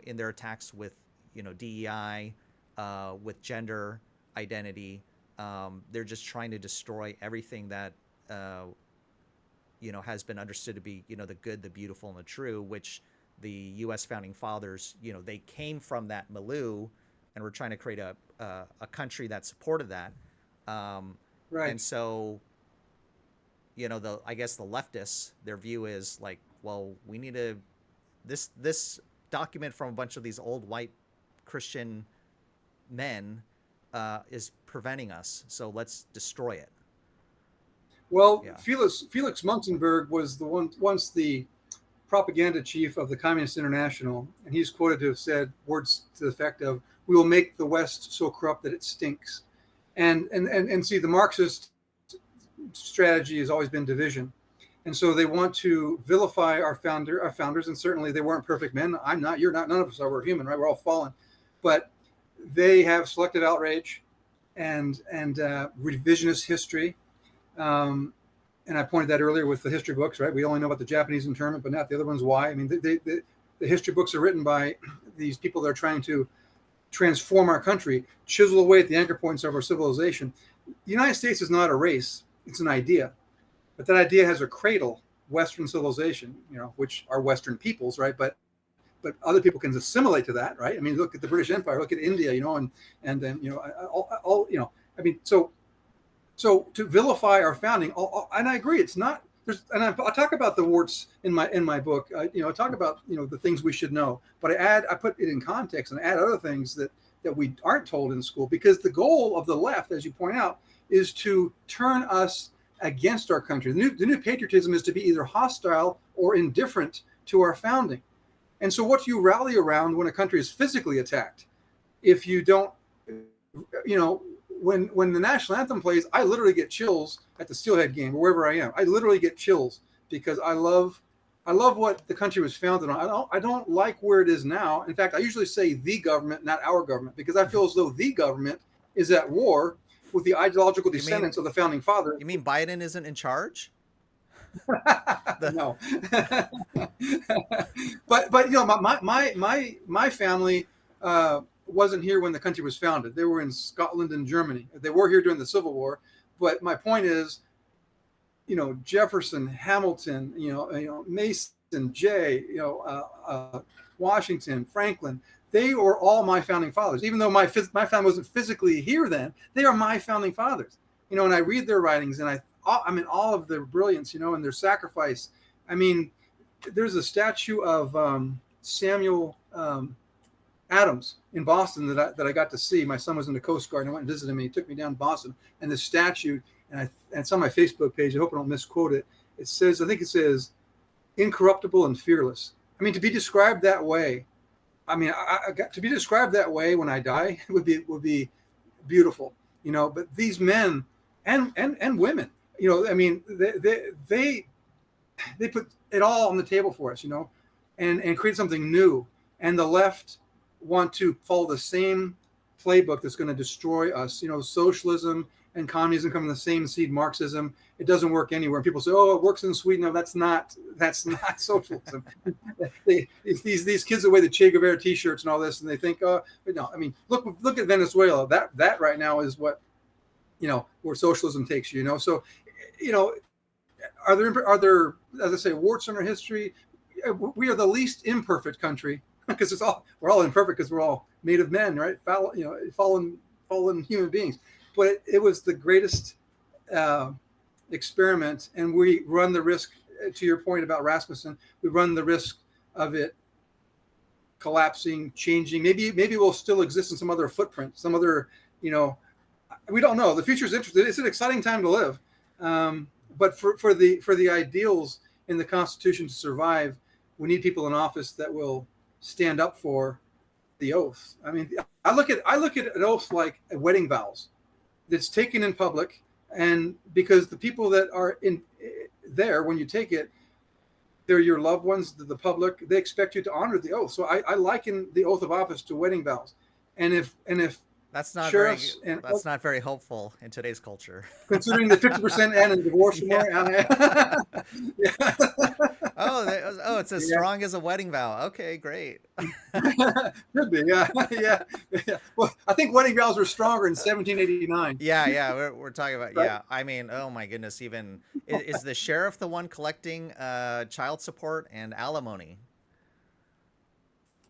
[SPEAKER 1] in their attacks with, DEI, with gender identity. They're just trying to destroy everything that, has been understood to be, the good, the beautiful, and the true, which the U.S. founding fathers, they came from that milieu, and we're trying to create a country that supported that.
[SPEAKER 2] Right.
[SPEAKER 1] And so, I guess the leftists, their view is like, well, we need this document from a bunch of these old white Christian men is preventing us, so let's destroy it.
[SPEAKER 2] Well, Felix Munzenberg was once the propaganda chief of the Communist International, and he's quoted to have said words to the effect of, "We will make the West so corrupt that it stinks." And see, the Marxist strategy has always been division, and so they want to vilify our founders, and certainly they weren't perfect men. I'm not, you're not, none of us are. We're human, right? We're all fallen, but they have selective outrage and revisionist history. And I pointed that earlier with the history books, right? We only know about the Japanese internment, but not the other ones. Why? I mean, the history books are written by these people that are trying to transform our country, chisel away at the anchor points of our civilization. The United States is not a race; it's an idea, but that idea has a cradle, Western civilization, which are Western peoples, right? But other people can assimilate to that, right? I mean, look at the British Empire, look at India, and then I mean, so to vilify our founding, and I agree, it's not. I'll talk about the warts in my book. I talk about the things we should know, but I put it in context and add other things that we aren't told in school, because the goal of the left, as you point out, is to turn us against our country. The new patriotism is to be either hostile or indifferent to our founding. And so what do you rally around when a country is physically attacked? If you don't, when the national anthem plays, I literally get chills at the Steelhead game or wherever I am. I literally get chills because I love what the country was founded on. I don't like where it is now. In fact, I usually say the government, not our government, because I feel as though the government is at war with the ideological descendants of the founding fathers.
[SPEAKER 1] You mean Biden isn't in charge? The,
[SPEAKER 2] No. But you know, my family wasn't here when the country was founded. They were in Scotland and Germany. They were here during the Civil War. But my point is, you know, Jefferson, Hamilton, Mason, Jay, Washington, Franklin. They were all my founding fathers. Even though my family wasn't physically here then, they are my founding fathers. You know, and I read their writings, and I mean, all of their brilliance, you know, and their sacrifice. I mean, there's a statue of Samuel Adams in Boston that I got to see. My son was in the Coast Guard and I went and visited him. He took me down to Boston, and the statue, and it's on my Facebook page. I hope I don't misquote it. It says, I think it says, incorruptible and fearless. I mean, to be described that way, I mean, I got to be described that way when I die would be beautiful, you know. But these men and women, you know, I mean, they put it all on the table for us, you know, and create something new. And the left want to follow the same playbook that's going to destroy us. You know, socialism and communism come from the same seed, Marxism. It doesn't work anywhere. And people say, "Oh, it works in Sweden." No, that's not socialism. These kids that wear the Che Guevara T-shirts and all this, and they think, "Oh, no." I mean, look at Venezuela. That right now is what, you know, where socialism takes you. You know, so, you know, are there, as I say, warts in our history? We are the least imperfect country because we're all imperfect because we're all made of men, right? Fallen human beings. But it was the greatest experiment, and we run the risk. To your point about Rasmussen, we run the risk of it collapsing, changing. Maybe we'll still exist in some other footprint, some other, you know, we don't know. The future is interesting. It's an exciting time to live, but for the ideals in the Constitution to survive, we need people in office that will stand up for the oath. I mean, I look at an oath like wedding vows. That's taken in public, and because the people that are in there when you take it, they're your loved ones, the public. They expect you to honor the oath. So I liken the oath of office to wedding vows, and if
[SPEAKER 1] that's not
[SPEAKER 2] sheriffs
[SPEAKER 1] that's not very helpful in today's culture.
[SPEAKER 2] Considering the 50% and in divorce more.
[SPEAKER 1] Yeah. Oh, it's as strong as a wedding vow. Okay, great.
[SPEAKER 2] Could be, yeah. Well, I think wedding vows were stronger in 1789.
[SPEAKER 1] Yeah, we're talking about,
[SPEAKER 2] right?
[SPEAKER 1] Yeah. I mean, oh my goodness, even is the sheriff the one collecting child support and alimony?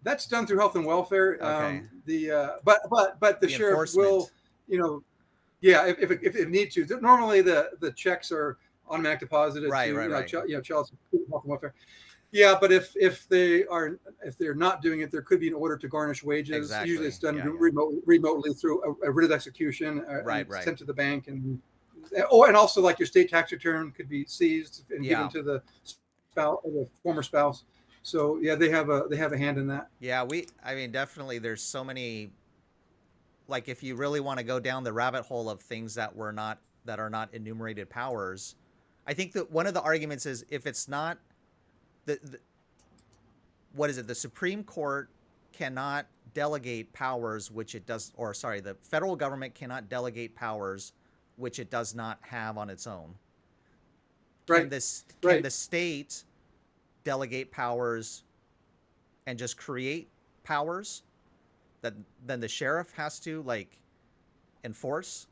[SPEAKER 2] That's done through health and welfare.
[SPEAKER 1] Okay.
[SPEAKER 2] But the sheriff will, you know, yeah, if it need to. Normally the checks are automatic deposited
[SPEAKER 1] right.
[SPEAKER 2] child support, health and welfare. Yeah, but if they're not doing it, there could be an order to garnish wages.
[SPEAKER 1] Exactly.
[SPEAKER 2] Usually it's done remotely through a writ of execution, sent to the bank, and also like your state tax return could be seized and given to the spouse or the former spouse. So yeah, they have a hand in that.
[SPEAKER 1] Yeah, I mean, definitely there's so many, like if you really want to go down the rabbit hole of things that are not enumerated powers, I think that one of the arguments is if it's not the Supreme Court cannot delegate powers which it does, or sorry, the federal government cannot delegate powers which it does not have on its own. Can the state delegate powers and just create powers that then the sheriff has to like enforce?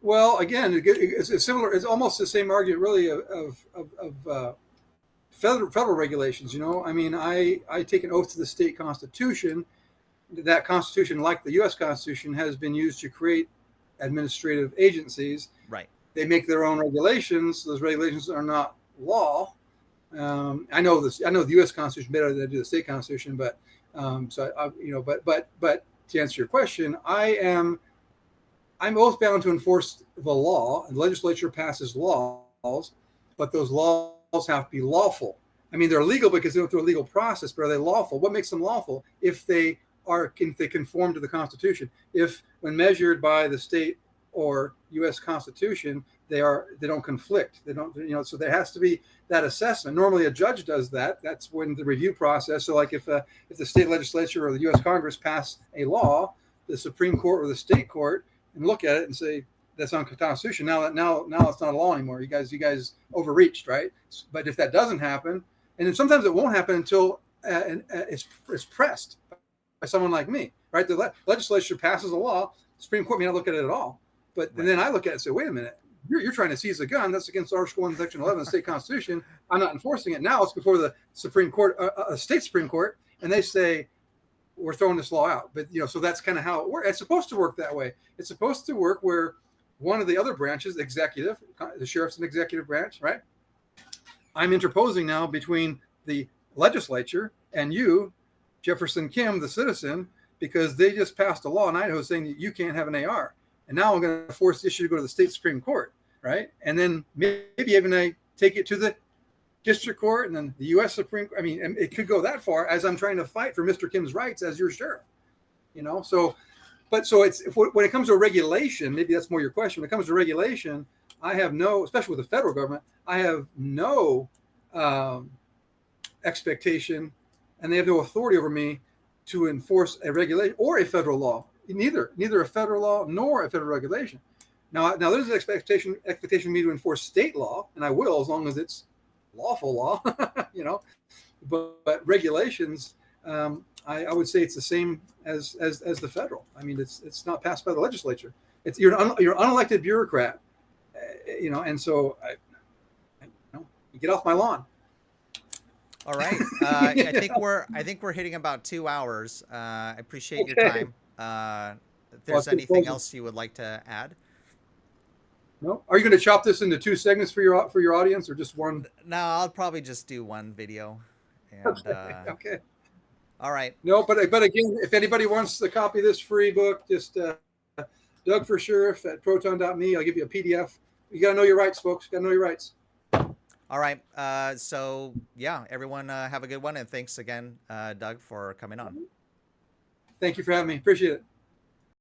[SPEAKER 2] Well, again, it's similar. It's almost the same argument, really, of federal regulations. You know, I mean, I take an oath to the state constitution. That constitution, like the U.S. Constitution, has been used to create administrative agencies.
[SPEAKER 1] Right.
[SPEAKER 2] They make their own regulations. Those regulations are not law. I know this. I know the U.S. Constitution better than I do the state constitution. But but to answer your question, I'm oath bound to enforce the law. The legislature passes laws, but those laws have to be lawful. I mean, they're legal because they go through a legal process, but are they lawful? What makes them lawful? If they conform to the Constitution. If, when measured by the state or U.S. Constitution, they don't conflict. They don't, so there has to be that assessment. Normally a judge does that. That's when the review process. So like if the state legislature or the U.S. Congress pass a law, the Supreme Court or the state court and look at it and say, that's unconstitutional. Now it's not a law anymore. You guys overreached, right? But if that doesn't happen, and then sometimes it won't happen until it's pressed by someone like me, right? The legislature passes a law, the Supreme Court may not look at it at all, but
[SPEAKER 1] Right.
[SPEAKER 2] then I look at it and say, wait a minute, you're trying to seize a gun. That's against Article 1, Section 11 of the state constitution. I'm not enforcing it. Now it's before the Supreme Court, a state Supreme Court, and they say, we're throwing this law out. But, so that's kind of how it works. It's supposed to work that way. It's supposed to work where one of the other branches, executive, the sheriff's an executive branch, right? I'm interposing now between the legislature and you, Jefferson Kim, the citizen, because they just passed a law in Idaho saying that you can't have an AR. And now I'm going to force the issue to go to the state Supreme Court, right? And then maybe even I take it to the district court and then the U.S. Supreme Court. I mean, it could go that far as I'm trying to fight for Mr. Kim's rights as your sheriff, So it's when it comes to regulation, maybe that's more your question. When it comes to regulation, I have no, especially with the federal government, I have no expectation, and they have no authority over me to enforce a regulation or a federal law. Neither a federal law nor a federal regulation. Now there's an expectation of me to enforce state law, and I will as long as it's lawful law, But regulations, I would say it's the same as the federal. I mean, it's not passed by the legislature. You're an unelected bureaucrat, and so you get off my lawn.
[SPEAKER 1] All right. I think we're hitting about 2 hours. I appreciate your time. If there's anything else you would like to add?
[SPEAKER 2] No. Are you going to chop this into 2 segments for your audience, or just one?
[SPEAKER 1] No, I'll probably just do one video. And,
[SPEAKER 2] okay.
[SPEAKER 1] All right.
[SPEAKER 2] No, but again, if anybody wants to copy this free book, just Doug for Sherriff at proton.me. I'll give you a PDF. You got to know your rights, folks. You got to know your rights.
[SPEAKER 1] All right. So yeah, everyone have a good one. And thanks again, Doug, for coming on.
[SPEAKER 2] Thank you for having me. Appreciate it.